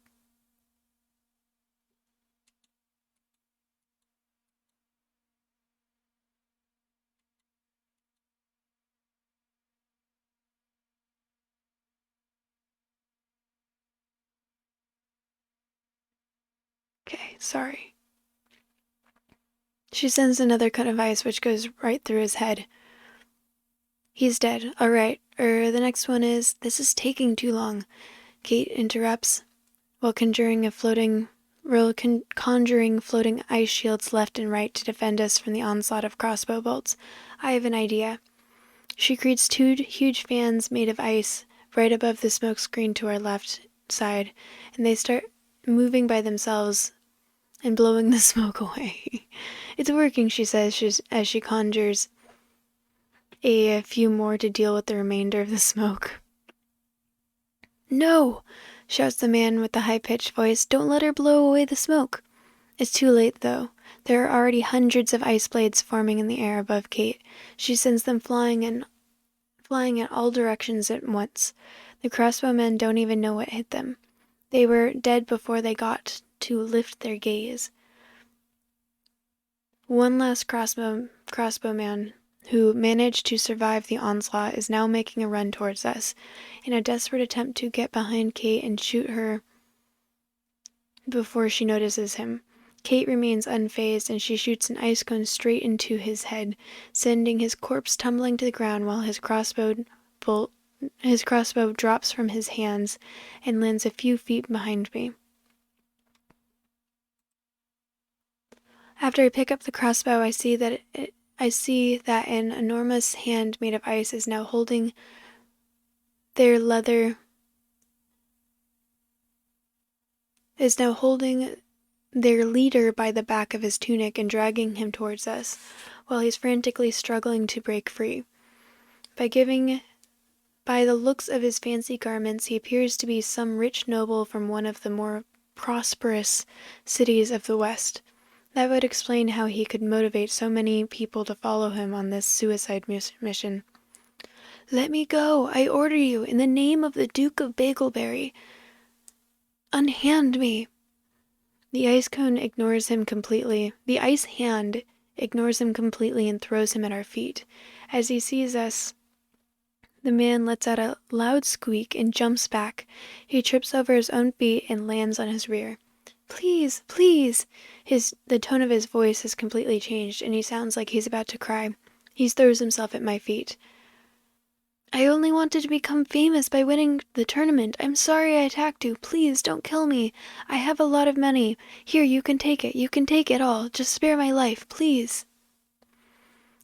Okay, sorry. She sends another cone of ice which goes right through his head. "He's dead. All right. The next one is..." "This is taking too long," Kate interrupts, while conjuring floating ice shields left and right to defend us from the onslaught of crossbow bolts. "I have an idea." She creates 2 huge fans made of ice right above the smoke screen to our left side, and they start moving by themselves and blowing the smoke away. "It's working," she says as she conjures a few more to deal with the remainder of the smoke. "No!" shouts the man with the high-pitched voice. "Don't let her blow away the smoke." It's too late, though. There are already hundreds of ice blades forming in the air above Kate. She sends them flying in all directions at once. The crossbowmen don't even know what hit them. They were dead before they got to lift their gaze. One last crossbowman who managed to survive the onslaught is now making a run towards us, in a desperate attempt to get behind Kate and shoot her before she notices him. Kate remains unfazed, and she shoots an ice cone straight into his head, sending his corpse tumbling to the ground while his crossbow drops from his hands and lands a few feet behind me. After I pick up the crossbow, I see that an enormous hand made of ice is now holding their leader by the back of his tunic and dragging him towards us, while he's frantically struggling to break free. By the looks of his fancy garments, he appears to be some rich noble from one of the more prosperous cities of the West. That would explain how he could motivate so many people to follow him on this suicide mission. "Let me go, I order you, in the name of the Duke of Bagelberry. Unhand me." The ice hand ignores him completely and throws him at our feet. As he sees us, the man lets out a loud squeak and jumps back. He trips over his own feet and lands on his rear. "Please, please!" The tone of his voice has completely changed, and he sounds like he's about to cry. He throws himself at my feet. "I only wanted to become famous by winning the tournament. I'm sorry I attacked you. Please, don't kill me. I have a lot of money. Here, you can take it. You can take it all. Just spare my life, please."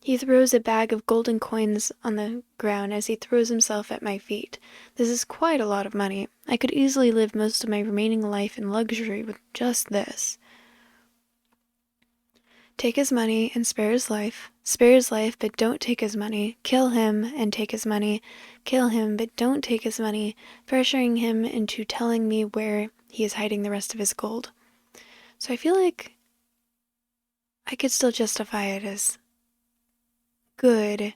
He throws a bag of golden coins on the ground as he throws himself at my feet. This is quite a lot of money. I could easily live most of my remaining life in luxury with just this. Take his money and spare his life. Spare his life, but don't take his money. Kill him and take his money. Kill him, but don't take his money, pressuring him into telling me where he is hiding the rest of his gold. So I feel like I could still justify it as good,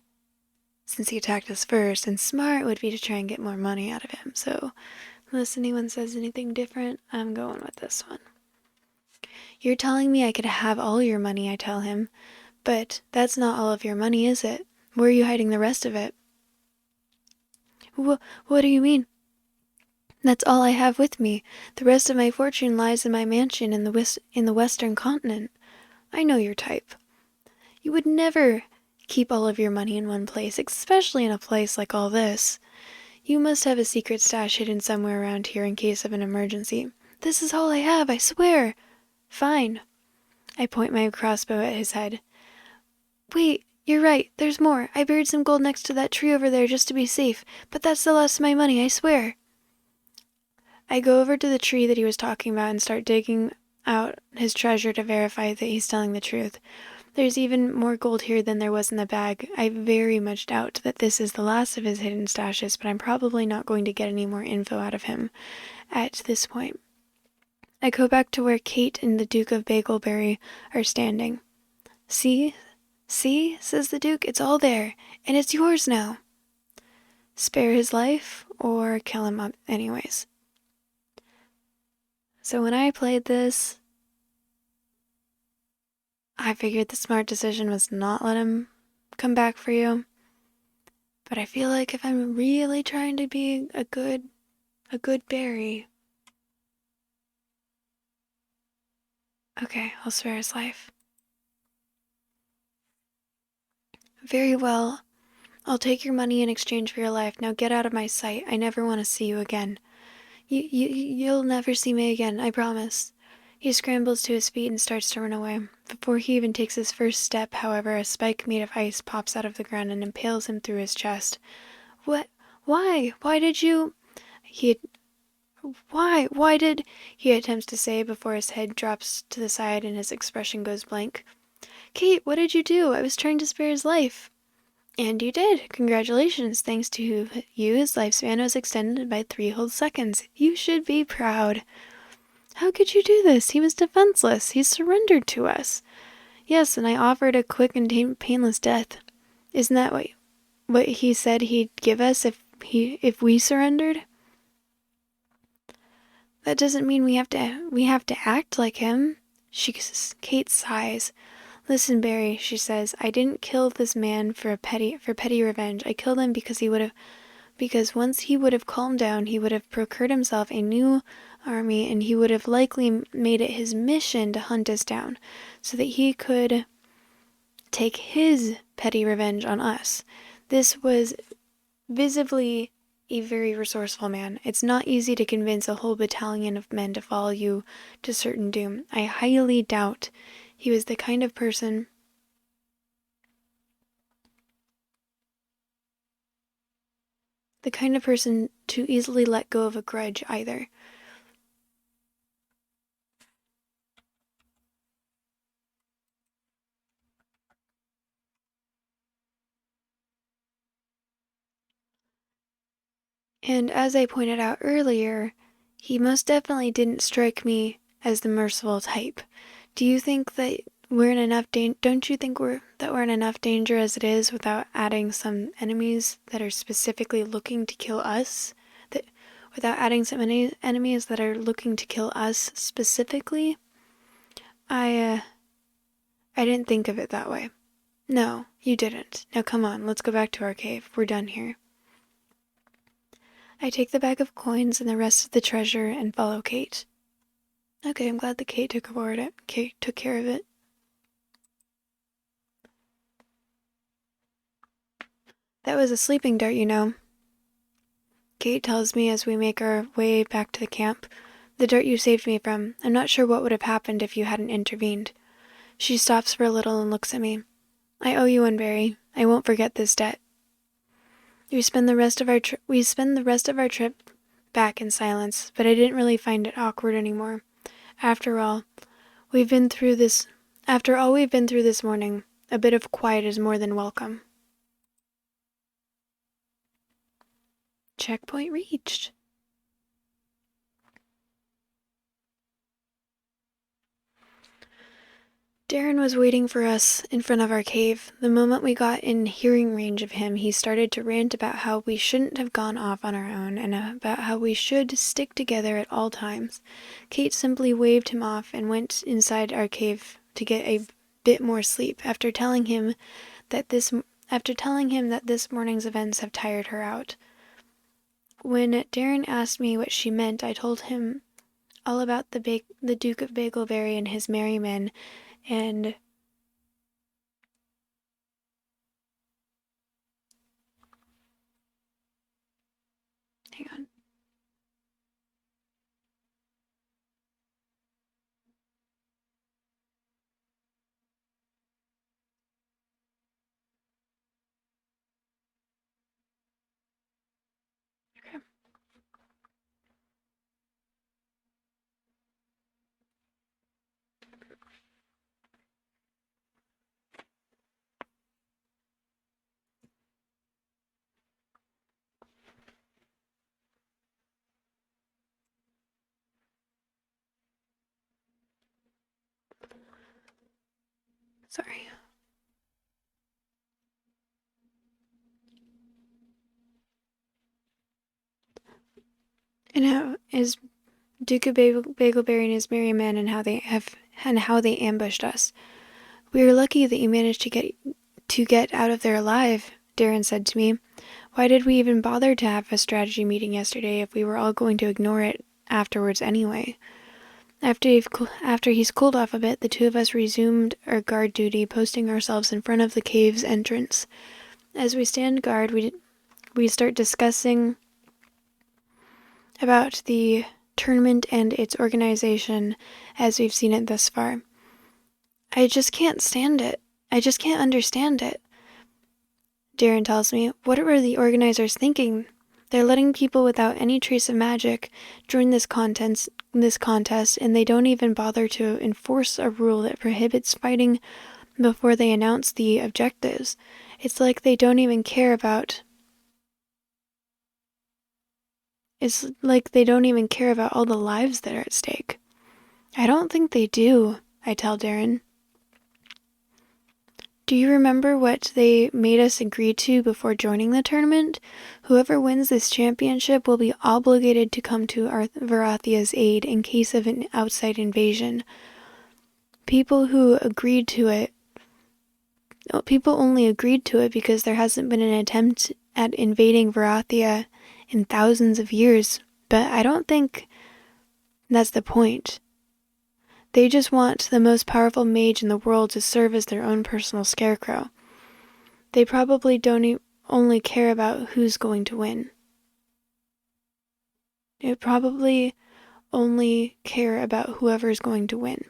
since he attacked us first, and smart would be to try and get more money out of him. So unless anyone says anything different, I'm going with this one. "You're telling me I could have all your money," I tell him. "But that's not all of your money, is it? Where are you hiding the rest of it?" What do you mean?" "That's all I have with me. The rest of my fortune lies in my mansion in the Western continent. I know your type. You would never keep all of your money in one place, especially in a place like all this. You must have a secret stash hidden somewhere around here in case of an emergency." "This is all I have, I swear." "Fine." I point my crossbow at his head. "Wait, you're right, there's more. I buried some gold next to that tree over there just to be safe, but that's the last of my money, I swear." I go over to the tree that he was talking about and start digging out his treasure to verify that he's telling the truth. There's even more gold here than there was in the bag. I very much doubt that this is the last of his hidden stashes, but I'm probably not going to get any more info out of him at this point. I go back to where Kate and the Duke of Bagelberry are standing. See, says the Duke, "it's all there, and it's yours now. Spare his life, or kill him up anyways." So when I played this, I figured the smart decision was not let him come back for you. But I feel like if I'm really trying to be a good berry, okay, I'll spare his life. "Very well. I'll take your money in exchange for your life. Now get out of my sight. I never want to see you again. You'll never see me again, I promise." He scrambles to his feet and starts to run away. Before he even takes his first step, however, a spike made of ice pops out of the ground and impales him through his chest. "What? Why? Why did you?" Why did, he attempts to say before his head drops to the side and his expression goes blank. "Kate, what did you do? I was trying to spare his life." "And you did. Congratulations. Thanks to you, his lifespan was extended by 3 whole seconds. You should be proud." "How could you do this? He was defenseless. He surrendered to us." "Yes, and I offered a quick and painless death. Isn't that what he said he'd give us if we surrendered?" "That doesn't mean we have to act like him." Kate sighs. "Listen, Barry," she says, "I didn't kill this man for petty revenge. I killed him because he would have because once he would have calmed down, he would have procured himself a new army, and he would have likely made it his mission to hunt us down so that he could take his petty revenge on us. This was visibly a very resourceful man. It's not easy to convince a whole battalion of men to follow you to certain doom. I highly doubt he was the kind of person to easily let go of a grudge either. And as I pointed out earlier, he most definitely didn't strike me as the merciful type. Do you think that we're in enough danger? Don't you think we're in enough danger as it is without adding some enemies that are specifically looking to kill us? Without adding some enemies that are looking to kill us specifically? I didn't think of it that way. No, you didn't. Now come on, let's go back to our cave. We're done here. I take the bag of coins and the rest of the treasure and follow Kate. Okay, I'm glad that Kate took care of it. That was a sleeping dart, you know. Kate tells me as we make our way back to the camp. The dart you saved me from. I'm not sure what would have happened if you hadn't intervened. She stops for a little and looks at me. I owe you one, Barry. I won't forget this debt. We spend the rest of our trip back in silence, but I didn't really find it awkward anymore. After all we've been through this morning, a bit of quiet is more than welcome. Checkpoint reached. Darren was waiting for us in front of our cave. The moment we got in hearing range of him, he started to rant about how we shouldn't have gone off on our own and about how we should stick together at all times. Kate simply waved him off and went inside our cave to get a bit more sleep after telling him that this morning's events have tired her out. When Darren asked me what she meant, I told him all about the Duke of Bagleberry and his merry men, and hang on. Okay. Sorry. And how is Duke of Bagleberry and his merry men and how they ambushed us. We are lucky that you managed to get out of there alive, Darren said to me. Why did we even bother to have a strategy meeting yesterday if we were all going to ignore it afterwards anyway? After he's cooled off a bit, the two of us resumed our guard duty, posting ourselves in front of the cave's entrance. As we stand guard, we start discussing about the tournament and its organization as we've seen it thus far. I just can't stand it. I just can't understand it. Darren tells me, what were the organizers thinking? They're letting people without any trace of magic join this contest, and they don't even bother to enforce a rule that prohibits fighting before they announce the objectives. It's like they don't even care about all the lives that are at stake. I don't think they do, I tell Darren. Do you remember what they made us agree to before joining the tournament? Whoever wins this championship will be obligated to come to Varathia's aid in case of an outside invasion. People only agreed to it because there hasn't been an attempt at invading Varathia in thousands of years, but I don't think that's the point. They just want the most powerful mage in the world to serve as their own personal scarecrow. They probably don't only care about who's going to win. They probably only care about whoever's going to win.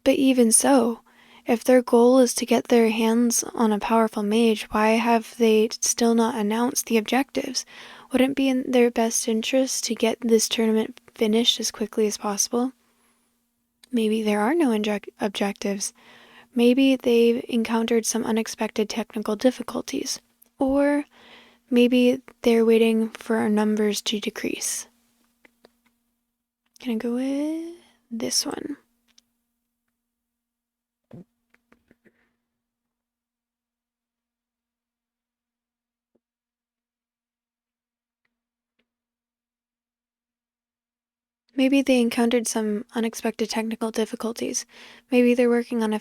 But even so, if their goal is to get their hands on a powerful mage, why have they still not announced the objectives? Wouldn't it be in their best interest to get this tournament finished as quickly as possible? Maybe there are no objectives. Maybe they've encountered some unexpected technical difficulties. Or maybe they're waiting for our numbers to decrease. Gonna go with this one. Maybe they encountered some unexpected technical difficulties. Maybe they're working to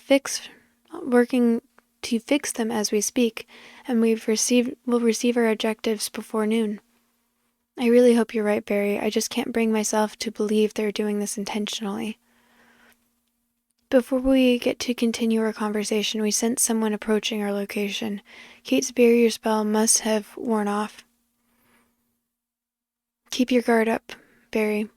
fix them as we speak, and we'll receive our objectives before noon. I really hope you're right, Barry. I just can't bring myself to believe they're doing this intentionally. Before we get to continue our conversation, we sense someone approaching our location. Kate's barrier spell must have worn off. Keep your guard up, Barry.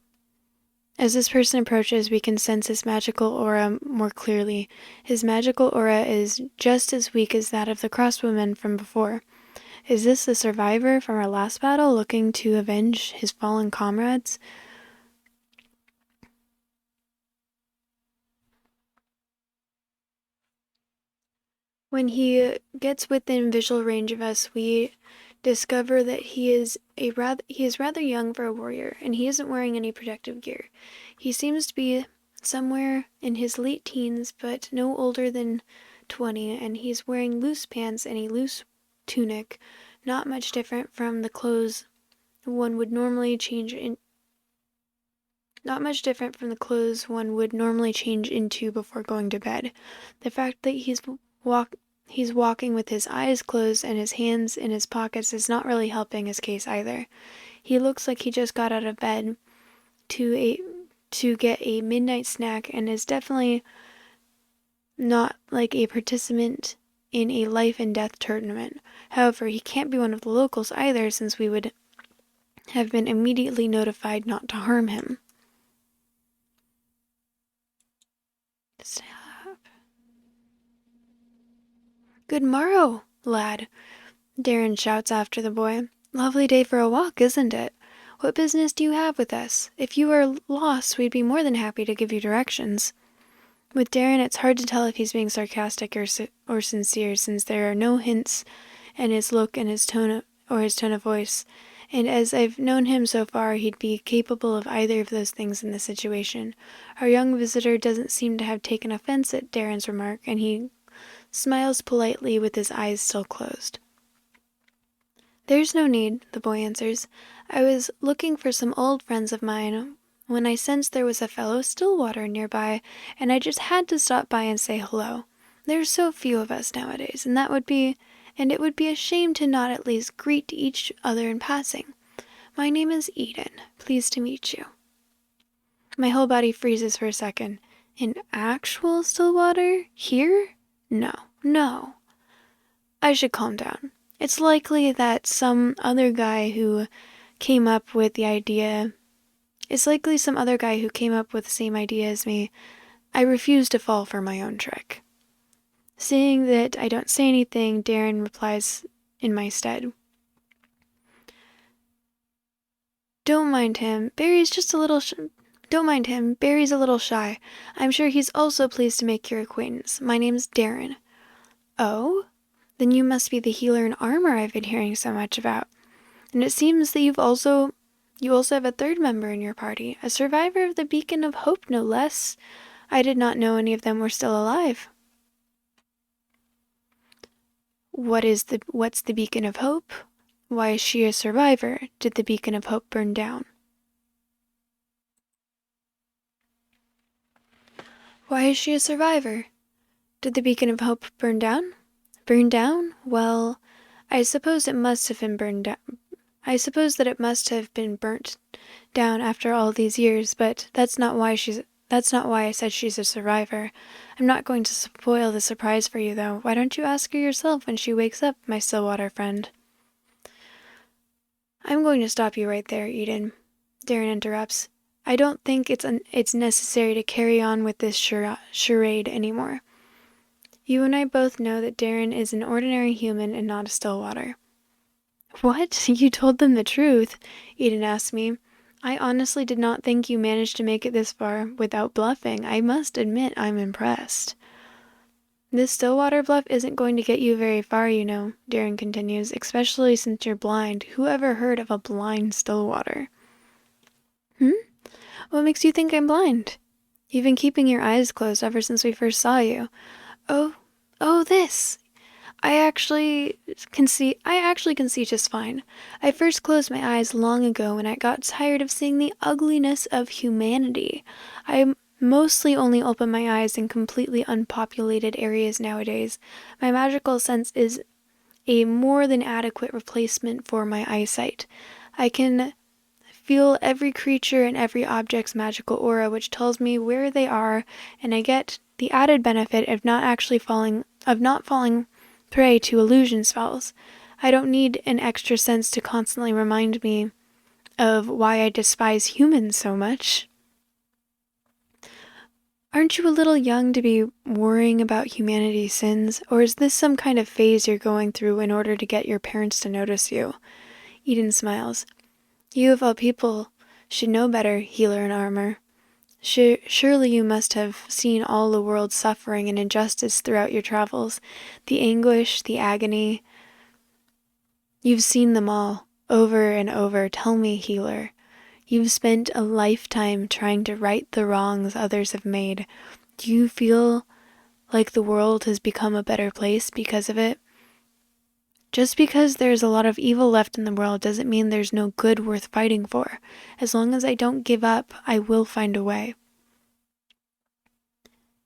As this person approaches, we can sense his magical aura more clearly. His magical aura is just as weak as that of the crossbowman from before. Is this the survivor from our last battle looking to avenge his fallen comrades? When he gets within visual range of us, we discover that he is rather young for a warrior, and he isn't wearing any protective gear. He seems to be somewhere in his late teens, but no older than 20, and he's wearing loose pants and a loose tunic, not much different from the clothes one would normally change into before going to bed. The fact that he's walking with his eyes closed and his hands in his pockets is not really helping his case either. He looks like he just got out of bed to get a midnight snack and is definitely not like a participant in a life and death tournament. However, he can't be one of the locals either, since we would have been immediately notified not to harm him. Stop. Good morrow, lad, Darren shouts after the boy. Lovely day for a walk, isn't it? What business do you have with us? If you are lost, we'd be more than happy to give you directions. With Darren, it's hard to tell if he's being sarcastic or sincere, since there are no hints in his look and his tone of voice. And as I've known him so far, he'd be capable of either of those things in this situation. Our young visitor doesn't seem to have taken offense at Darren's remark, and he smiles politely with his eyes still closed. There's no need, the boy answers. I was looking for some old friends of mine when I sensed there was a fellow Stillwater nearby, and I just had to stop by and say hello. There's so few of us nowadays, and it would be a shame to not at least greet each other in passing. My name is Eden. Pleased to meet you. My whole body freezes for a second. An actual Stillwater? Here? No. I should calm down. It's likely that some other guy who came up with the same idea as me. I refuse to fall for my own trick. Seeing that I don't say anything, Darren replies in my stead. Don't mind him. Barry's a little shy. I'm sure he's also pleased to make your acquaintance. My name's Darren. Oh? Then you must be the healer in armor I've been hearing so much about. And it seems that you also have a third member in your party, a survivor of the Beacon of Hope, no less. I did not know any of them were still alive. What's the Beacon of Hope? Why is she a survivor? Did the Beacon of Hope burn down? Why is she a survivor? Did the Beacon of Hope burn down? Burn down? Well, I suppose it must have been burned down. I suppose that it must have been burnt down after all these years, but that's not why I said she's a survivor. I'm not going to spoil the surprise for you, though. Why don't you ask her yourself when she wakes up, my Stillwater friend? I'm going to stop you right there, Eden. Darren interrupts. I don't think it's necessary to carry on with this charade anymore. You and I both know that Darren is an ordinary human and not a Stillwater. What? You told them the truth? Eden asked me. I honestly did not think you managed to make it this far without bluffing. I must admit I'm impressed. This Stillwater bluff isn't going to get you very far, you know, Darren continues, especially since you're blind. Who ever heard of a blind Stillwater? What makes you think I'm blind? You've been keeping your eyes closed ever since we first saw you. Oh, this. I actually can see just fine. I first closed my eyes long ago when I got tired of seeing the ugliness of humanity. I mostly only open my eyes in completely unpopulated areas nowadays. My magical sense is a more than adequate replacement for my eyesight. I can feel every creature and every object's magical aura, which tells me where they are, and I get the added benefit of not falling prey to illusion spells. I don't need an extra sense to constantly remind me of why I despise humans so much. Aren't you a little young to be worrying about humanity's sins, or is this some kind of phase you're going through in order to get your parents to notice you? Eden smiles. You of all people should know better, healer in armor. Surely you must have seen all the world's suffering and injustice throughout your travels, the anguish, the agony. You've seen them all, over and over. Tell me, healer. You've spent a lifetime trying to right the wrongs others have made. Do you feel like the world has become a better place because of it? Just because there's a lot of evil left in the world doesn't mean there's no good worth fighting for. As long as I don't give up, I will find a way.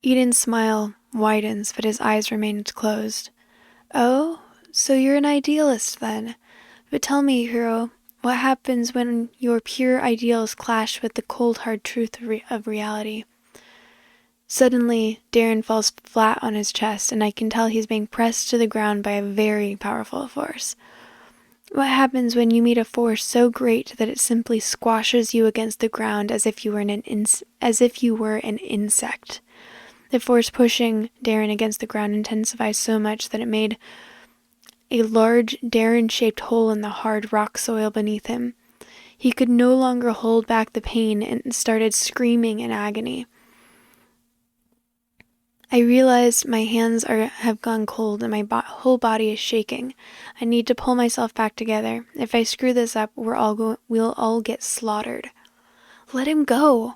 Eden's smile widens, but his eyes remained closed. Oh, so you're an idealist then. But tell me, hero, what happens when your pure ideals clash with the cold hard truth of reality? Suddenly, Darren falls flat on his chest, and I can tell he's being pressed to the ground by a very powerful force. What happens when you meet a force so great that it simply squashes you against the ground as if you were an insect? The force pushing Darren against the ground intensifies so much that it made a large Darren-shaped hole in the hard rock soil beneath him. He could no longer hold back the pain and started screaming in agony. I realized my hands have gone cold and my whole body is shaking. I need to pull myself back together. If I screw this up, we'll all get slaughtered. Let him go,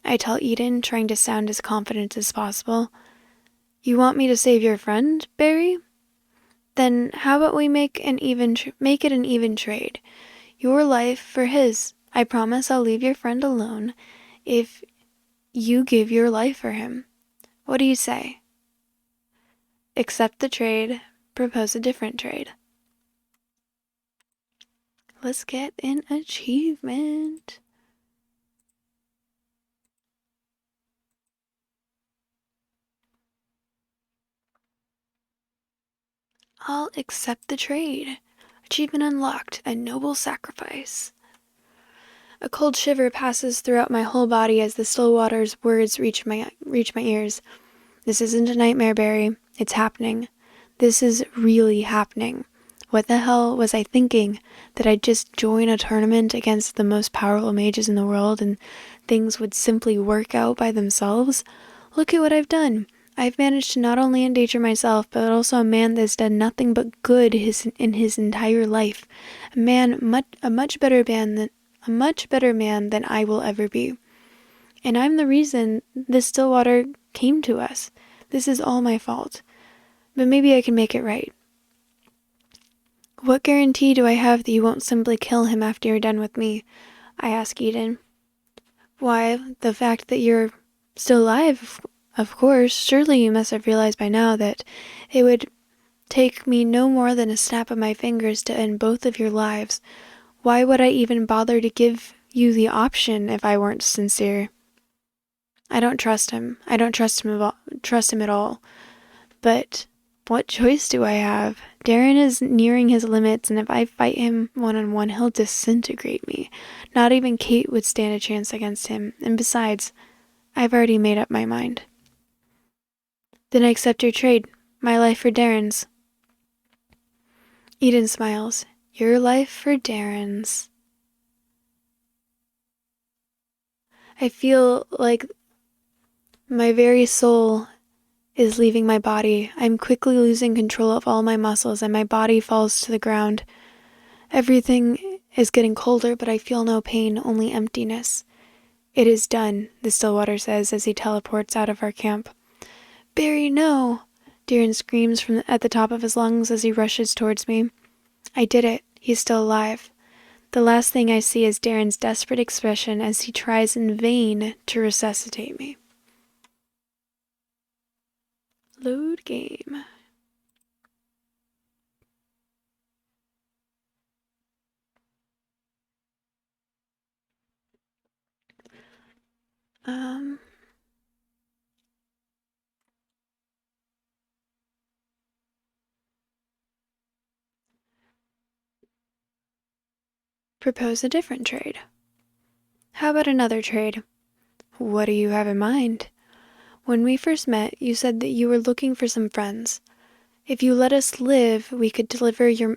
I tell Eden, trying to sound as confident as possible. You want me to save your friend, Barry? Then how about we make it an even trade? Your life for his. I promise I'll leave your friend alone if you give your life for him. What do you say? Accept the trade, propose a different trade. Let's get an achievement. I'll accept the trade. Achievement unlocked, a noble sacrifice. A cold shiver passes throughout my whole body as the Stillwater's words reach my ears. This isn't a nightmare, Barry. It's happening. This is really happening. What the hell was I thinking? That I'd just join a tournament against the most powerful mages in the world and things would simply work out by themselves? Look at what I've done. I've managed to not only endanger myself, but also a man that's done nothing but good in his entire life. A much better man than I will ever be. And I'm the reason this Stillwater came to us. This is all my fault. But maybe I can make it right. What guarantee do I have that you won't simply kill him after you're done with me? I ask Eden. Why, the fact that you're still alive, of course. Surely you must have realized by now that it would take me no more than a snap of my fingers to end both of your lives. Why would I even bother to give you the option if I weren't sincere? I don't trust him. I don't trust him at all. But what choice do I have? Darren is nearing his limits, and if I fight him one-on-one, he'll disintegrate me. Not even Kate would stand a chance against him. And besides, I've already made up my mind. Then I accept your trade. My life for Darren's. Eden smiles. Your life for Darren's. I feel like my very soul is leaving my body. I'm quickly losing control of all my muscles, and my body falls to the ground. Everything is getting colder, but I feel no pain, only emptiness. It is done, the Stillwater says as he teleports out of our camp. Barry, no! Darren screams from at the top of his lungs as he rushes towards me. I did it. He's still alive. The last thing I see is Darren's desperate expression as he tries in vain to resuscitate me. Load game. Propose a different trade. How about another trade? What do you have in mind? When we first met, you said that you were looking for some friends. If you let us live, we could deliver a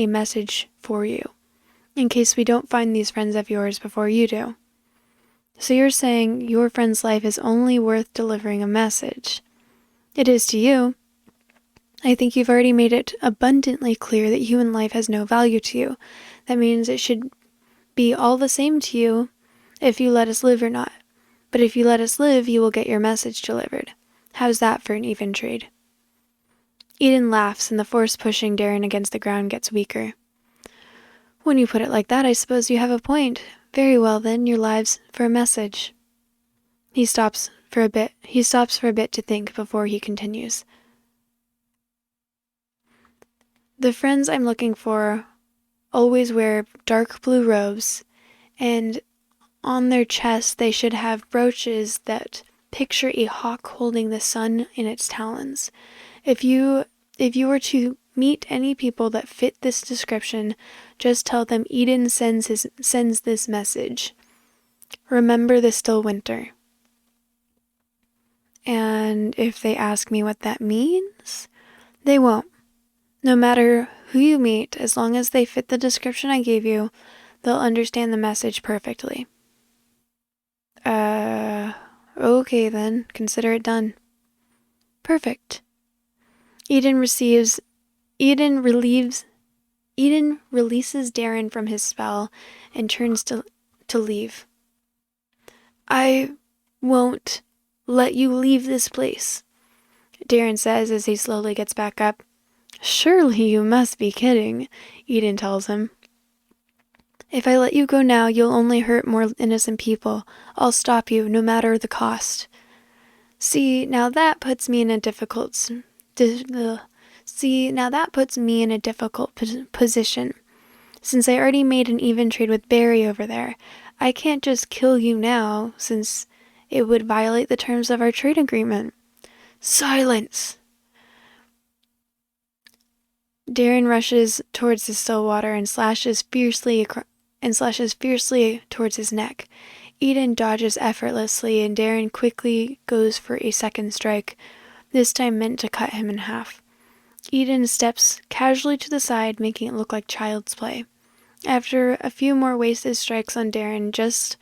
message for you, in case we don't find these friends of yours before you do. So you're saying your friend's life is only worth delivering a message. It is to you. I think you've already made it abundantly clear that human life has no value to you. That means it should be all the same to you if you let us live or not. But if you let us live, you will get your message delivered. How's that for an even trade? Eden laughs, and the force pushing Darren against the ground gets weaker. When you put it like that, I suppose you have a point. Very well then, your lives for a message. He stops for a bit to think before he continues. The friends I'm looking for always wear dark blue robes, and on their chests they should have brooches that picture a hawk holding the sun in its talons. If you were to meet any people that fit this description, just tell them Eden sends this message. Remember the still winter. And if they ask me what that means, they won't. No matter who you meet, as long as they fit the description I gave you, they'll understand the message perfectly. Okay then, consider it done. Perfect. Eden releases Darren from his spell and turns to leave. I won't let you leave this place, Darren says as he slowly gets back up. Surely you must be kidding, Eden tells him. If I let you go now, you'll only hurt more innocent people. I'll stop you, no matter the cost. See, now that puts me in a difficult position. Since I already made an even trade with Barry over there, I can't just kill you now, since it would violate the terms of our trade agreement. Silence! Darren rushes towards the still water and slashes fiercely towards his neck. Eden dodges effortlessly, and Darren quickly goes for a second strike, this time meant to cut him in half. Eden steps casually to the side, making it look like child's play. After a few more wasted strikes on Darren, just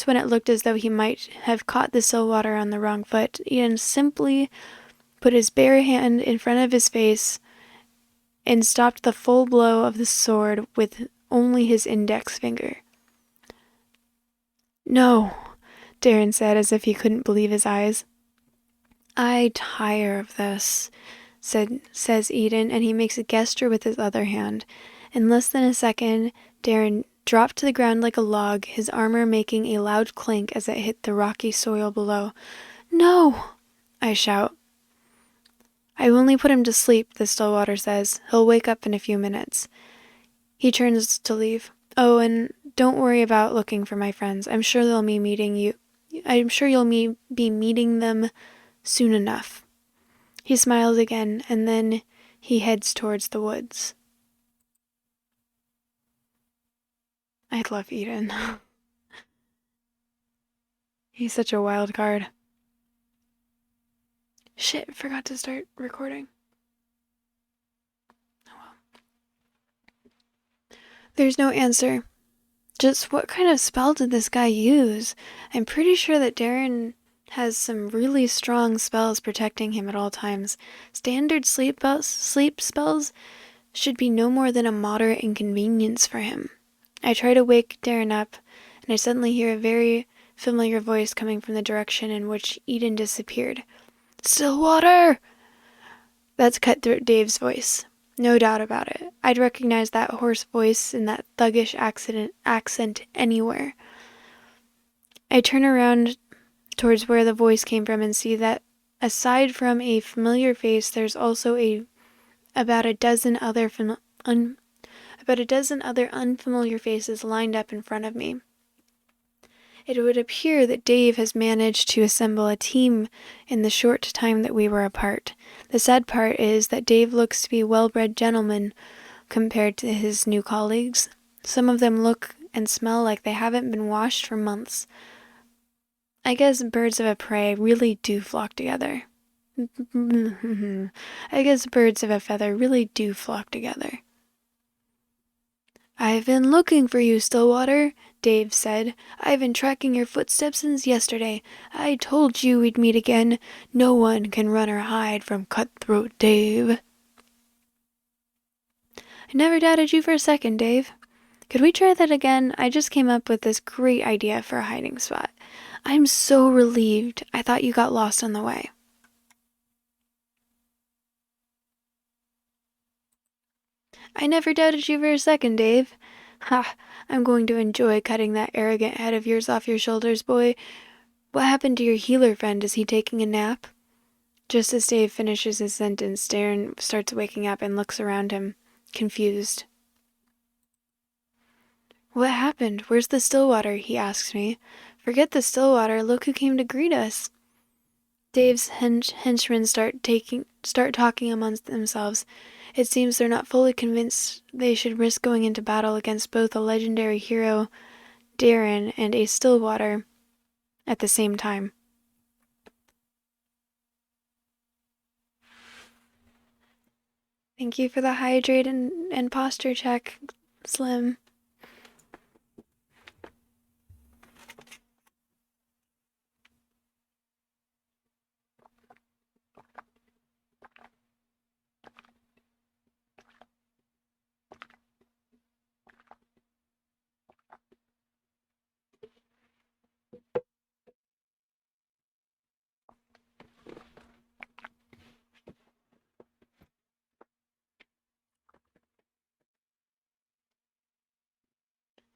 when it looked as though he might have caught the still water on the wrong foot, Eden simply put his bare hand in front of his face and stopped the full blow of the sword with only his index finger. No, Darren said as if he couldn't believe his eyes. I tire of this, says Eden, and he makes a gesture with his other hand. In less than a second, Darren dropped to the ground like a log, his armor making a loud clink as it hit the rocky soil below. No! I shout. I only put him to sleep, the Stillwater says. He'll wake up in a few minutes. He turns to leave. Oh, and don't worry about looking for my friends. I'm sure they'll be meeting you. I'm sure you'll be meeting them soon enough. He smiles again, and then he heads towards the woods. I love Eden. He's such a wild card. Shit, forgot to start recording. Oh well. There's no answer. Just what kind of spell did this guy use? I'm pretty sure that Darren has some really strong spells protecting him at all times. Standard sleep spells should be no more than a moderate inconvenience for him. I try to wake Darren up, and I suddenly hear a very familiar voice coming from the direction in which Eden disappeared. Stillwater! That's Cutthroat Dave's voice. No doubt about it. I'd recognize that hoarse voice and that thuggish accent anywhere. I turn around towards where the voice came from and see that aside from a familiar face, there's also about a dozen other unfamiliar faces lined up in front of me. It would appear that Dave has managed to assemble a team in the short time that we were apart. The sad part is that Dave looks to be a well-bred gentleman compared to his new colleagues. Some of them look and smell like they haven't been washed for months. I guess birds of a prey really do flock together. I guess birds of a feather really do flock together. I've been looking for you, Stillwater, Dave said. I've been tracking your footsteps since yesterday. I told you we'd meet again. No one can run or hide from Cutthroat Dave. I never doubted you for a second, Dave. Could we try that again? I just came up with this great idea for a hiding spot. I'm so relieved. I thought you got lost on the way. I never doubted you for a second, Dave. Ha, I'm going to enjoy cutting that arrogant head of yours off your shoulders, boy. What happened to your healer friend? Is he taking a nap? Just as Dave finishes his sentence, Darren starts waking up and looks around him, confused. What happened? Where's the Stillwater? He asks me. Forget the Stillwater. Look who came to greet us. Dave's henchmen start talking amongst themselves. It seems they're not fully convinced they should risk going into battle against both a legendary hero, Darren, and a Stillwater at the same time. Thank you for the hydrate and posture check, Slim.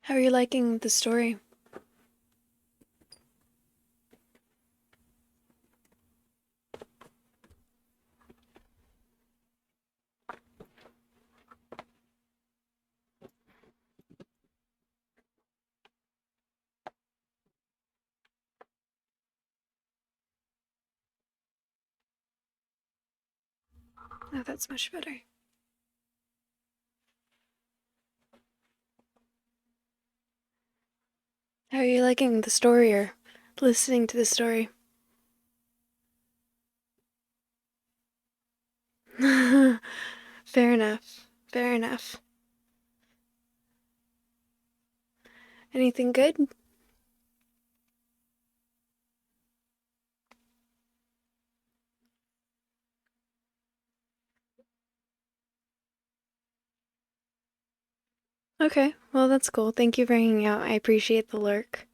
How are you liking the story? Oh, that's much better. How are you liking the story or listening to the story? Fair enough. Fair enough. Anything good? Okay, well that's cool. Thank you for hanging out. I appreciate the lurk.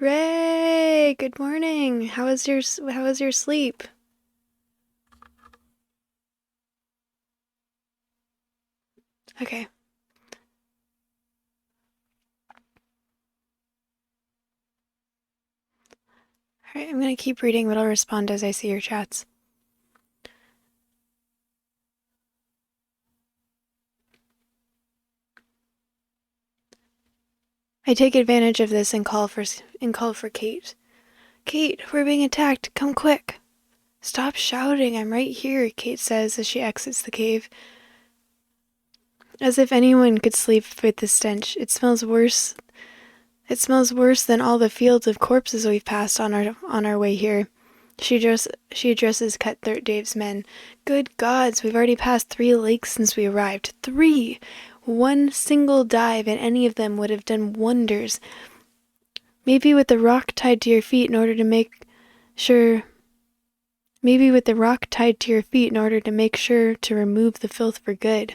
Ray, good morning. How was your sleep? Okay. Alright, I'm gonna keep reading, but I'll respond as I see your chats. I take advantage of this and call for Kate. Kate, we're being attacked. Come quick. Stop shouting. I'm right here, Kate says as she exits the cave. As if anyone could sleep with the stench. It smells worse. It smells worse than all the fields of corpses we've passed on our way here. She addresses Cutthroat Dave's men. Good gods, we've already passed 3 lakes since we arrived. 3! One single dive and any of them would have done wonders. Maybe with the rock tied to your feet in order to make sure to remove the filth for good.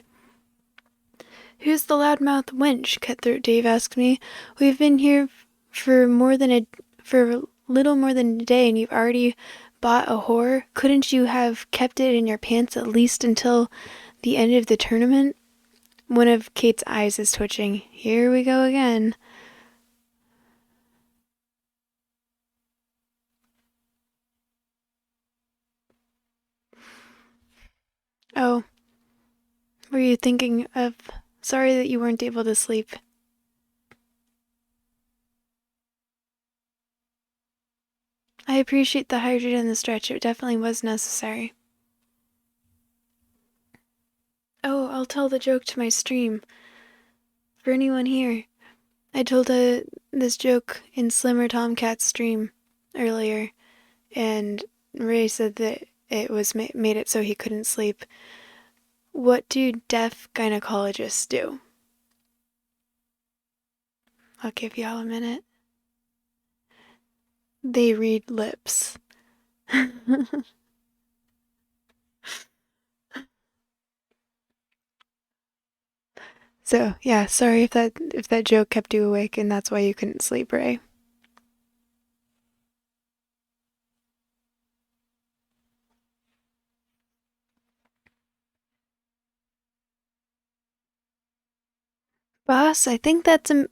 Who's the loudmouth wench? Cutthroat Dave asks me. We've been here for little more than a day and you've already bought a whore? Couldn't you have kept it in your pants at least until the end of the tournament? One of Kate's eyes is twitching. Here we go again. Oh, were you thinking of... Sorry that you weren't able to sleep. I appreciate the hydrate and the stretch. It definitely was necessary. Oh, I'll tell the joke to my stream. For anyone here. I told this joke in Slimmer Tomcat's stream earlier, and Ray said that it was made it so he couldn't sleep. What do deaf gynecologists do? I'll give y'all a minute. They read lips. So, yeah, sorry if that joke kept you awake and that's why you couldn't sleep, Ray. Boss, I think that's a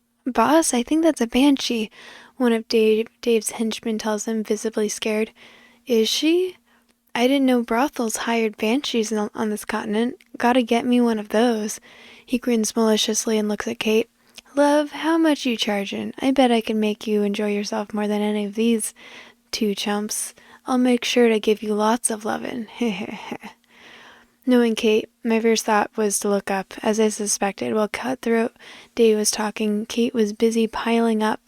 banshee, one of Dave's henchmen tells him, visibly scared. Is she? I didn't know brothels hired banshees on this continent. Gotta get me one of those. He grins maliciously and looks at Kate. Love, how much you chargin'? I bet I can make you enjoy yourself more than any of these 2 chumps. I'll make sure to give you lots of lovin'. Knowing Kate, my first thought was to look up. As I suspected, while Cutthroat Dave was talking, Kate was busy piling up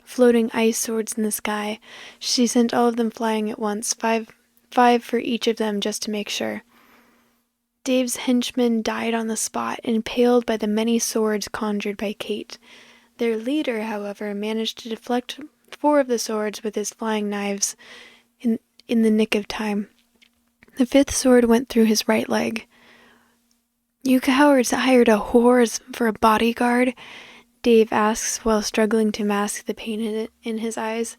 floating ice swords in the sky. She sent all of them flying at once, five for each of them just to make sure. Dave's henchmen died on the spot, impaled by the many swords conjured by Kate. Their leader, however, managed to deflect 4 of the swords with his flying knives in the nick of time. The 5th sword went through his right leg. You cowards hired a whore for a bodyguard? Dave asks while struggling to mask the pain in his eyes.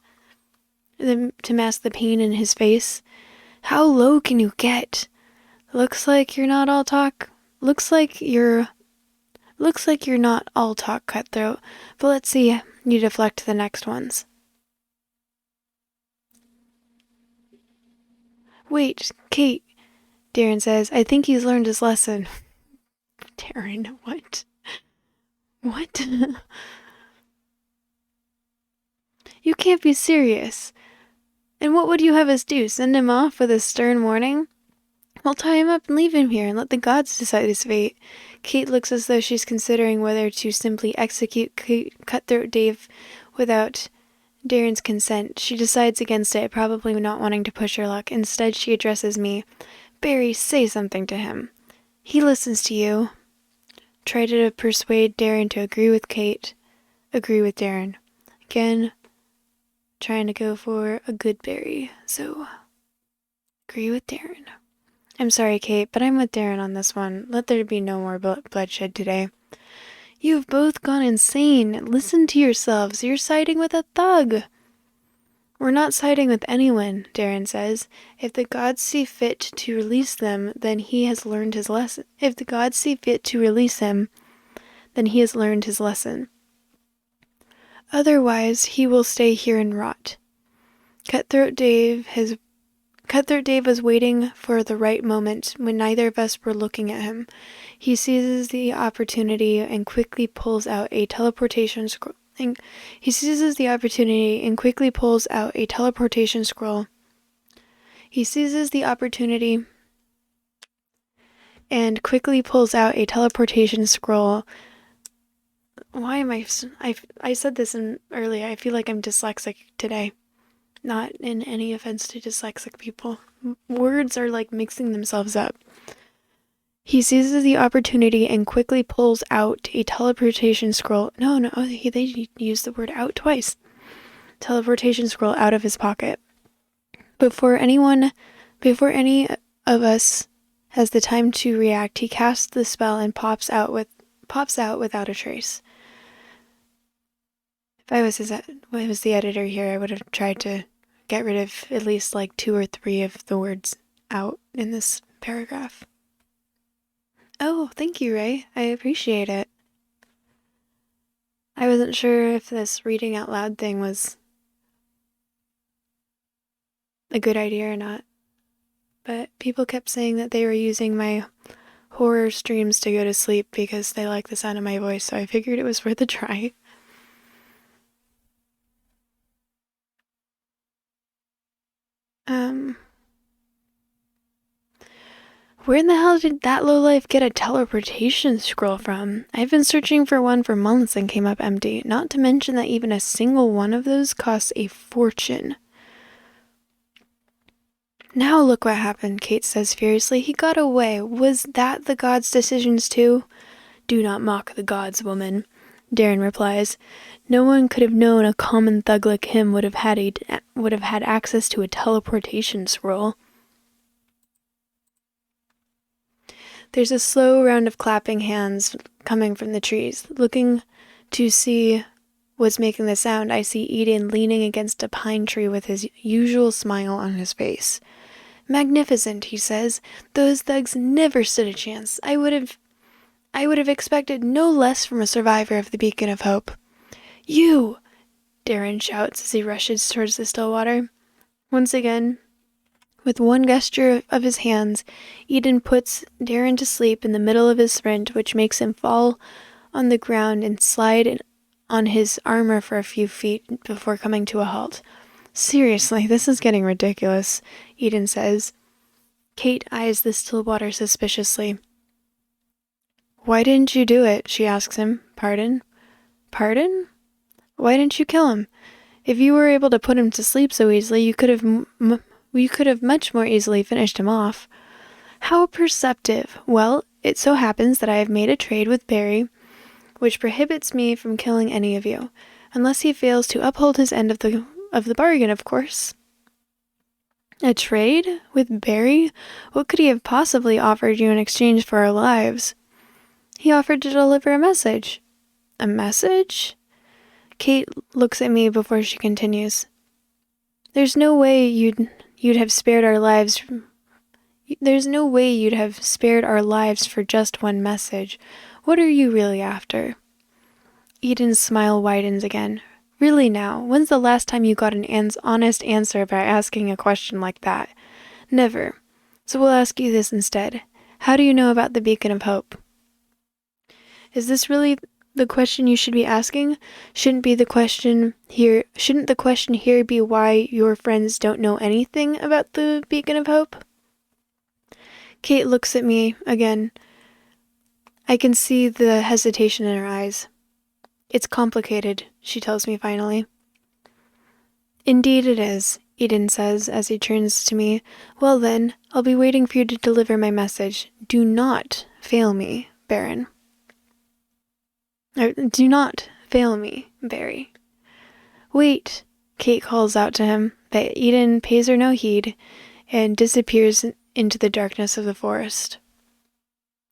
To mask the pain in his face. How low can you get? Looks like you're not all talk, Cutthroat, but let's see you deflect the next ones. Wait, Kate, Darren says, I think he's learned his lesson. Darren, what? What? You can't be serious. And what would you have us do? Send him off with a stern warning? We'll tie him up and leave him here and let the gods decide his fate. Kate looks as though she's considering whether to simply execute Cutthroat Dave without Darren's consent. She decides against it, probably not wanting to push her luck. Instead, she addresses me. Barry, say something to him. He listens to you. Try to persuade Darren to agree with Kate. Agree with Darren. Again, trying to go for a good Barry. So, agree with Darren. I'm sorry, Kate, but I'm with Darren on this one. Let there be no more bloodshed today. You've both gone insane. Listen to yourselves. You're siding with a thug. We're not siding with anyone, Darren says. If the gods see fit to release them, then he has learned his lesson. If the gods see fit to release him, then he has learned his lesson. Otherwise, he will stay here and rot. Cutthroat Dave was waiting for the right moment when neither of us were looking at him. He seizes the opportunity and quickly pulls out a teleportation scroll. He seizes the opportunity and quickly pulls out a teleportation scroll. He seizes the opportunity and quickly pulls out a teleportation scroll. Why am I said this earlier. I feel like I'm dyslexic today. Not in any offense to dyslexic people. Words are like mixing themselves up. He seizes the opportunity and quickly pulls out a teleportation scroll. No, they used the word out twice. Teleportation scroll out of his pocket. Before any of us has the time to react, he casts the spell and pops out without a trace. If I was the editor here, I would have tried to get rid of at least like 2 or 3 of the words out in this paragraph. Oh, thank you, Ray. I appreciate it. I wasn't sure if this reading out loud thing was a good idea or not, but people kept saying that they were using my horror streams to go to sleep because they like the sound of my voice, so I figured it was worth a try. Where in the hell did that lowlife get a teleportation scroll from? I've been searching for one for months and came up empty, not to mention that even a single one of those costs a fortune. Now look what happened, Kate says furiously. He got away. Was that the gods' decisions too? Do not mock the gods, woman, Darren replies. No one could have known a common thug like him would have had access to a teleportation scroll. There's a slow round of clapping hands coming from the trees. Looking to see what's making the sound, I see Eden leaning against a pine tree with his usual smile on his face. Magnificent, he says. Those thugs never stood a chance. I would have expected no less from a survivor of the Beacon of Hope. You! Darren shouts as he rushes towards the still water. Once again, with one gesture of his hands, Eden puts Darren to sleep in the middle of his sprint, which makes him fall on the ground and slide on his armor for a few feet before coming to a halt. Seriously, this is getting ridiculous, Eden says. Kate eyes the still water suspiciously. Why didn't you do it? She asks him. Pardon? Pardon? Why didn't you kill him? If you were able to put him to sleep so easily, you could have much more easily finished him off. How perceptive. Well, it so happens that I have made a trade with Barry, which prohibits me from killing any of you, unless he fails to uphold his end of the bargain, of course. A trade? With Barry? What could he have possibly offered you in exchange for our lives? He offered to deliver a message. A message? Kate looks at me before she continues. There's no way you'd have spared our lives. There's no way you'd have spared our lives for just one message. What are you really after? Eden's smile widens again. Really now, when's the last time you got an honest answer by asking a question like that? Never. So we'll ask you this instead. How do you know about the Beacon of Hope? Is this really the question you should be asking? Shouldn't the question here be why your friends don't know anything about the Beacon of Hope? Kate looks at me again. I can see the hesitation in her eyes. It's complicated, she tells me finally. Indeed it is, Eden says as he turns to me. Well then, I'll be waiting for you to deliver my message. Do not fail me, Baron. Do not fail me, Barry. Wait, Kate calls out to him, but Eden pays her no heed and disappears into the darkness of the forest.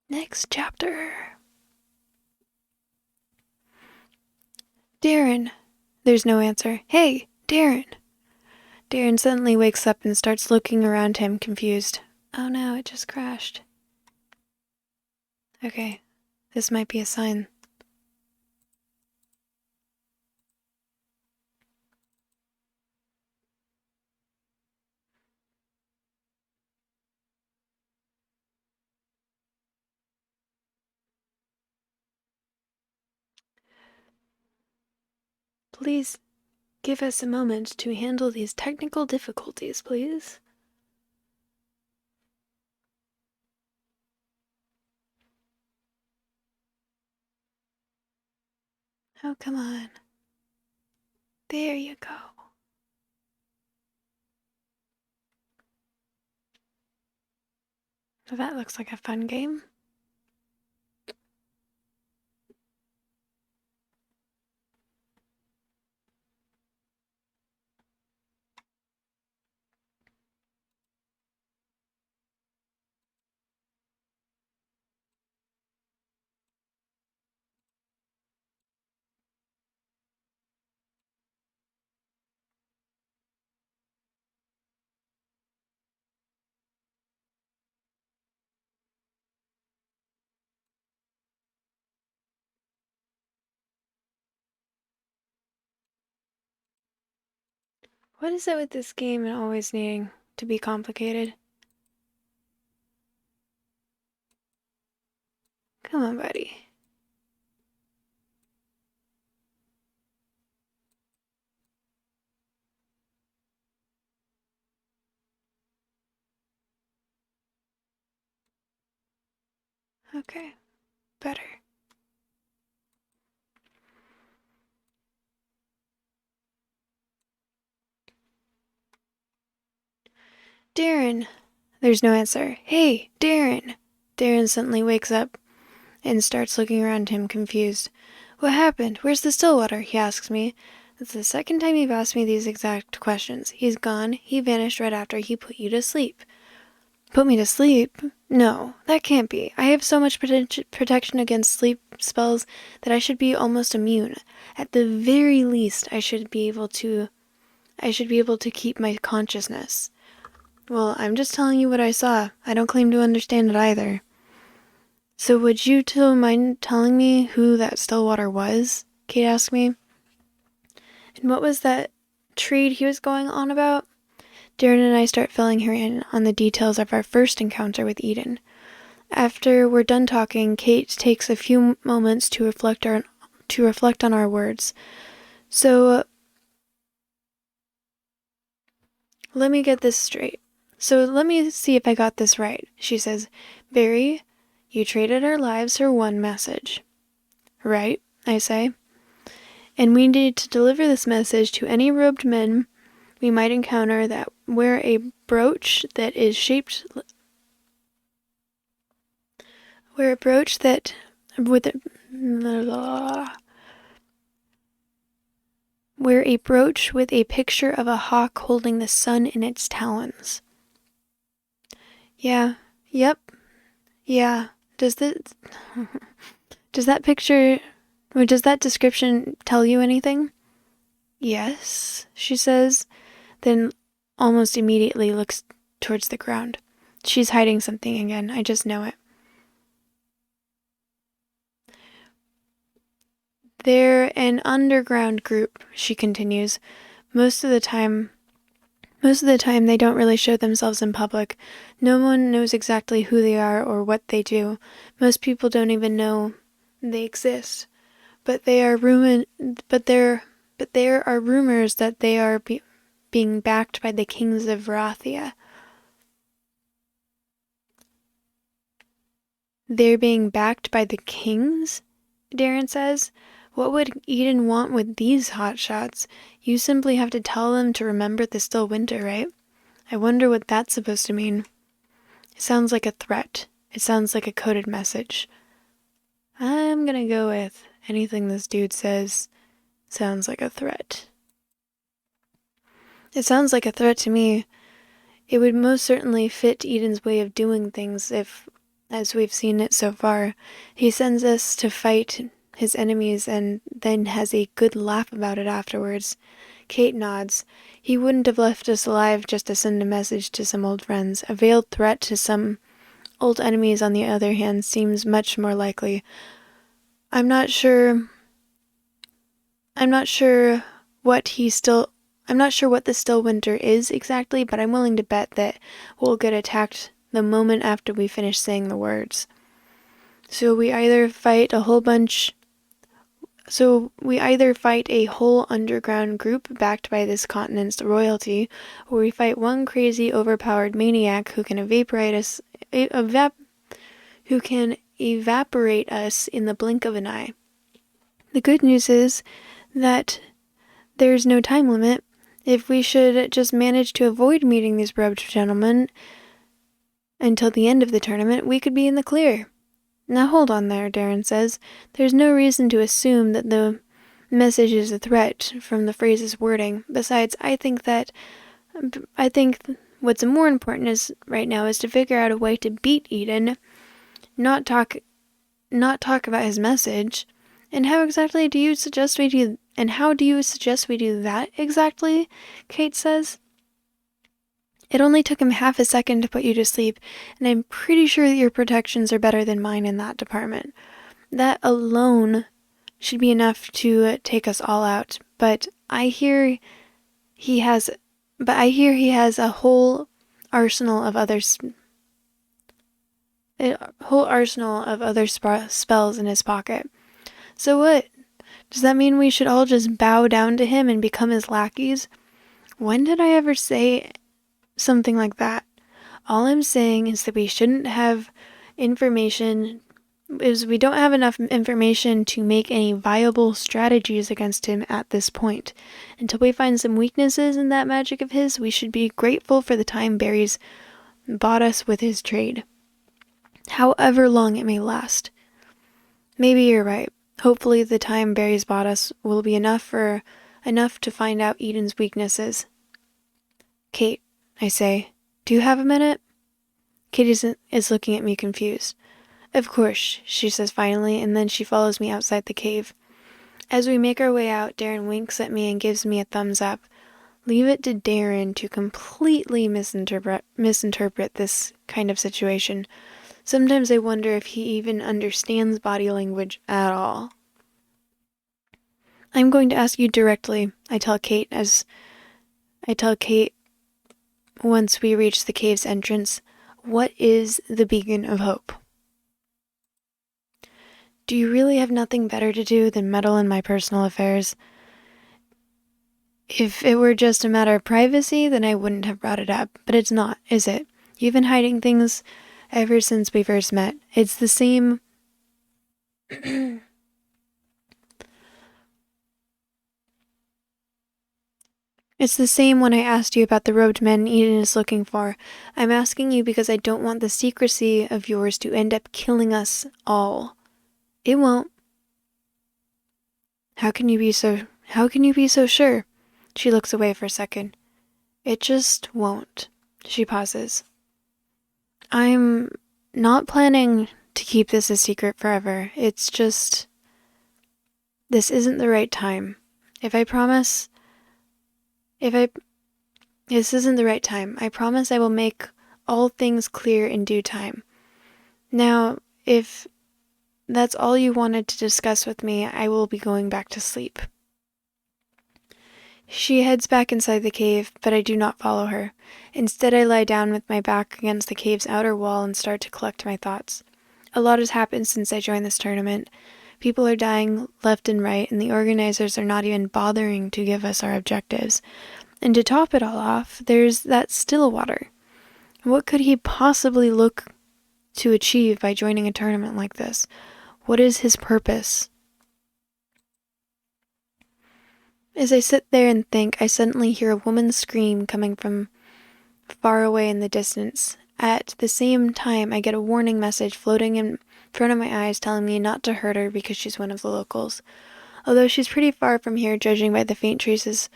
Next chapter. Darren. There's no answer. Hey, Darren. Darren suddenly wakes up and starts looking around him, confused. Oh no, it just crashed. Okay, this might be a sign. Please give us a moment to handle these technical difficulties, please. Oh, come on. There you go. So that looks like a fun game. What is it with this game and always needing to be complicated? Come on, buddy. Okay, better. Darren! There's no answer. Hey, Darren! Darren suddenly wakes up and starts looking around him, confused. What happened? Where's the Stillwater? He asks me. It's the second time you've asked me these exact questions. He's gone. He vanished right after he put you to sleep. Put me to sleep? No, that can't be. I have so much protection against sleep spells that I should be almost immune. At the very least, I should be able to keep my consciousness. Well, I'm just telling you what I saw. I don't claim to understand it either. So would you two mind telling me who that Stillwater was? Kate asked me. And what was that trade he was going on about? Darren and I start filling her in on the details of our first encounter with Eden. After we're done talking, Kate takes a few moments to reflect on our words. So let me get this straight. So let me see if I got this right. She says, Barry, you traded our lives for one message. Right, I say. And we need to deliver this message to any robed men we might encounter that wear a brooch that is shaped... Wear a brooch that... with a... Wear a brooch with a picture of a hawk holding the sun in its talons. Yeah. Yep. Yeah. Does that description tell you anything? Yes, she says, then almost immediately looks towards the ground. She's hiding something again, I just know it. They're an underground group, she continues. Most of the time they don't really show themselves in public. No one knows exactly who they are or what they do. Most people don't even know they exist. But there are rumors that they are being backed by the kings of Varathia. They're being backed by the kings? Darren says. What would Eden want with these hotshots? You simply have to tell them to remember the still winter, right? I wonder what that's supposed to mean. It sounds like a threat. It sounds like a coded message. I'm gonna go with anything this dude says sounds like a threat. It sounds like a threat to me. It would most certainly fit Eden's way of doing things if, as we've seen it so far, he sends us to fight his enemies and then has a good laugh about it afterwards. Kate nods. He wouldn't have left us alive just to send a message to some old friends. A veiled threat to some old enemies, on the other hand, seems much more likely. I'm not sure what the still winter is exactly, but I'm willing to bet that we'll get attacked the moment after we finish saying the words. So we either fight a whole bunch So we either fight a whole underground group backed by this continent's royalty, or we fight one crazy, overpowered maniac who can evaporate us in the blink of an eye. The good news is that there's no time limit. If we should just manage to avoid meeting these robed gentlemen until the end of the tournament, we could be in the clear. Now hold on there, Darren says. There's no reason to assume that the message is a threat from the phrase's wording. Besides, I think what's more important is right now is to figure out a way to beat Eden, not talk about his message. And how exactly do you suggest we do? And how do you suggest we do that exactly? Kate says. It only took him half a second to put you to sleep, and I'm pretty sure that your protections are better than mine in that department. That alone should be enough to take us all out. But I hear he has a whole arsenal of other spells in his pocket. So what? Does that mean we should all just bow down to him and become his lackeys? When did I ever say something like that? All I'm saying is that we don't have enough information to make any viable strategies against him at this point. Until we find some weaknesses in that magic of his, we should be grateful for the time Barry's bought us with his trade. However long it may last. Maybe you're right. Hopefully the time Barry's bought us will be enough to find out Eden's weaknesses. Kate, I say, do you have a minute? Kate is looking at me confused. Of course, she says finally, and then she follows me outside the cave. As we make our way out, Darren winks at me and gives me a thumbs up. Leave it to Darren to completely misinterpret this kind of situation. Sometimes I wonder if he even understands body language at all. I'm going to ask you directly, I tell Kate once we reach the cave's entrance. What is the beacon of hope? Do you really have nothing better to do than meddle in my personal affairs? If it were just a matter of privacy, then I wouldn't have brought it up. But it's not, is it? You've been hiding things ever since we first met. It's the same... It's the same when I asked you about the robed men Eden is looking for. I'm asking you because I don't want the secrecy of yours to end up killing us all. It won't. How can you be so sure? She looks away for a second. It just won't. She pauses. I'm not planning to keep this a secret forever. It's just... This isn't the right time. This isn't the right time. I promise I will make all things clear in due time. Now, if that's all you wanted to discuss with me, I will be going back to sleep. She heads back inside the cave, but I do not follow her. Instead, I lie down with my back against the cave's outer wall and start to collect my thoughts. A lot has happened since I joined this tournament. People are dying left and right, and the organizers are not even bothering to give us our objectives. And to top it all off, there's that Stillwater. What could he possibly look to achieve by joining a tournament like this? What is his purpose? As I sit there and think, I suddenly hear a woman's scream coming from far away in the distance. At the same time, I get a warning message floating in front of my eyes telling me not to hurt her because she's one of the locals. Although she's pretty far from here, judging by the faint traces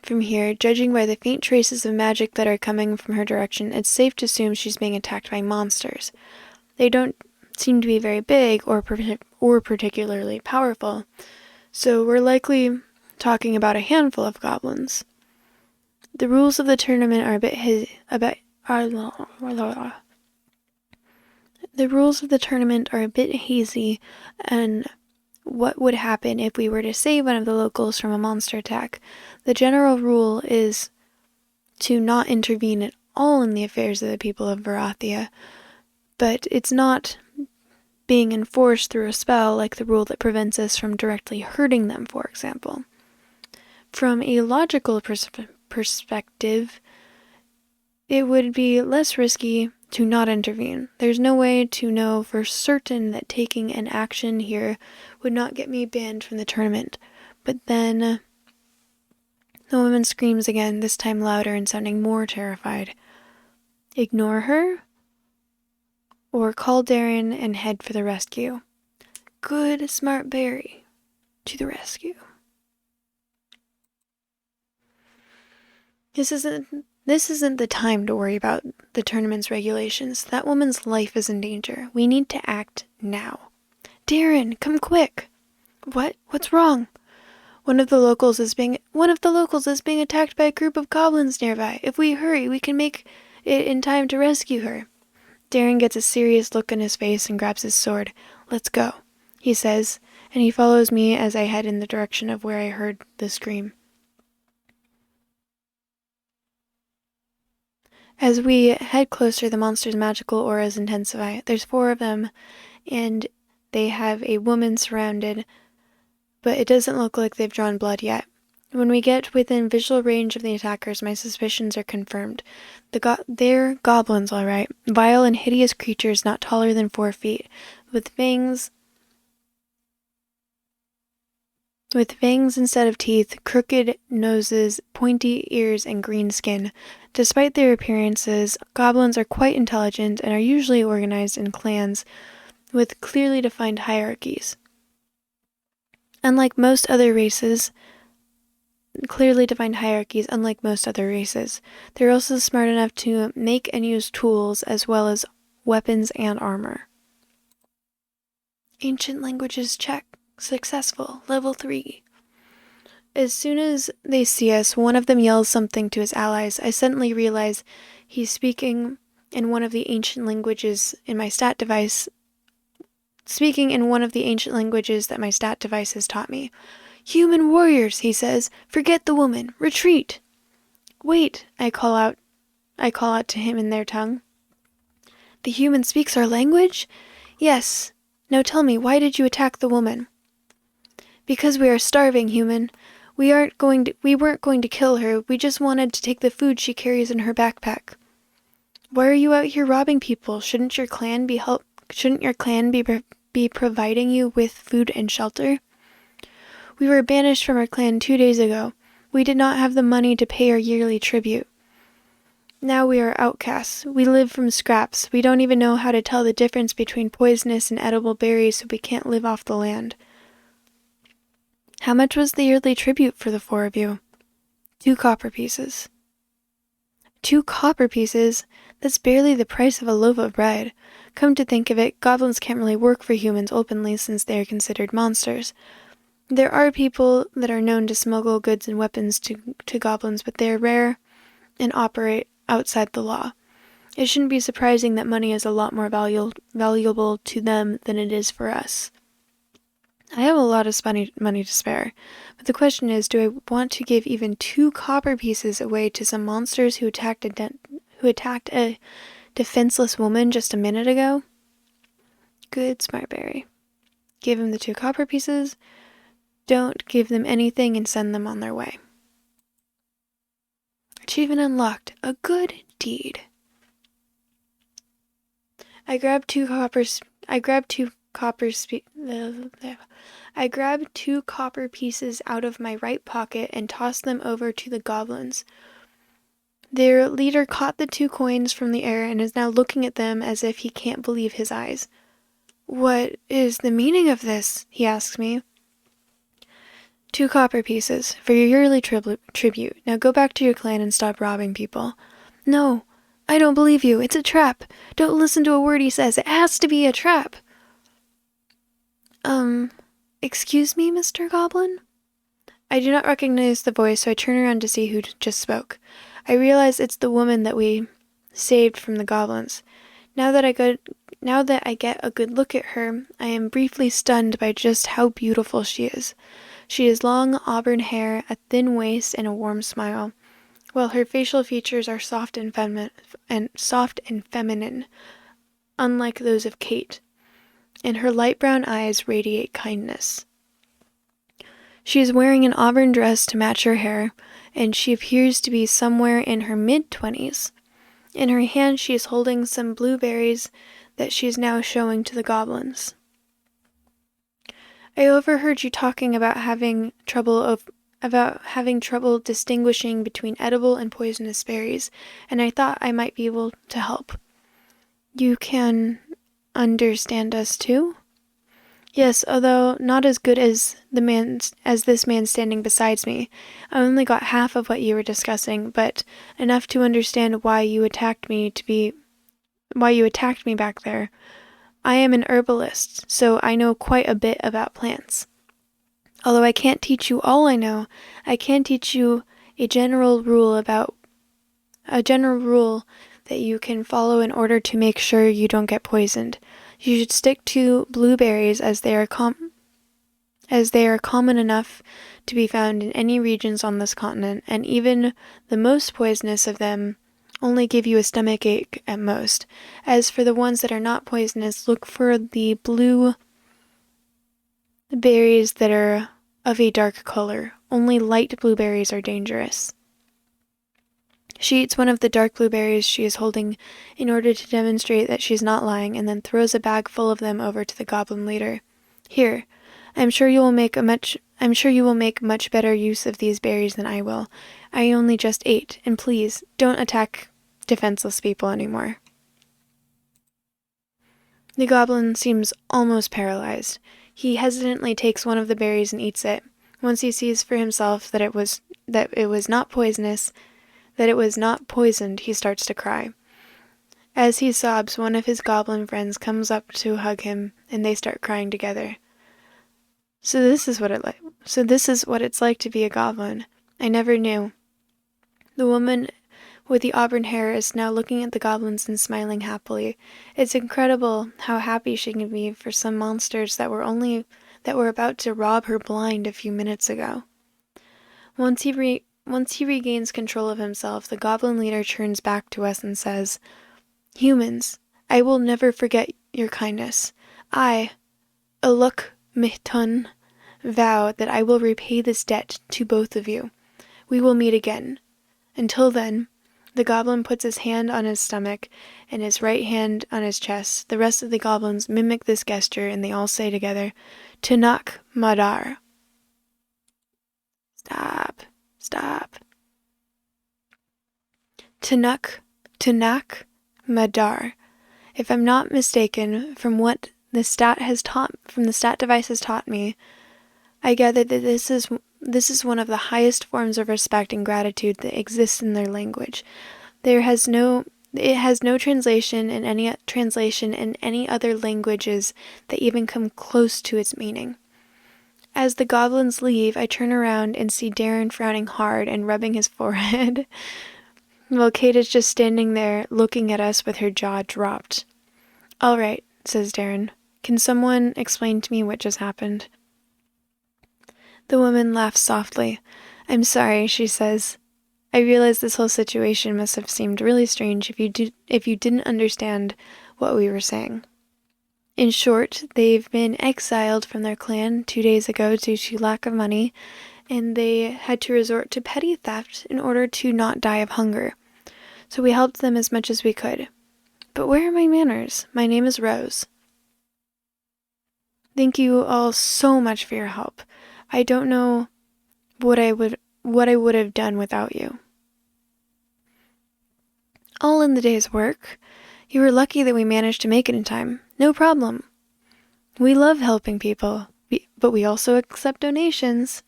of magic that are coming from her direction, it's safe to assume she's being attacked by monsters. They don't seem to be very big or particularly powerful, so we're likely talking about a handful of goblins. The rules of the tournament are a bit hazy, and what would happen if we were to save one of the locals from a monster attack. The general rule is to not intervene at all in the affairs of the people of Varathia, but it's not being enforced through a spell, like the rule that prevents us from directly hurting them, for example. From a logical perspective, it would be less risky to not intervene. There's no way to know for certain that taking an action here would not get me banned from the tournament. But then the woman screams again, this time louder and sounding more terrified. Ignore her? Or call Darren and head for the rescue? Good, smart Barry. To the rescue. This isn't the time to worry about the tournament's regulations. That woman's life is in danger. We need to act now. Darren, come quick. What? What's wrong? One of the locals is being attacked by a group of goblins nearby. If we hurry, we can make it in time to rescue her. Darren gets a serious look on his face and grabs his sword. Let's go, he says, and he follows me as I head in the direction of where I heard the scream. As we head closer, the monster's magical auras intensify. There's 4 of them, and they have a woman surrounded, but it doesn't look like they've drawn blood yet. When we get within visual range of the attackers, my suspicions are confirmed. They're goblins, all right. Vile and hideous creatures not taller than 4 feet, with fangs instead of teeth, crooked noses, pointy ears, and green skin. Despite their appearances, goblins are quite intelligent and are usually organized in clans with clearly defined hierarchies. Unlike most other races, they're also smart enough to make and use tools as well as weapons and armor. Ancient languages check. Successful. Level 3. As soon as they see us, one of them yells something to his allies. I suddenly realize he's speaking in one of the ancient languages that my stat device has taught me. Human warriors, he says. Forget the woman. Retreat. Wait, I call out to him in their tongue. The human speaks our language? Yes. Now tell me, why did you attack the woman? Because we are starving, human. We weren't going to kill her. We just wanted to take the food she carries in her backpack. Why are you out here robbing people? Shouldn't your clan be providing you with food and shelter? We were banished from our clan 2 days ago. We did not have the money to pay our yearly tribute. Now we are outcasts. We live from scraps. We don't even know how to tell the difference between poisonous and edible berries, so we can't live off the land. How much was the yearly tribute for the 4 of you? 2 copper pieces. 2 copper pieces? That's barely the price of a loaf of bread. Come to think of it, goblins can't really work for humans openly since they are considered monsters. There are people that are known to smuggle goods and weapons to goblins, but they are rare and operate outside the law. It shouldn't be surprising that money is a lot more valuable to them than it is for us. I have a lot of money to spare, but the question is, do I want to give even 2 copper pieces away to some monsters who attacked a defenseless woman just a minute ago? Good, smart Barry. Give him the 2 copper pieces. Don't give them anything and send them on their way. Achievement unlocked. A good deed. I grabbed 2 copper pieces out of my right pocket and tossed them over to the goblins. Their leader caught the 2 coins from the air and is now looking at them as if he can't believe his eyes. What is the meaning of this? He asks me. 2 copper pieces for your yearly tribute. Now go back to your clan and stop robbing people. No, I don't believe you. It's a trap. Don't listen to a word he says. It has to be a trap. Excuse me, Mr. Goblin? I do not recognize the voice, so I turn around to see who just spoke. I realize it's the woman that we saved from the goblins. Now that I get a good look at her, I am briefly stunned by just how beautiful she is. She has long auburn hair, a thin waist, and a warm smile, while her facial features are soft and feminine, unlike those of Kate. and her light brown eyes radiate kindness. She is wearing an auburn dress to match her hair, and she appears to be somewhere in her mid-20s. In her hand she is holding some blueberries that she is now showing to the goblins. I overheard you talking about having trouble distinguishing between edible and poisonous berries, and I thought I might be able to help. You can understand us too? Yes, although not as good as this man standing beside me. I only got half of what you were discussing, but enough to understand why you attacked me back there. I am an herbalist, so I know quite a bit about plants. Although I can't teach you all I know, I can teach you a general rule that you can follow in order to make sure you don't get poisoned. You should stick to blueberries as they are common enough to be found in any regions on this continent, and even the most poisonous of them only give you a stomach ache at most. As for the ones that are not poisonous, look for the blue berries that are of a dark color. Only light blueberries are dangerous. She eats one of the dark blueberries she is holding in order to demonstrate that she's not lying, and then throws a bag full of them over to the goblin leader. Here, I'm sure you will make much better use of these berries than I will. I only just ate, and please, don't attack defenseless people anymore. The goblin seems almost paralyzed. He hesitantly takes one of the berries and eats it. Once he sees for himself that it was not poisoned, he starts to cry. As he sobs, one of his goblin friends comes up to hug him, and they start crying together. So this is what it's like to be a goblin. I never knew. The woman with the auburn hair is now looking at the goblins and smiling happily. It's incredible how happy she can be for some monsters that were about to rob her blind a few minutes ago. Once he regains control of himself, the goblin leader turns back to us and says, "Humans, I will never forget your kindness. I, Aluk Mihtun, vow that I will repay this debt to both of you. We will meet again. Until then," the goblin puts his hand on his stomach and his right hand on his chest. The rest of the goblins mimic this gesture, and they all say together, "Tanak Madar." Stop. Tanak Madar. If I'm not mistaken, from what the stat device has taught me, I gather that this is one of the highest forms of respect and gratitude that exists in their language. It has no translation in any other languages that even come close to its meaning. As the goblins leave, I turn around and see Darren frowning hard and rubbing his forehead, while Kate is just standing there looking at us with her jaw dropped. "All right," says Darren. "Can someone explain to me what just happened?" The woman laughs softly. "I'm sorry," she says. "I realize this whole situation must have seemed really strange if you didn't understand what we were saying. In short, they've been exiled from their clan 2 days ago due to lack of money, and they had to resort to petty theft in order to not die of hunger. So we helped them as much as we could. But where are my manners? My name is Rose. Thank you all so much for your help. I don't know what I would have done without you." "All in the day's work. You were lucky that we managed to make it in time. No problem. We love helping people, but we also accept donations."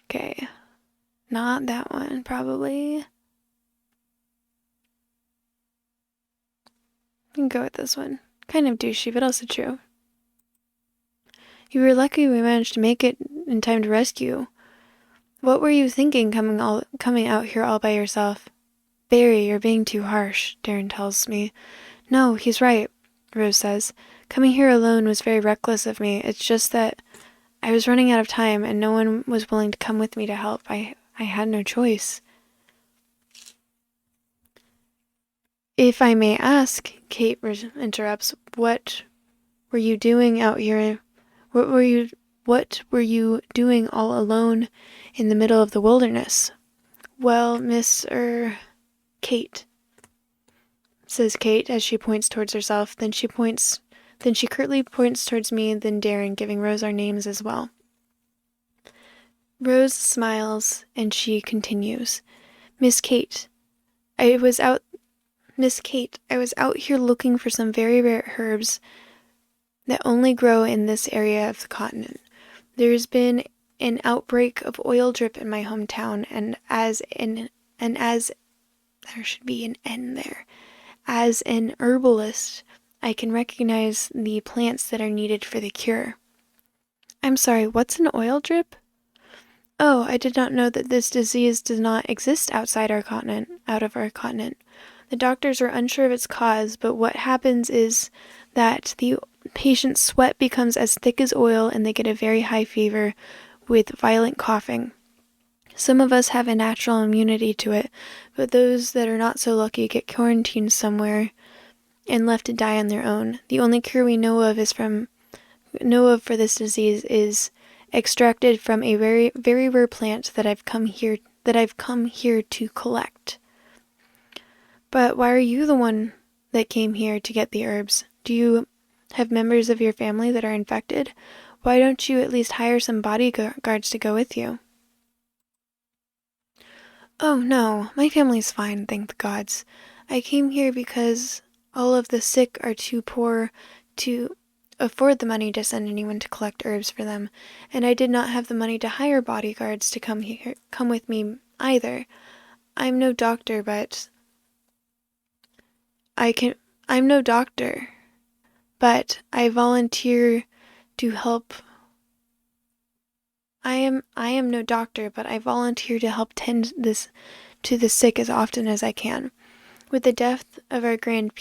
Okay. Not that one, probably. I can go with this one. Kind of douchey, but also true. "You were lucky we managed to make it in time to rescue you. What were you thinking coming out here all by yourself?" "Barry, you're being too harsh," Darren tells me. "No, he's right," Rose says. "Coming here alone was very reckless of me. It's just that I was running out of time and no one was willing to come with me to help. I had no choice." If I may ask, Kate interrupts, what were you doing out here? What were you doing all alone in the middle of the wilderness? Well, Kate, says Kate as she points towards herself. Then she curtly points towards me, then Darren, giving Rose our names as well. Rose smiles and she continues, Miss Kate, I was out here looking for some very rare herbs that only grow in this area of the continent. There's been an outbreak of oil drip in my hometown, and as there should be an N there. As an herbalist, I can recognize the plants that are needed for the cure. I'm sorry, what's an oil drip? Oh, I did not know that this disease does not exist out of our continent. The doctors are unsure of its cause, but what happens is that the patient's sweat becomes as thick as oil and they get a very high fever with violent coughing. Some of us have a natural immunity to it, but those that are not so lucky get quarantined somewhere and left to die on their own. The only cure we know of for this disease is extracted from a very, very rare plant that I've come here to collect. But why are you the one that came here to get the herbs? Do you have members of your family that are infected? Why don't you at least hire some bodyguards to go with you? Oh no, my family's fine, thank the gods. I came here because all of the sick are too poor to afford the money to send anyone to collect herbs for them, and I did not have the money to hire bodyguards to come with me either. I'm no doctor, but I volunteer to help. I am no doctor, but I volunteer to help tend to the sick as often as I can. With the death of our grand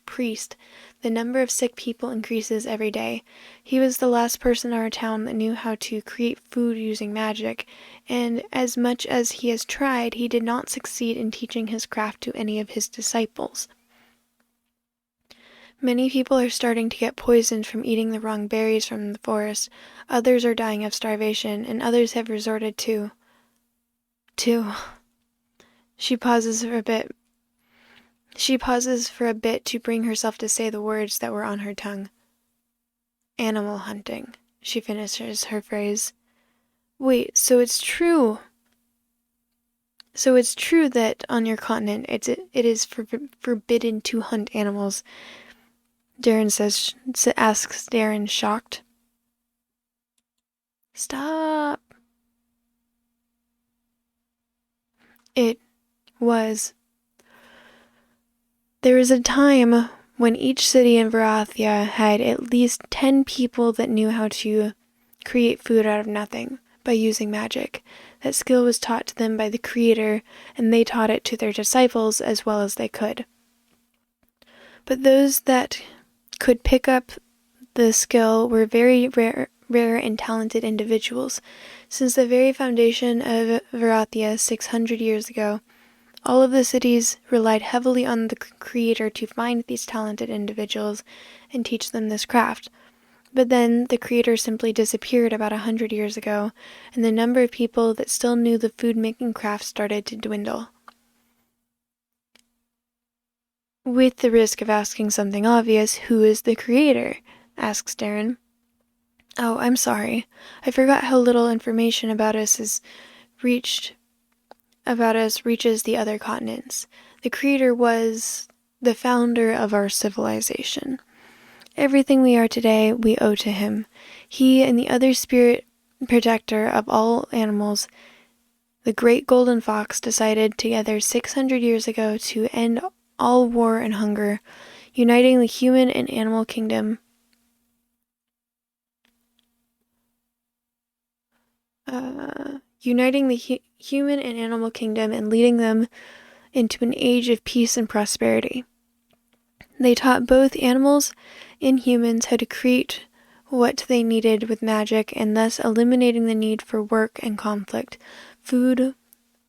priest, the number of sick people increases every day. He was the last person in our town that knew how to create food using magic, and as much as he has tried, he did not succeed in teaching his craft to any of his disciples. Many people are starting to get poisoned from eating the wrong berries from the forest. Others are dying of starvation, and others have resorted to... She pauses for a bit to bring herself to say the words that were on her tongue. Animal hunting. She finishes her phrase. Wait, so it's true that on your continent it is forbidden to hunt animals? Asks Darren, shocked. Stop. It was. There was a time when each city in Varathia had at least 10 people that knew how to create food out of nothing by using magic. That skill was taught to them by the Creator, and they taught it to their disciples as well as they could. But those that could pick up the skill were very rare and talented individuals. Since the very foundation of Varathia 600 years ago, all of the cities relied heavily on the Creator to find these talented individuals and teach them this craft. But then the Creator simply disappeared about 100 years ago, and the number of people that still knew the food-making craft started to dwindle. With the risk of asking something obvious, who is the Creator? Asks Darren. Oh, I'm sorry. I forgot how little information about us reaches the other continents. The Creator was the founder of our civilization. Everything we are today, we owe to him. He and the other spirit protector of all animals, the Great Golden Fox, decided together 600 years ago to end all war and hunger, uniting the human and animal kingdom. Human and animal kingdom and leading them into an age of peace and prosperity. They taught both animals and humans how to create what they needed with magic, and thus eliminating the need for work and conflict. Food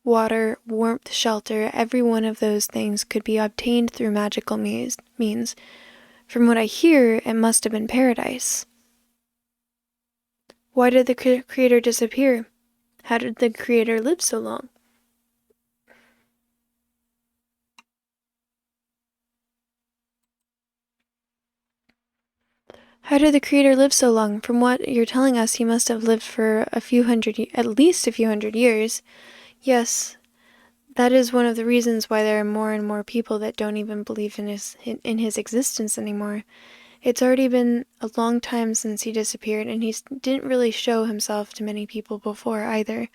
water, warmth, shelter, every one of those things could be obtained through magical means. From what I hear, it must have been paradise. Why did the creator disappear? How did the creator live so long? How did the creator live so long? From what you're telling us, he must have lived for at least a few hundred years. Yes, that is one of the reasons why there are more and more people that don't even believe in his existence anymore. It's already been a long time since he disappeared, and he didn't really show himself to many people before either.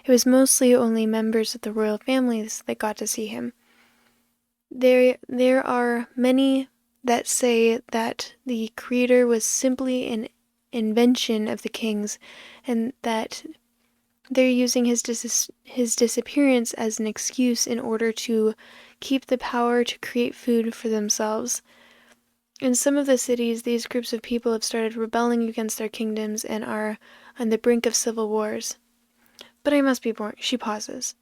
It was mostly only members of the royal families that got to see him. There are many that say that the creator was simply an invention of the kings, and that they're using his disappearance as an excuse in order to keep the power to create food for themselves. In some of the cities, these groups of people have started rebelling against their kingdoms and are on the brink of civil wars. But I must be boring. She pauses.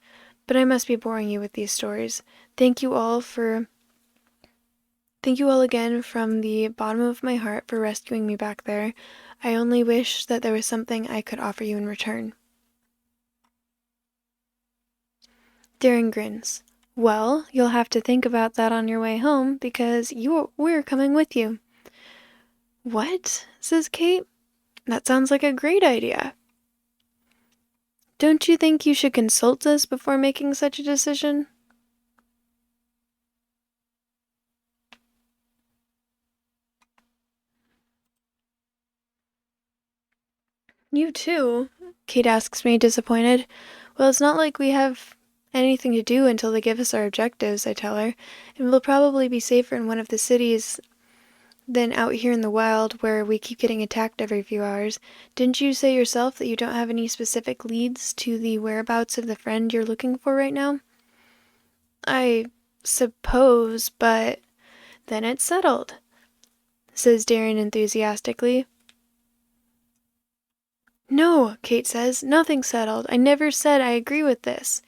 But I must be boring you with these stories. Thank you all again from the bottom of my heart for rescuing me back there. I only wish that there was something I could offer you in return. Darren grins. Well, you'll have to think about that on your way home, because we're coming with you. What? Says Kate. That sounds like a great idea. Don't you think you should consult us before making such a decision? You too? Kate asks me, disappointed. Well, it's not like we have anything to do until they give us our objectives, I tell her, and we'll probably be safer in one of the cities than out here in the wild where we keep getting attacked every few hours. Didn't you say yourself that you don't have any specific leads to the whereabouts of the friend you're looking for right now? I suppose, but then it's settled, says Darren enthusiastically. No, Kate says, nothing's settled. I never said I agree with this.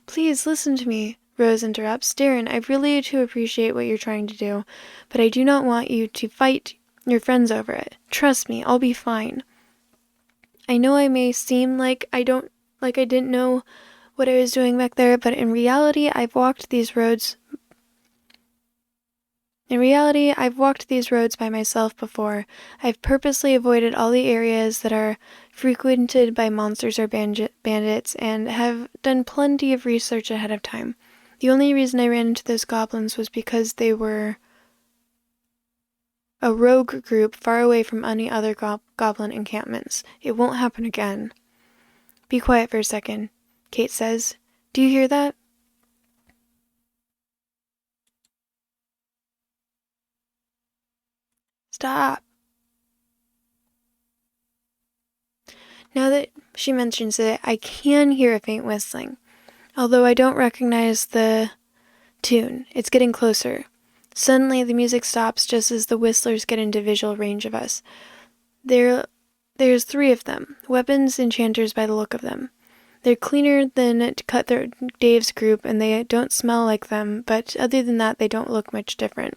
Please listen to me, Rose interrupts. Darren, I really do appreciate what you're trying to do, but I do not want you to fight your friends over it. Trust me, I'll be fine. I know I may seem like I didn't know what I was doing back there, but in reality, I've walked these roads by myself before. I've purposely avoided all the areas that are frequented by monsters or bandits, and have done plenty of research ahead of time. The only reason I ran into those goblins was because they were a rogue group far away from any other goblin encampments. It won't happen again. Be quiet for a second, Kate says. Do you hear that? Stop. Now that she mentions it, I can hear a faint whistling, although I don't recognize the tune. It's getting closer. Suddenly, the music stops just as the whistlers get into visual range of us. There's 3 of them, weapons enchanters by the look of them. They're cleaner than Cutthroat Dave's group, and they don't smell like them, but other than that, they don't look much different.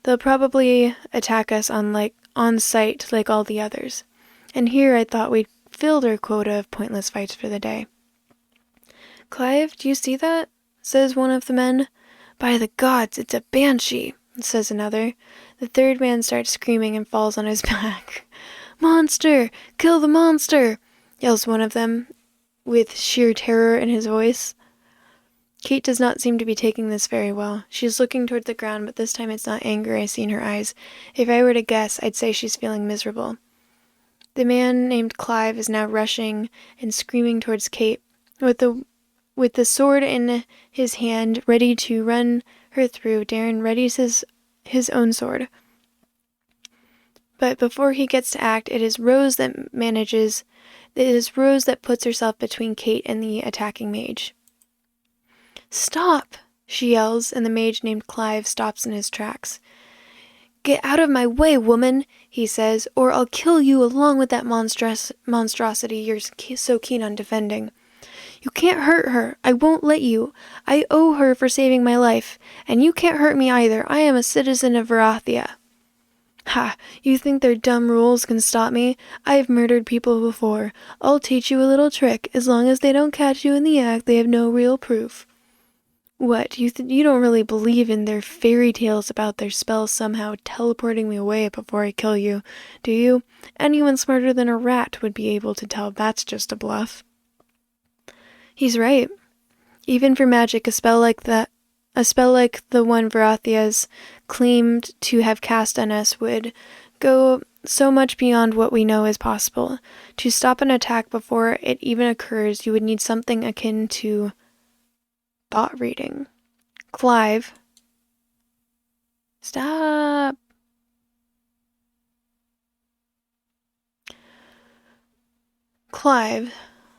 They'll probably attack us on sight like all the others. And here I thought we'd filled our quota of pointless fights for the day. Clive, do you see that? Says one of the men. By the gods, it's a banshee, says another. The 3rd man starts screaming and falls on his back. Monster! Kill the monster! Yells one of them, with sheer terror in his voice. Kate does not seem to be taking this very well. She's looking toward the ground, but this time it's not anger I see in her eyes. If I were to guess, I'd say she's feeling miserable. The man named Clive is now rushing and screaming towards Kate, with the sword in his hand, ready to run her through. Darren readies his own sword. But before he gets to act, it is Rose that puts herself between Kate and the attacking mage. Stop! She yells, and the mage named Clive stops in his tracks. Get out of my way, woman, he says, or I'll kill you along with that monstrosity you're so keen on defending. You can't hurt her. I won't let you. I owe her for saving my life, and you can't hurt me either. I am a citizen of Varathia. Ha, you think their dumb rules can stop me? I've murdered people before. I'll teach you a little trick. As long as they don't catch you in the act, they have no real proof. What, you don't really believe in their fairy tales about their spells somehow teleporting me away before I kill you, do you? Anyone smarter than a rat would be able to tell that's just a bluff. He's right. Even for magic, a spell like the one Varathia's claimed to have cast on us would go so much beyond what we know is possible. To stop an attack before it even occurs, you would need something akin to thought reading. Clive. Stop. Clive,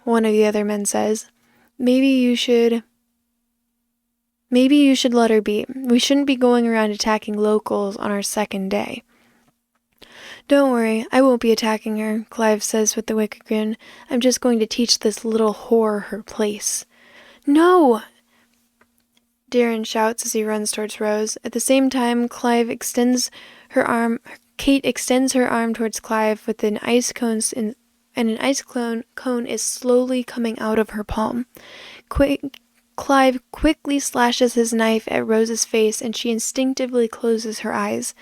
one of the other men says, maybe you should let her be. We shouldn't be going around attacking locals on our second day. Don't worry, I won't be attacking her, Clive says with a wicked grin. I'm just going to teach this little whore her place. No! Darren shouts as he runs towards Rose. At the same time, Kate extends her arm towards Clive with an ice cone and an ice cone is slowly coming out of her palm. Clive quickly slashes his knife at Rose's face and she instinctively closes her eyes.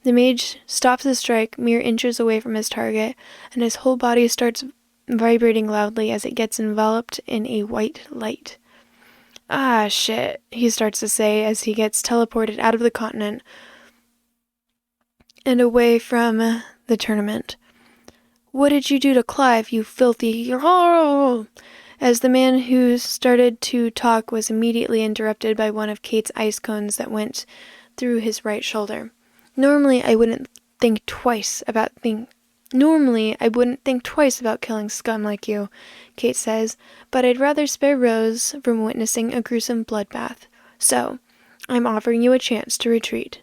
The mage stops his strike mere inches away from his target, and his whole body starts vibrating loudly as it gets enveloped in a white light. Ah, shit, he starts to say as he gets teleported out of the continent and away from the tournament. What did you do to Clive, you filthy... As the man who started to talk was immediately interrupted by one of Kate's ice cones that went through his right shoulder. Normally, I wouldn't think twice about killing scum like you, Kate says, but I'd rather spare Rose from witnessing a gruesome bloodbath. So, I'm offering you a chance to retreat.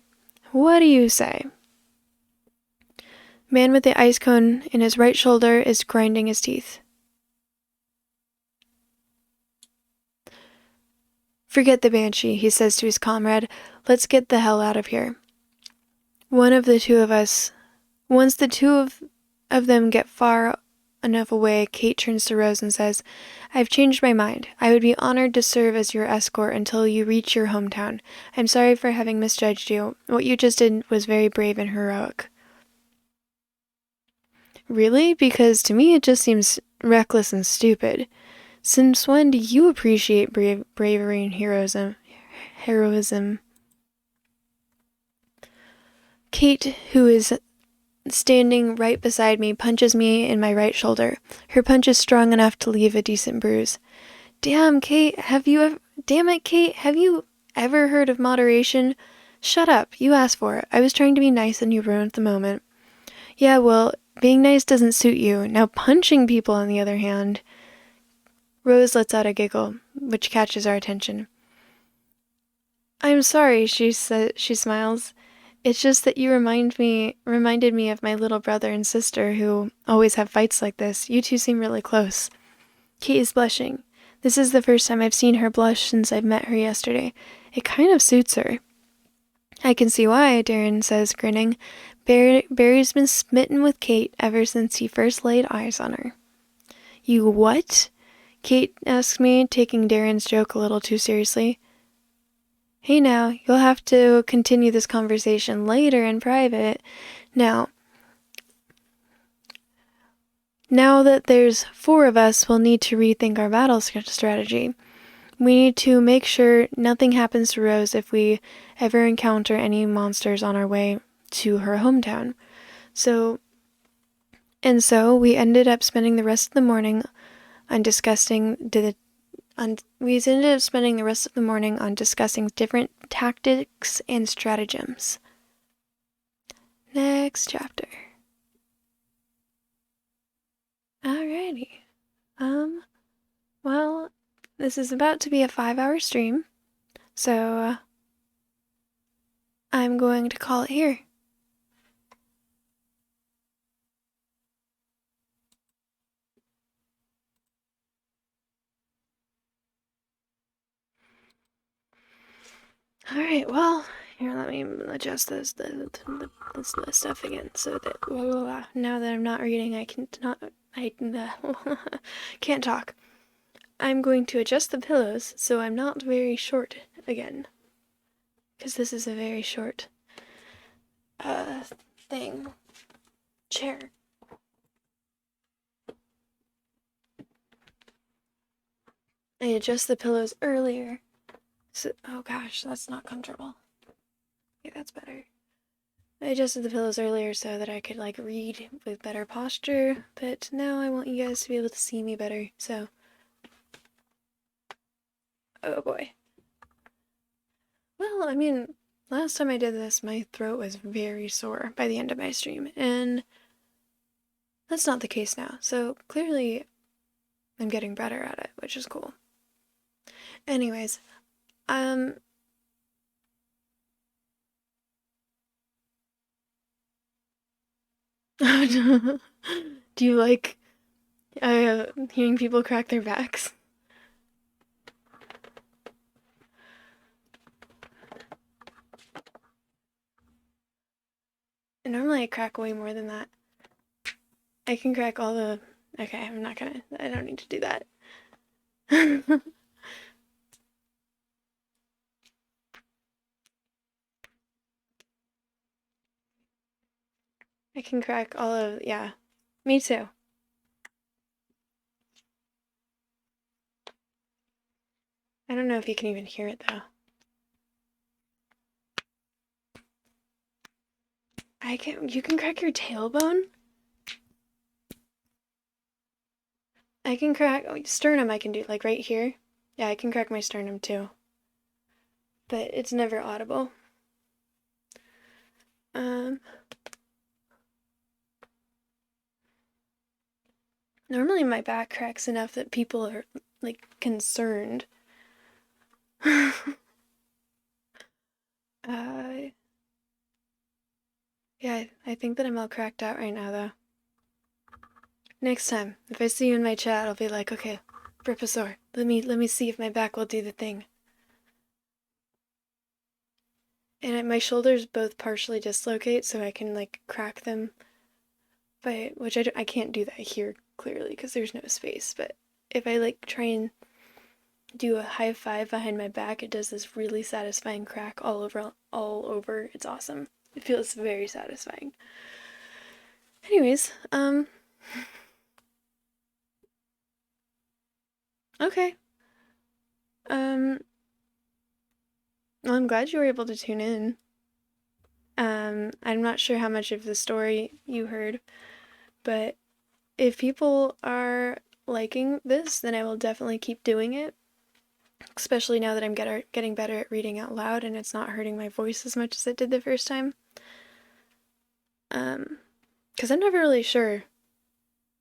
What do you say? Man with the ice cone in his right shoulder is grinding his teeth. Forget the Banshee, he says to his comrade. Let's get the hell out of here. Once the two of them get far enough away, Kate turns to Rose and says, I've changed my mind. I would be honored to serve as your escort until you reach your hometown. I'm sorry for having misjudged you. What you just did was very brave and heroic. Really? Because to me it just seems reckless and stupid. Since when do you appreciate bravery and heroism? Kate, who is standing right beside me, punches me in my right shoulder. Her punch is strong enough to leave a decent bruise. Damn it, Kate, have you ever heard of moderation? Shut up, you asked for it. I was trying to be nice and you ruined the moment. Yeah, well, being nice doesn't suit you. Now punching people, on the other hand... Rose lets out a giggle, which catches our attention. I'm sorry, she smiles. It's just that you reminded me of my little brother and sister who always have fights like this. You two seem really close. Kate is blushing. This is the first time I've seen her blush since I met her yesterday. It kind of suits her. I can see why, Darren says, grinning. Barry's been smitten with Kate ever since he first laid eyes on her. You what? Kate asks me, taking Darren's joke a little too seriously. Hey now, you'll have to continue this conversation later in private. Now that there's 4 of us, we'll need to rethink our battle strategy. We need to make sure nothing happens to Rose if we ever encounter any monsters on our way to her hometown. So we ended up spending the rest of the morning on discussing different tactics and stratagems. Next chapter. Alrighty. Well, this is about to be a 5-hour stream, so I'm going to call it here. Alright, well, here, let me adjust the stuff again so that now that I'm not reading, I can't talk. I'm going to adjust the pillows so I'm not very short again. Because this is a very short thing. Chair. I adjust the pillows earlier. So, oh gosh, that's not comfortable. Okay, that's better. I adjusted the pillows earlier so that I could like read with better posture, but now I want you guys to be able to see me better, so. Oh boy. Well, I mean, last time I did this, my throat was very sore by the end of my stream, and that's not the case now, so clearly I'm getting better at it, which is cool. Anyways, do you like hearing people crack their backs? Normally I crack way more than that. I can crack all the... Okay, I don't need to do that. I can crack all of... Yeah, me too. I don't know if you can even hear it though. You can crack your tailbone? I can crack... Oh, sternum I can do, like right here. Yeah, I can crack my sternum too. But it's never audible. Normally my back cracks enough that people are, like, concerned. Yeah, I think that I'm all cracked out right now, though. Next time, if I see you in my chat, I'll be like, okay, Professor, let me see if my back will do the thing. And my shoulders both partially dislocate, so I can, like, crack them. Which I can't do that here, clearly, because there's no space. But if I, like, try and do a high five behind my back, it does this really satisfying crack all over. It's awesome. It feels very satisfying. Anyways, okay. Well, I'm glad you were able to tune in. I'm not sure how much of the story you heard, but if people are liking this, then I will definitely keep doing it. Especially now that I'm getting better at reading out loud and it's not hurting my voice as much as it did the first time. Because I'm never really sure.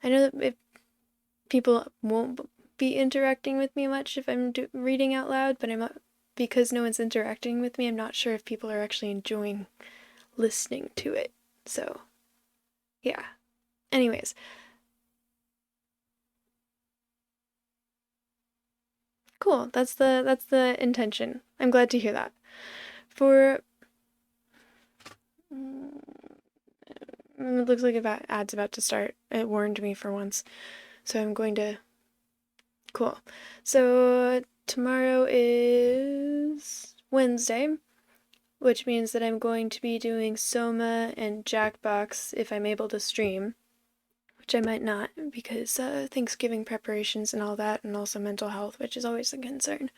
I know that if people won't be interacting with me much if I'm reading out loud, but because no one's interacting with me, I'm not sure if people are actually enjoying listening to it. So, yeah. Anyways. Cool. That's the intention. I'm glad to hear that. It looks like ad's about to start. It warned me for once. So I'm going to... Cool. So tomorrow is Wednesday, which means that I'm going to be doing Soma and Jackbox if I'm able to stream, which I might not because Thanksgiving preparations and all that, and also mental health, which is always a concern.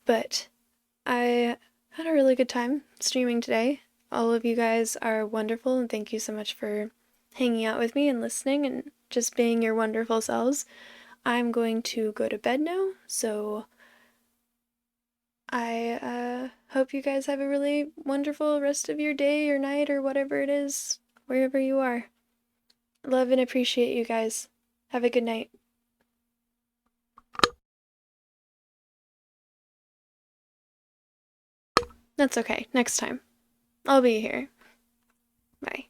But I had a really good time streaming today. All of you guys are wonderful, and thank you so much for hanging out with me and listening and just being your wonderful selves. I'm going to go to bed now, so I hope you guys have a really wonderful rest of your day or night or whatever it is, wherever you are. Love and appreciate you guys. Have a good night. That's okay. Next time. I'll be here. Bye.